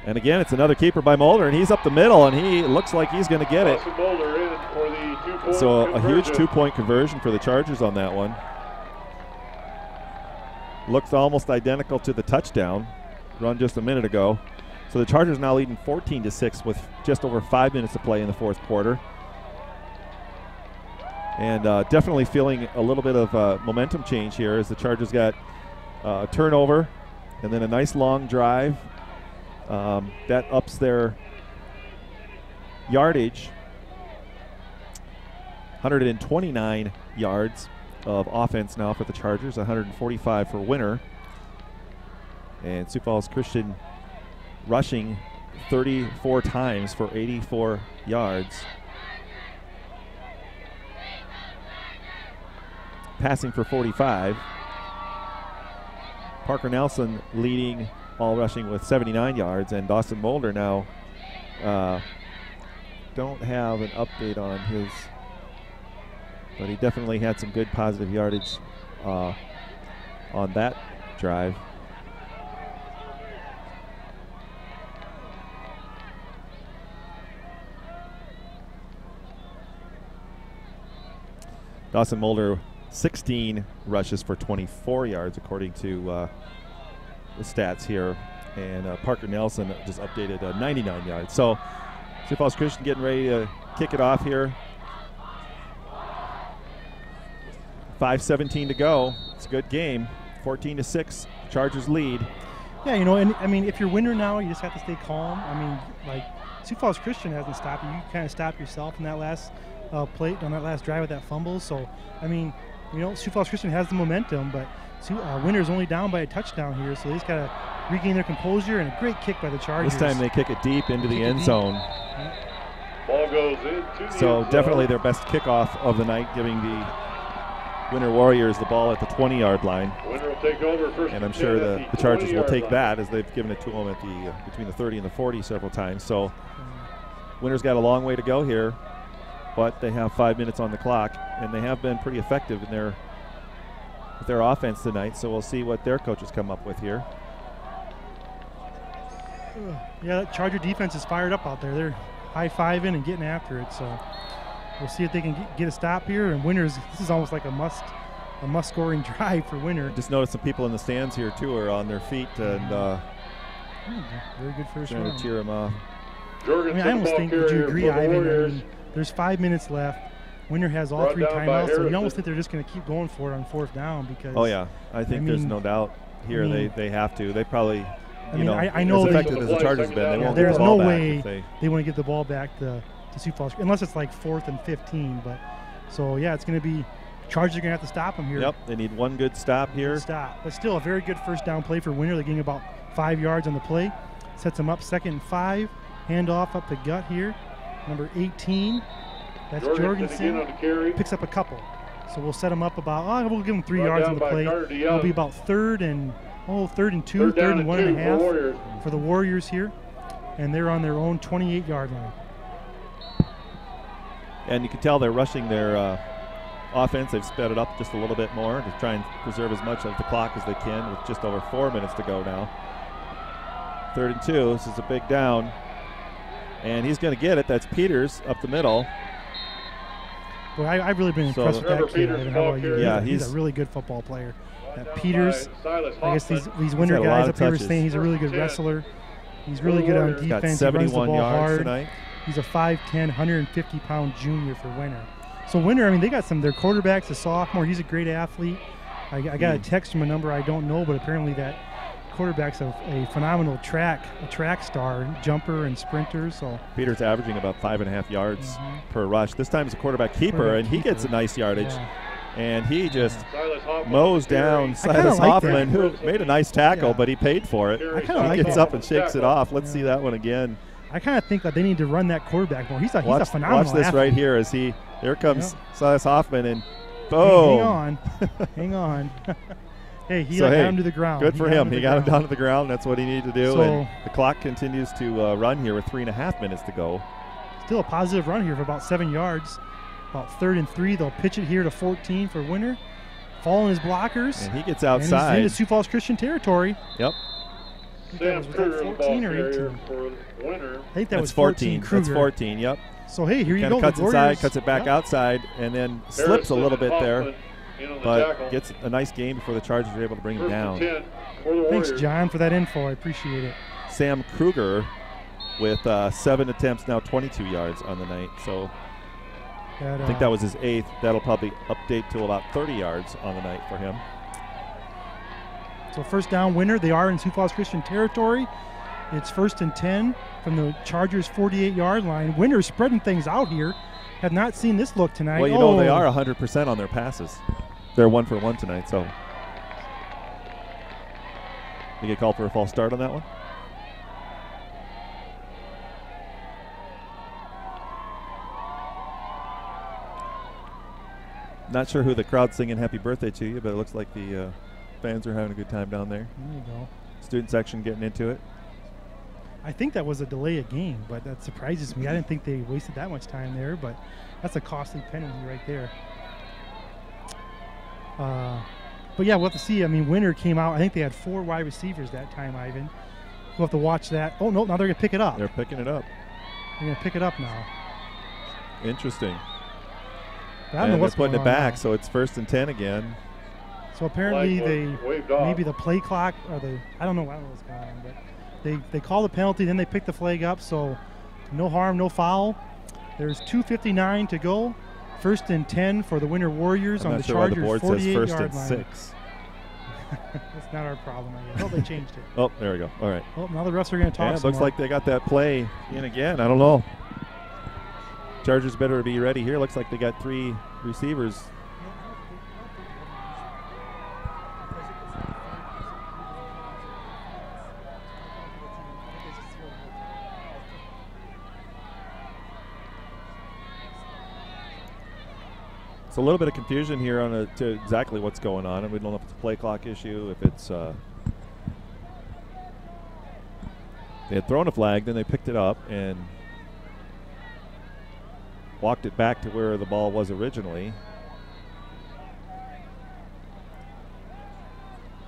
Speaker 4: and again, it's another keeper by Mulder, and he's up the middle, and he looks like he's going to get it. So a huge 2-point conversion for the Chargers on that one. Looks almost identical to the touchdown run just a minute ago. So the Chargers now leading 14-6 with just over 5 minutes to play in the 4th quarter. And definitely feeling a little bit of momentum change here as the Chargers got a turnover and then a nice long drive. That ups their yardage, 129 yards of offense now for the Chargers, 145 for Winter. And Sioux Falls Christian rushing 34 times for 84 yards. Passing for 45. Parker Nelson leading all rushing with 79 yards, and Dawson Mulder now don't have an update on his, but he definitely had some good positive yardage on that drive. Dawson Mulder 16 rushes for 24 yards, according to the stats here. And Parker Nelson just updated 99 yards. So Sioux Falls Christian getting ready to kick it off here. 5:17 to go. It's a good game. 14-6, Chargers lead.
Speaker 1: Yeah, you know, and I mean, if you're winner now, you just have to stay calm. I mean, like, Sioux Falls Christian hasn't stopped you. You kind of stopped yourself in that last play, on that last drive with that fumble. So, I mean, you know, Sioux Falls Christian has the momentum, but winner's only down by a touchdown here, so they just got to regain their composure, and a great kick by the Chargers.
Speaker 4: This time they kick it deep into the end zone.
Speaker 2: Ball goes into the
Speaker 4: So
Speaker 2: end
Speaker 4: definitely
Speaker 2: zone.
Speaker 4: their best kickoff of the night, giving the Winter Warriors the ball at the 20-yard line.
Speaker 2: Winner will take over first
Speaker 4: And I'm
Speaker 2: and
Speaker 4: sure
Speaker 2: 10
Speaker 4: the
Speaker 2: at the
Speaker 4: Chargers will
Speaker 2: 20-yard
Speaker 4: take
Speaker 2: line.
Speaker 4: that, as they've given it to them at the between the 30 and the 40 several times. So Winter's got a long way to go here, but they have 5 minutes on the clock, and they have been pretty effective in with their offense tonight. So we'll see what their coaches come up with here.
Speaker 1: Yeah, that Charger defense is fired up out there. They're high-fiving and getting after it. So we'll see if they can get a stop here. And Winners, this is almost like a must-scoring drive for Winter.
Speaker 4: Just noticed some people in the stands here too are on their feet and
Speaker 1: very good first
Speaker 4: trying
Speaker 1: round.
Speaker 4: to cheer them on.
Speaker 1: I mean, I almost think, would you agree, Ivan? I mean, there's 5 minutes left. Winter has all three timeouts, so you almost think they're just going to keep going for it on fourth down because.
Speaker 4: Oh yeah, I think there's no doubt here. They have to. They probably.
Speaker 1: I mean, I know
Speaker 4: as effective as the Chargers have been, they won't get
Speaker 1: there's
Speaker 4: the ball
Speaker 1: no
Speaker 4: back
Speaker 1: way
Speaker 4: if
Speaker 1: they want to get the ball back to Sioux Falls, unless it's like 4th and 15. But so yeah, it's going to be Chargers are going to have to stop them here.
Speaker 4: Yep, they need one good stop here.
Speaker 1: But still a very good first down play for Winter. They're getting about 5 yards on the play. Sets them up 2nd and 5. Handoff up the gut here. Number 18. That's Jorgensen. Picks up a couple. So we'll set them up about, we'll give them 3 yards on the play. It'll be about 3rd and 2, 3rd and 1.5 for the Warriors here. And they're on their own 28-yard line.
Speaker 4: And you can tell they're rushing their offense. They've sped it up just a little bit more to try and preserve as much of the clock as they can with just over 4 minutes to go now. 3rd and 2. This is a big down. And he's going to get it. That's Peters up the middle.
Speaker 1: Boy, I've really been impressed with that kid. How about you?
Speaker 4: Yeah,
Speaker 1: he's a really good football player. Peters, I guess these Winter guys up here were saying he's a really good wrestler. He's really good on defense.
Speaker 4: Got 71
Speaker 1: he runs the ball
Speaker 4: yards
Speaker 1: hard.
Speaker 4: tonight.
Speaker 1: He's a 5'10", 150-pound junior for Winter. So Winter, I mean, they got their quarterback's a sophomore. He's a great athlete. I got a text from a number I don't know, but apparently that quarterback's a phenomenal track star, jumper and sprinter. So
Speaker 4: Peters averaging about 5.5 yards per rush. This time it's a quarterback keeper, and he gets a nice yardage. Yeah. And he just mows down Silas Hoffman, who made a nice tackle, but he paid for it. He gets up and shakes it off. Let's see that one again.
Speaker 1: I kind of think that they need to run that quarterback more. He's a phenomenal
Speaker 4: Watch this
Speaker 1: athlete.
Speaker 4: right here as here comes Silas Hoffman, and boom.
Speaker 1: Hang on. Hey, he
Speaker 4: got
Speaker 1: him to the ground.
Speaker 4: Good for him. He got him down to the ground. That's what he needed to do.
Speaker 1: So,
Speaker 4: and the clock continues to run here with 3.5 minutes to go.
Speaker 1: Still a positive run here for about 7 yards. About 3rd and 3. They'll pitch it here to 14 for Winter. Following his blockers.
Speaker 4: And he gets outside.
Speaker 1: And he's into Sioux Falls Christian territory.
Speaker 4: Yep.
Speaker 1: I think that was 14 or 18? I think that was
Speaker 4: 14.
Speaker 1: Kruger.
Speaker 4: That's 14, yep.
Speaker 1: So, hey, here you go.
Speaker 4: Cuts inside, cuts it back outside, and then slips a little bit there. But gets a nice game before the Chargers are able to bring him down.
Speaker 1: Thanks, John, for that info. I appreciate it.
Speaker 4: Sam Kruger with 7 attempts, now 22 yards on the night. So I think that was his 8th. That'll probably update to about 30 yards on the night for him.
Speaker 1: So first down, Winter. They are in Sioux Falls Christian territory. It's 1st and 10 from the Chargers' 48-yard line. Winter spreading things out here. Have not seen this look tonight.
Speaker 4: Well, you know they are 100% on their passes. They're 1 for 1 tonight, so. You get called for a false start on that one? Not sure who the crowd's singing happy birthday to you, but it looks like the fans are having a good time down there.
Speaker 1: There you go.
Speaker 4: Student section getting into it.
Speaker 1: I think that was a delay of game, but that surprises me. I didn't think they wasted that much time there, but that's a costly penalty right there. But yeah, we'll have to see. I mean, Winter came out. I think they had 4 wide receivers that time, Ivan. We'll have to watch that. Oh, no, now they're going to pick it up.
Speaker 4: They're picking it up.
Speaker 1: They're going to pick it up now.
Speaker 4: Interesting.
Speaker 1: I don't know what's
Speaker 4: putting
Speaker 1: going
Speaker 4: it back,
Speaker 1: on
Speaker 4: so it's 1st and 10 again.
Speaker 1: So apparently maybe the play clock or I don't know what's going on, but they call the penalty, then they pick the flag up, so no harm, no foul. There's 2:59 to go. 1st and 10 for the Winter Warriors on the Chargers' 48-yard line.
Speaker 4: 6.
Speaker 1: That's not our problem, I guess. Oh, they changed it.
Speaker 4: Oh, there we go. All right.
Speaker 1: Well, now the refs are going to talk.
Speaker 4: Yeah, it looks like they got that play in again. I don't know. Chargers better be ready here. Looks like they got 3 receivers. It's a little bit of confusion here on to exactly what's going on, and we don't know if it's a play clock issue, if it's they had thrown a flag, then they picked it up and walked it back to where the ball was originally.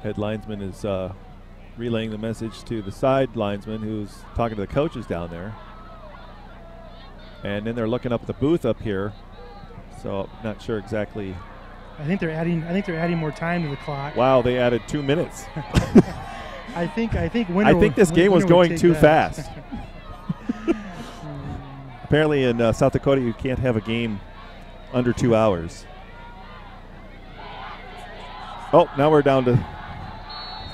Speaker 4: Head linesman is relaying the message to the side linesman who's talking to the coaches down there. And then they're looking up at the booth up here. So not sure exactly.
Speaker 1: I think they're adding more time to the clock.
Speaker 4: Wow, they added 2 minutes.
Speaker 1: I think
Speaker 4: this game was going too fast. Apparently in South Dakota you can't have a game under 2 hours. Oh, now we're down to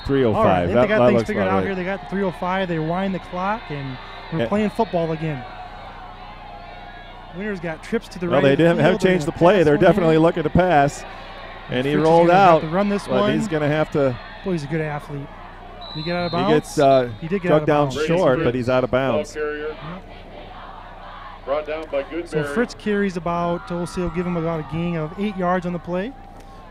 Speaker 4: 3:05.
Speaker 1: All right, they got things figured out
Speaker 4: right.
Speaker 1: here. They got 3:05. They wind the clock, and we're playing football again. Winner's got trips to the right.
Speaker 4: Well, they haven't changed the play. They're definitely looking to pass. And he rolled out.
Speaker 1: To run this
Speaker 4: but
Speaker 1: one.
Speaker 4: He's going to have to.
Speaker 1: Boy, he's a good athlete. Did he get out of bounds?
Speaker 4: He did get out of bounds. Short, but he's out of bounds.
Speaker 2: Brought down by Goodberry.
Speaker 1: So Fritz carries about, we'll see, he'll give him about a gain of 8 yards on the play.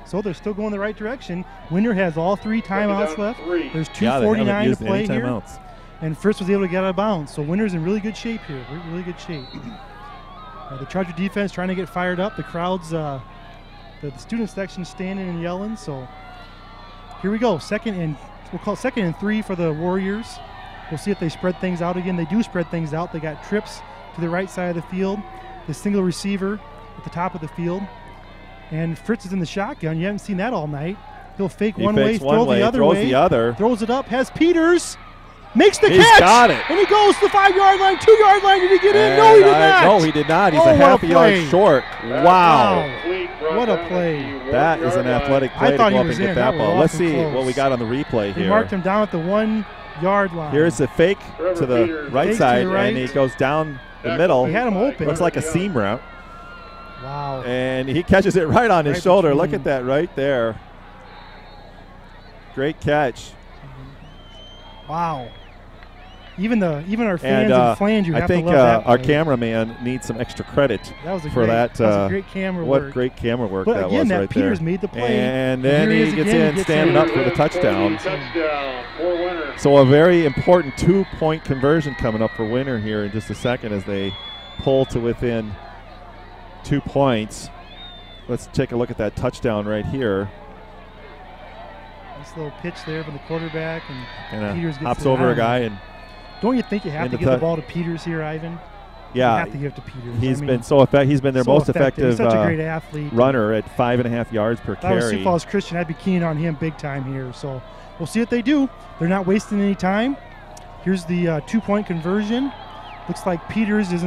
Speaker 1: So they're still going the right direction. Winner has all 3 timeouts left. There's 2:49 to play here. And Fritz was able to get out of bounds. So Winner's in really good shape here. Really good shape. The Charger defense trying to get fired up. The crowd's, the student section standing and yelling. So here we go. We'll call it 2nd and 3 for the Warriors. We'll see if they spread things out again. They do spread things out. They got trips to the right side of the field. The single receiver at the top of the field. And Fritz is in the shotgun. You haven't seen that all night. He'll fake one way, throw the other way. Throws it up, has Peters. Makes the catch.
Speaker 4: Got it.
Speaker 1: And he goes to the 5-yard line, 2-yard line. Did he get in? No, he did not.
Speaker 4: No, he did not. He's a half a yard short. Wow.
Speaker 1: What a play.
Speaker 4: That is an athletic play to go up and get that ball. Let's see what we got on the replay here.
Speaker 1: He marked him down at the 1-yard line.
Speaker 4: Here's the fake to the right side, and he goes down the middle.
Speaker 1: He had him open.
Speaker 4: Looks like a seam route.
Speaker 1: Wow.
Speaker 4: And he catches it right on his shoulder. Look at that right there. Great catch.
Speaker 1: Wow. Even our fans in Flange, you have to love that.
Speaker 4: I think our cameraman needs some extra credit for that.
Speaker 1: That was a great camera work.
Speaker 4: What great camera work
Speaker 1: but
Speaker 4: that
Speaker 1: again,
Speaker 4: was
Speaker 1: that
Speaker 4: right
Speaker 1: Peters
Speaker 4: there.
Speaker 1: made the play.
Speaker 4: And then he gets in, standing up for the touchdown. So a very important 2-point conversion coming up for Winner here in just a second as they pull to within 2 points. Let's take a look at that touchdown right here.
Speaker 1: Nice little pitch there from the quarterback, and Peters gets
Speaker 4: hops over a guy and.
Speaker 1: Don't you think you have to give the ball to Peters here, Ivan?
Speaker 4: Yeah,
Speaker 1: you have to give it to Peters.
Speaker 4: He's been so effective. He's been their most effective
Speaker 1: He's such a great athlete.
Speaker 4: Runner at 5.5 yards per carry.
Speaker 1: If I was Sioux Falls Christian, I'd be keen on him big time here. So we'll see what they do. They're not wasting any time. Here's the 2-point conversion. Looks like Peters is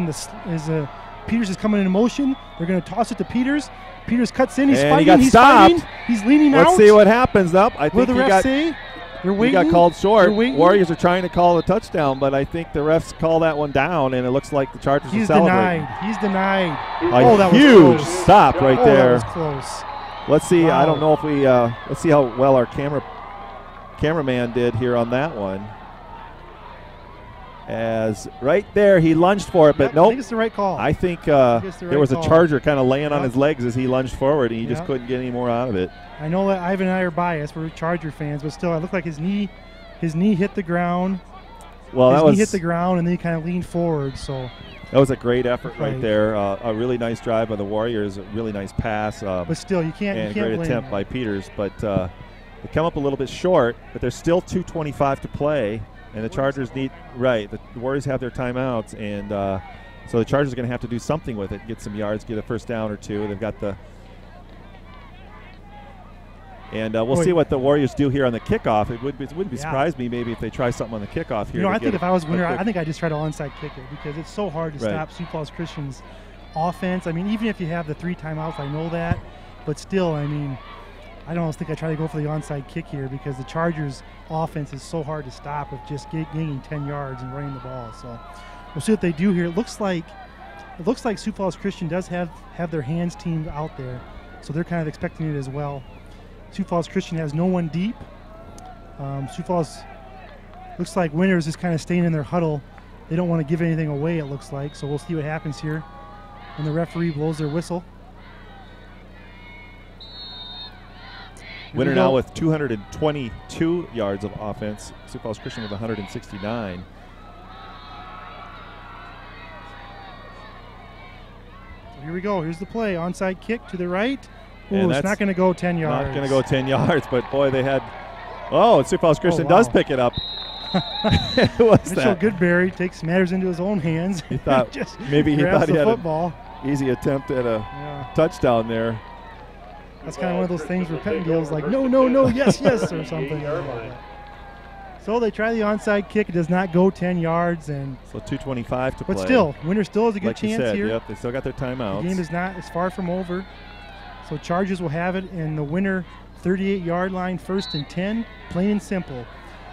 Speaker 1: Peters is coming into motion. They're going to toss it to Peters. Peters cuts in. He's fighting.
Speaker 4: He got
Speaker 1: stopped. He's leaning out.
Speaker 4: Let's see what happens. Up. I think
Speaker 1: the refs say? They're waiting.
Speaker 4: He got called short. Warriors are trying to call a touchdown, but I think the refs call that one down, and it looks like the Chargers are celebrating.
Speaker 1: He's denied.
Speaker 4: That was huge close. Stop right there.
Speaker 1: That was close.
Speaker 4: Let's see. Wow. I don't know if we. Let's see how well our cameraman did here on that one. As right there, he lunged for it, but nope.
Speaker 1: I think it's the right call.
Speaker 4: I think there was a Charger kind of laying on his legs as he lunged forward, and he just couldn't get any more out of it.
Speaker 1: I know that Ivan and I are biased. We're Charger fans, but still, it looked like his knee hit the ground.
Speaker 4: Well,
Speaker 1: his knee hit the ground, and then he kind of leaned forward. So
Speaker 4: that was a great effort right there. A really nice drive by the Warriors. A really nice pass.
Speaker 1: But still, you can't.
Speaker 4: And a great attempt by Peters, but they come up a little bit short. But there's still 2:25 to play. And the Chargers need the Warriors have their timeouts, and So the Chargers are going to have to do something with it, get some yards, get a first down or two. They've got the – and we'll see what the Warriors do here on the kickoff. It wouldn't be surprise me maybe if they try something on the kickoff here.
Speaker 1: You know, I think if I was winner, I think I'd just try to onside kick it because it's so hard to stop Sioux Falls Christian's offense. I mean, even if you have the 3 timeouts, I know that. But still, I mean, I don't think I try to go for the onside kick here because the Chargers' offense is so hard to stop with just gaining 10 yards and running the ball. So we'll see what they do here. It looks like Sioux Falls Christian does have their hands teamed out there, so they're kind of expecting it as well. Sioux Falls Christian has no one deep. Sioux Falls looks like Winners is kind of staying in their huddle. They don't want to give anything away, it looks like, so we'll see what happens here when the referee blows their whistle.
Speaker 4: Winner now with 222 yards of offense. Sioux Falls Christian with 169.
Speaker 1: So here we go. Here's the play. Onside kick to the right. Ooh, it's not going to go 10 yards.
Speaker 4: Not going to go 10 yards, but boy, they had. Oh, Sioux Falls Christian does pick it up. What's
Speaker 1: Mitchell
Speaker 4: that?
Speaker 1: Goodberry takes matters into his own hands.
Speaker 4: He thought maybe he thought he had an easy attempt at a touchdown there.
Speaker 1: That's kind of one of those things where Pettengill's like, no, yes, or something. So they try the onside kick. It does not go 10 yards. And
Speaker 4: so 2:25 to play.
Speaker 1: But still, Winner still has a good chance here.
Speaker 4: Yep, they still got their timeouts.
Speaker 1: The game is not as far from over. So Chargers will have it in the Winner 38-yard line, 1st and 10, plain and simple.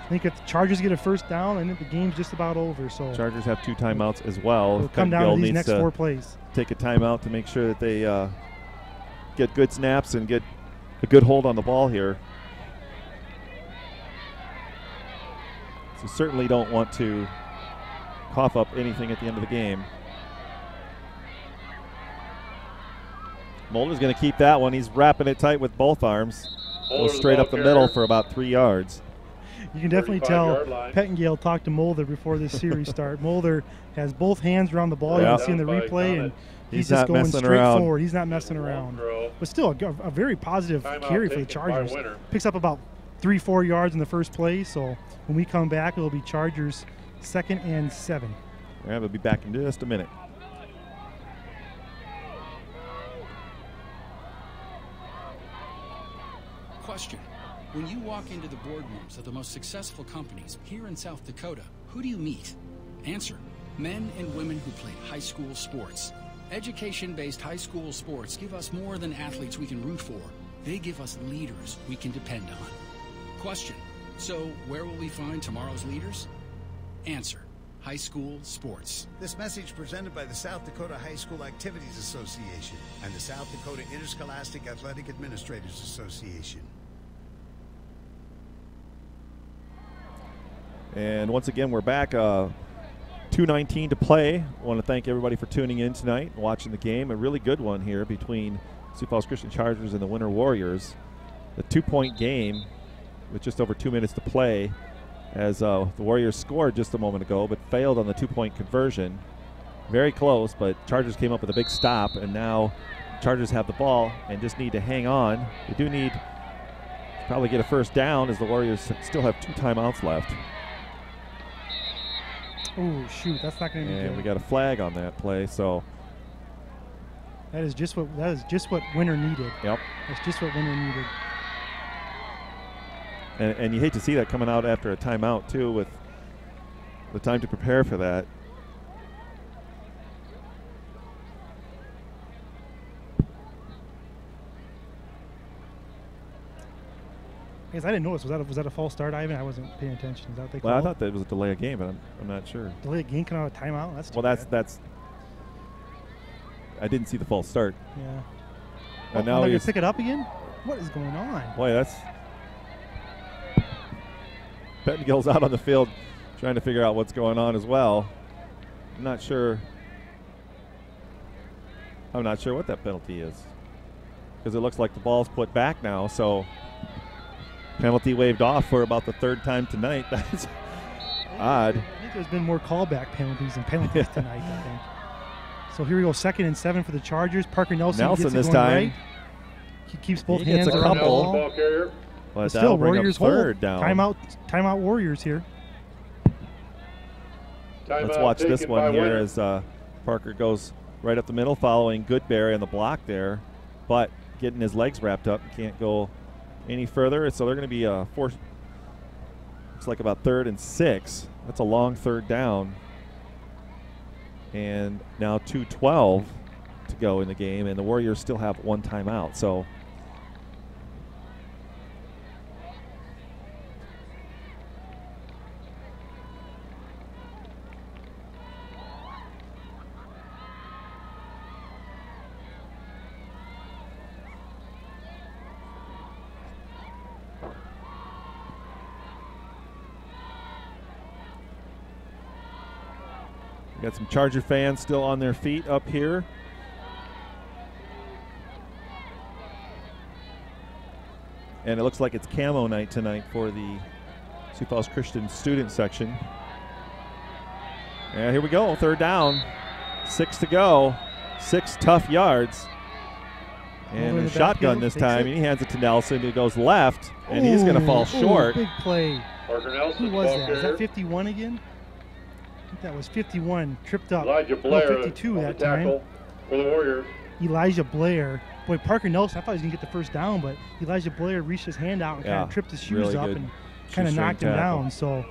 Speaker 1: I think if the Chargers get a first down, I think the game's just about over. So
Speaker 4: Chargers have 2 timeouts as well.
Speaker 1: It'll come down to these next 4 plays.
Speaker 4: Take a timeout to make sure that they get good snaps and get a good hold on the ball here. So certainly don't want to cough up anything at the end of the game. Mulder's going to keep that one. He's wrapping it tight with both arms. Goes straight up the middle for about 3 yards.
Speaker 1: You can definitely tell Pettengill talked to Mulder before this series start. Mulder has both hands around the ball. You can see in the replay, and he's just going straight forward. He's not messing around. But still, a very positive carry for the Chargers. Picks up about 3-4 yards in the first play. So when we come back, it'll be Chargers 2nd and 7.
Speaker 4: Yeah, we'll be back in just a minute.
Speaker 17: Question. When you walk into the boardrooms of the most successful companies here in South Dakota, who do you meet? Answer. Men and women who played high school sports. Education-based high school sports give us more than athletes we can root for. They give us leaders we can depend on. Question. So where will we find tomorrow's leaders? Answer. High school sports.
Speaker 10: This message presented by the South Dakota High School Activities Association and the South Dakota Interscholastic Athletic Administrators Association.
Speaker 4: And once again, we're back. 2:19 to play. I want to thank everybody for tuning in tonight and watching the game. A really good one here between Sioux Falls Christian Chargers and the Winter Warriors. The 2-point game with just over 2 minutes to play, as the Warriors scored just a moment ago but failed on the 2-point conversion. Very close, but Chargers came up with a big stop, and now Chargers have the ball and just need to hang on. They do need to probably get a first down, as the Warriors still have 2 timeouts left.
Speaker 1: Oh, shoot, that's not going to be good.
Speaker 4: And we got a flag on that play, so
Speaker 1: that is just what Winter needed.
Speaker 4: Yep.
Speaker 1: That's just what Winter needed.
Speaker 4: And you hate to see that coming out after a timeout too, with the time to prepare for that.
Speaker 1: I guess I didn't notice. Was that a false start, Ivan? I wasn't paying attention. Is that what they called?
Speaker 4: Well, I thought that was a delay of game, but I'm not sure.
Speaker 1: Delay of game coming out of timeout? That's too
Speaker 4: that's. I didn't see the false start.
Speaker 1: Yeah.
Speaker 4: And now
Speaker 1: they're going to pick it up again? What is going on?
Speaker 4: Boy, that's. Pettengill's out on the field trying to figure out what's going on as well. I'm not sure what that penalty is, because it looks like the ball's put back now, so penalty waved off for about the 3rd time tonight. That's odd.
Speaker 1: I think there's been more callback penalties than penalties tonight, I think. So here we go, 2nd and 7 for the Chargers. Parker Nelson gets it
Speaker 4: this
Speaker 1: going
Speaker 4: time.
Speaker 1: right. He keeps both hands around the ball.
Speaker 4: But
Speaker 1: still, Warriors hold.
Speaker 4: Down.
Speaker 1: Timeout Warriors here.
Speaker 4: Let's watch this one here as Parker goes right up the middle, following Goodberry on the block there, but getting his legs wrapped up. Can't go any further. So they're going to be looks like about 3rd and 6. That's a long 3rd down. And now 2:12 to go in the game, and the Warriors still have 1 timeout. So got some Charger fans still on their feet up here. And it looks like it's camo night tonight for the Sioux Falls Christian student section. And here we go, 3rd down. 6 to go. 6 tough yards. And a shotgun this time. And he hands it to Nelson, who goes left, and he's going to fall short.
Speaker 1: Big play.
Speaker 2: Parker Nelson.
Speaker 1: Who was that? Is that 51 again? I think that was 51. Tripped up.
Speaker 2: Elijah Blair.
Speaker 1: No, 52 that time.
Speaker 2: For the Warriors.
Speaker 1: Elijah Blair. Boy, Parker Nelson, I thought he was going to get the first down, but Elijah Blair reached his hand out and kind of tripped his shoes
Speaker 4: really
Speaker 1: up
Speaker 4: good
Speaker 1: and kind of knocked him down. So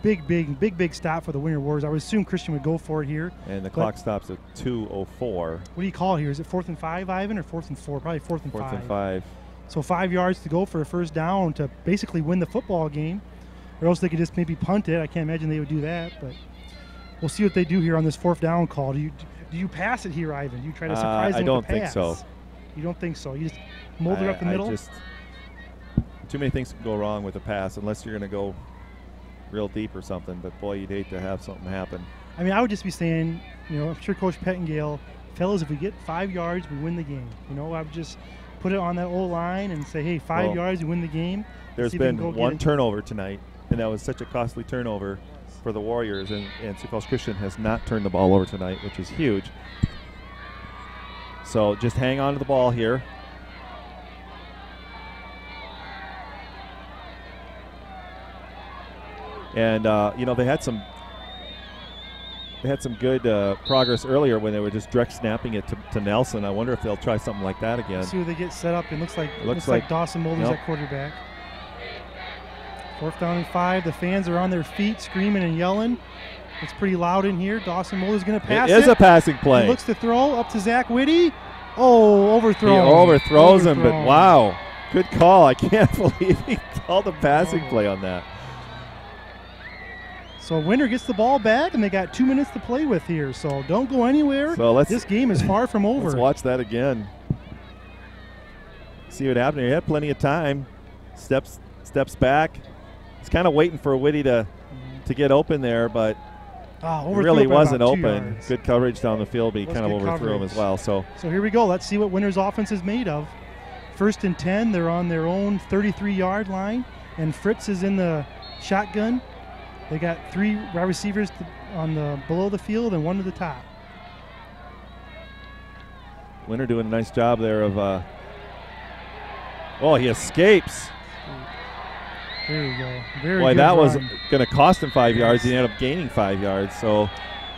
Speaker 1: big stop for the Winter Warriors. I would assume Christian would go for it here.
Speaker 4: And the clock stops at 2:04.
Speaker 1: What do you call here? Is it 4th and 5, Ivan, or 4th and 4? Probably 4th and 5.
Speaker 4: 4th and 5.
Speaker 1: So 5 yards to go for a first down to basically win the football game, or else they could just maybe punt it. I can't imagine they would do that, but we'll see what they do here on this 4th down call. Do you pass it here, Ivan? Do you try to surprise them
Speaker 4: I don't
Speaker 1: with the pass?
Speaker 4: think so.
Speaker 1: You don't think so? You just mold it up the middle?
Speaker 4: Too many things can go wrong with a pass unless you're going to go real deep or something. But, boy, you'd hate to have something happen.
Speaker 1: I mean, I would just be saying, I'm sure Coach Pettengale, fellas, if we get 5 yards, we win the game. I would just put it on that old line and say, hey, 5 yards, we win the game.
Speaker 4: There's been 1 turnover tonight, and that was such a costly turnover for the Warriors. And Sioux Falls Christian has not turned the ball over tonight, which is huge. So just hang on to the ball here. And they had some good progress earlier when they were just direct snapping it to Nelson. I wonder if they'll try something like that again.
Speaker 1: See what they get set up. It looks like Dawson Mulder's at quarterback. 4th down and 5. The fans are on their feet, screaming and yelling. It's pretty loud in here. Dawson Mulder's going to pass it.
Speaker 4: It is a passing play.
Speaker 1: He looks to throw up to Zach Whitty. Oh, overthrown.
Speaker 4: He overthrows him, but wow. Good call. I can't believe he called a passing play on that.
Speaker 1: So Winter gets the ball back, and they got 2 minutes to play with here. So don't go anywhere.
Speaker 4: So
Speaker 1: this game is far from over.
Speaker 4: Let's watch that again. See what happened. He had plenty of time. Steps back. He's kind of waiting for Whitty to get open there, but it really wasn't open. Good coverage down the field, but he kind of overthrew him as well. So
Speaker 1: here we go. Let's see what Winter's offense is made of. 1st and 10. They're on their own 33-yard line, and Fritz is in the shotgun. They got 3 wide receivers on the below the field and 1 to the top.
Speaker 4: Winter doing a nice job there of he escapes.
Speaker 1: There you go. Very
Speaker 4: Boy,
Speaker 1: good
Speaker 4: that
Speaker 1: run.
Speaker 4: was going to cost him 5 yards. He ended up gaining 5 yards. So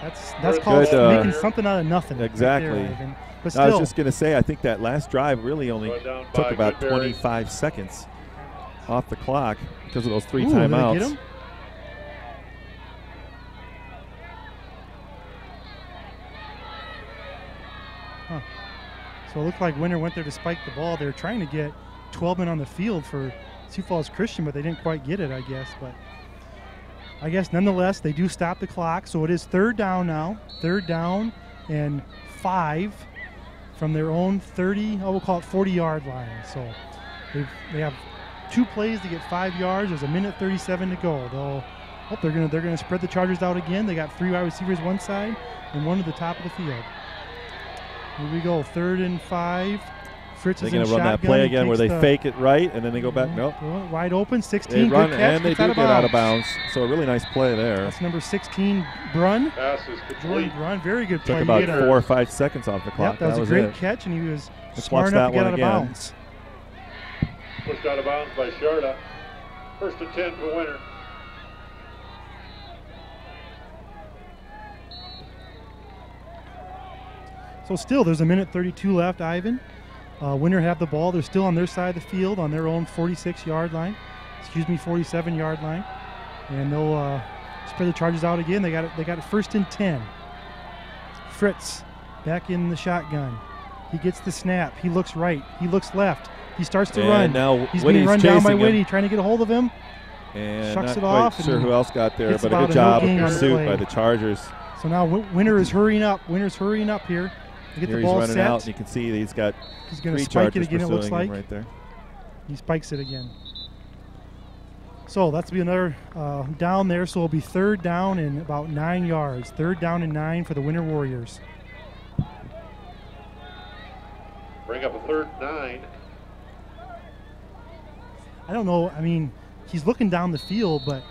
Speaker 1: that's called making something out of nothing.
Speaker 4: Exactly.
Speaker 1: Right there, but still,
Speaker 4: I was just going to say, I think that last drive really only took about 25 seconds off the clock because of those 3 timeouts.
Speaker 1: Did they get him? Huh. So it looked like Winter went there to spike the ball. They were trying to get 12 men on the field for Sioux Falls Christian, but they didn't quite get it, I guess. But I guess nonetheless, they do stop the clock. So it is 3rd down now. 3rd down and 5 from their own 30, we'll call it 40-yard line. So they have 2 plays to get 5 yards. There's 1:37 to go. They're gonna spread the Chargers out again. They got 3 wide receivers one side and 1 to the top of the field. Here we go, 3rd and 5. Fritz is in shotgun.
Speaker 4: They're going to run that play again where they fake it right and then they go back. Nope.
Speaker 1: Wide open, 16.
Speaker 4: They run
Speaker 1: good catch,
Speaker 4: and they do get out of bounds. So a really nice play there.
Speaker 1: That's number 16, Brunn.
Speaker 2: Pass is complete.
Speaker 1: Jordan Brunn, very good play.
Speaker 4: Took about 4 or 5 seconds off the clock.
Speaker 1: Yep, that was a great catch, and he was smart
Speaker 4: watch
Speaker 1: enough
Speaker 4: that
Speaker 1: to get
Speaker 4: one
Speaker 1: out of
Speaker 4: again.
Speaker 1: bounds.
Speaker 2: Pushed out of bounds by Sharda. 1st and 10 for Winter.
Speaker 1: So still, there's a minute 32 left, Ivan. Winter have the ball. They're still on their side of the field on their own 46-yard line. 47-yard line. And they'll spread the Chargers out again. They got it first and 10. Fritz back in the shotgun. He gets the snap. He looks right. He looks left. He starts to run.
Speaker 4: Now
Speaker 1: he's being run down by Whitty,
Speaker 4: him.
Speaker 1: trying to get a hold of him.
Speaker 4: And
Speaker 1: shucks
Speaker 4: not
Speaker 1: it
Speaker 4: quite
Speaker 1: off.
Speaker 4: Sure who else got there, but a good
Speaker 1: no
Speaker 4: job of
Speaker 1: gain on the
Speaker 4: pursuit
Speaker 1: play.
Speaker 4: by the Chargers.
Speaker 1: So now Winter is hurrying up. Winter's hurrying up here. To get
Speaker 4: Here
Speaker 1: the ball
Speaker 4: he's running
Speaker 1: set.
Speaker 4: out, and you can see that he's got
Speaker 1: He's going to
Speaker 4: 3
Speaker 1: spike
Speaker 4: Chargers
Speaker 1: it again, it looks
Speaker 4: pursuing him
Speaker 1: like.
Speaker 4: right there.
Speaker 1: He spikes it again. So that's be another down there. So it'll be third down and about 9 yards. Third down and 9 for the Winter Warriors.
Speaker 2: Bring up a 3rd and 9.
Speaker 1: I don't know. I mean, he's looking down the field, but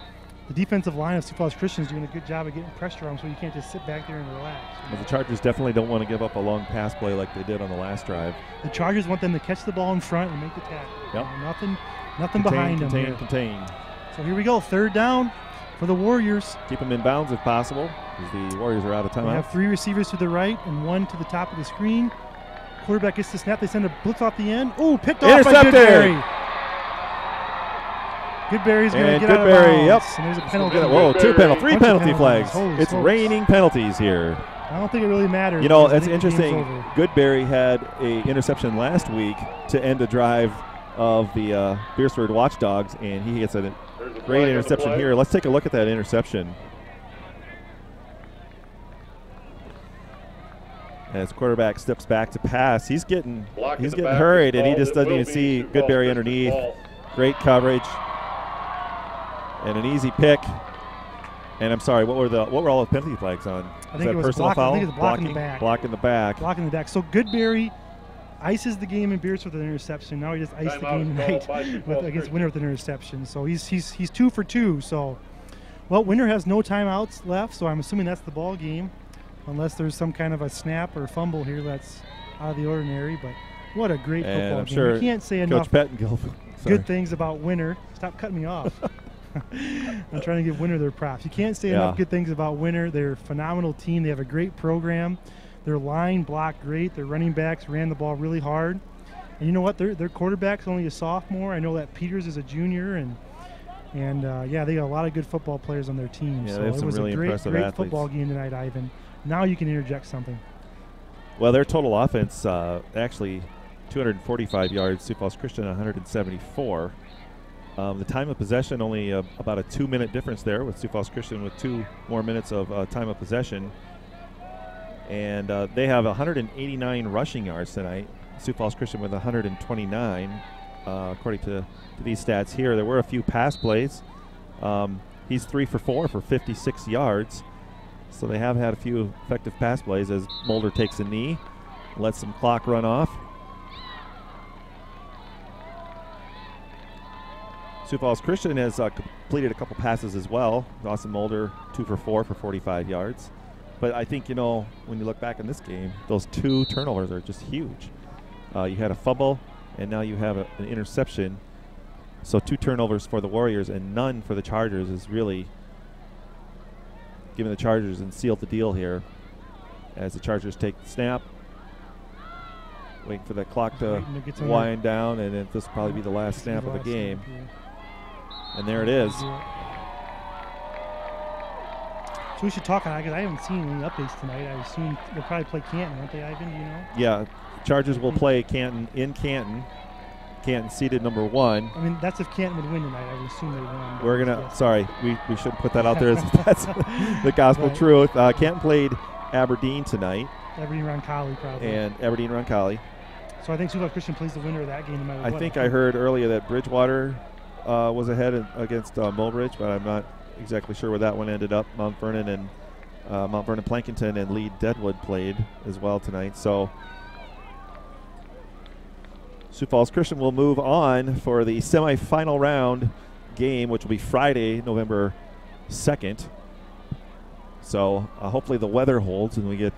Speaker 1: the defensive line of Sioux Falls Christian is doing a good job of getting pressure on him, so you can't just sit back there and relax.
Speaker 4: Well, the Chargers definitely don't want to give up a long pass play like they did on the last drive.
Speaker 1: The Chargers want them to catch the ball in front and make the tackle.
Speaker 4: Yep.
Speaker 1: Nothing behind them.
Speaker 4: Contain.
Speaker 1: So here we go. Third down for the Warriors.
Speaker 4: Keep them in bounds if possible, because the Warriors are out of timeout.
Speaker 1: They have 3 receivers to the right and 1 to the top of the screen. Quarterback gets the snap. They send a blitz off the end. Ooh, picked off by Goodberry. Goodberry's going to get out of bounds.
Speaker 4: Yep.
Speaker 1: And there's a penalty.
Speaker 4: Whoa, 3 penalty flags. It's
Speaker 1: smokes.
Speaker 4: raining penalties here.
Speaker 1: I don't think it really matters.
Speaker 4: You know, it's interesting. Goodberry had an interception last week to end a drive of the Beersford Watchdogs, and he gets a great interception here. Let's take a look at that interception. As quarterback steps back to pass, he's getting hurried, and he just doesn't even see Goodberry underneath. Great coverage and an easy pick. And I'm sorry, what were all the penalty flags on?
Speaker 1: I think it was
Speaker 4: personal foul?
Speaker 1: I think it was blocking the back.
Speaker 4: Blocking the back.
Speaker 1: Blocking the back. So Goodberry ices the game in Beers with an interception. Now he just iced the game tonight against Winter with an interception. So he's 2 for 2. So, well, Winter has no timeouts left, so I'm assuming that's the ball game, unless there's some kind of a snap or fumble here that's out of the ordinary. But what a great football game!
Speaker 4: Sure
Speaker 1: you can't say enough good things about Winter. Stop cutting me off. I'm trying to give Winter their props. You can't say enough good things about Winter. They're a phenomenal team. They have a great program. Their line blocked great. Their running backs ran the ball really hard. And you know what? Their quarterback's only a sophomore. I know that Peters is a junior, and yeah, they got a lot of good football players on their team.
Speaker 4: Yeah,
Speaker 1: so
Speaker 4: they have
Speaker 1: it
Speaker 4: some
Speaker 1: was
Speaker 4: really
Speaker 1: a great
Speaker 4: athletes.
Speaker 1: football game tonight, Ivan. Now you can interject something.
Speaker 4: Well, their total offense actually 245 yards. Sioux Falls Christian 174. The time of possession only about a 2-minute difference there, with Sioux Falls Christian with 2 more minutes of time of possession. And they have 189 rushing yards tonight. Sioux Falls Christian with 129, according to these stats here. There were a few pass plays. He's 3 for 4 for 56 yards. So they have had a few effective pass plays as Mulder takes a knee, lets some clock run off. Sioux Falls Christian has completed a couple passes as well. Dawson Mulder 2 for 4 for 45 yards. But I think, you know, when you look back in this game, those 2 turnovers are just huge. You had a fumble, and now you have an interception. So 2 turnovers for the Warriors and none for the Chargers is really giving the Chargers and sealed the deal here as the Chargers take the snap. Waiting for the clock to wind down, and then this will probably be the last snap of the game. And there it is.
Speaker 1: So we should talk on that because I haven't seen any updates tonight. I assume they'll probably play Canton, won't they, Ivan? Do you know?
Speaker 4: Yeah, Chargers will play Canton in Canton. Canton seeded number 1.
Speaker 1: I mean, that's if Canton would win tonight. I would assume they won.
Speaker 4: We're gonna. Sorry, we shouldn't put that out there. That's the gospel truth. Canton played Aberdeen tonight.
Speaker 1: Aberdeen Roncalli probably.
Speaker 4: And Aberdeen Roncalli.
Speaker 1: So I think Sioux Falls Christian plays the winner of that game no matter what.
Speaker 4: I think I heard earlier that Bridgewater was ahead against Mulbridge, but I'm not exactly sure where that one ended up. Mount Vernon Plankinton and Lee Deadwood played as well tonight. So Sioux Falls Christian will move on for the semifinal round game, which will be Friday, November 2nd. So hopefully the weather holds and we get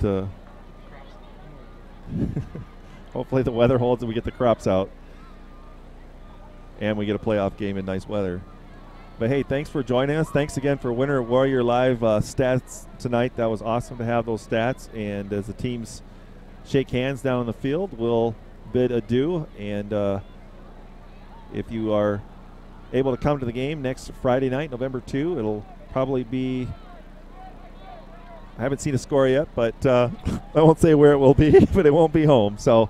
Speaker 4: hopefully the weather holds and we get the crops out and we get a playoff game in nice weather. But hey, thanks for joining us. Thanks again for Winter Warrior Live stats tonight. That was awesome to have those stats. And as the teams shake hands down on the field, we'll bid adieu. And if you are able to come to the game next Friday night, November 2, it'll probably be, I haven't seen a score yet, but I won't say where it will be, but it won't be home. So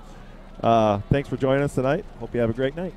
Speaker 4: thanks for joining us tonight. Hope you have a great night.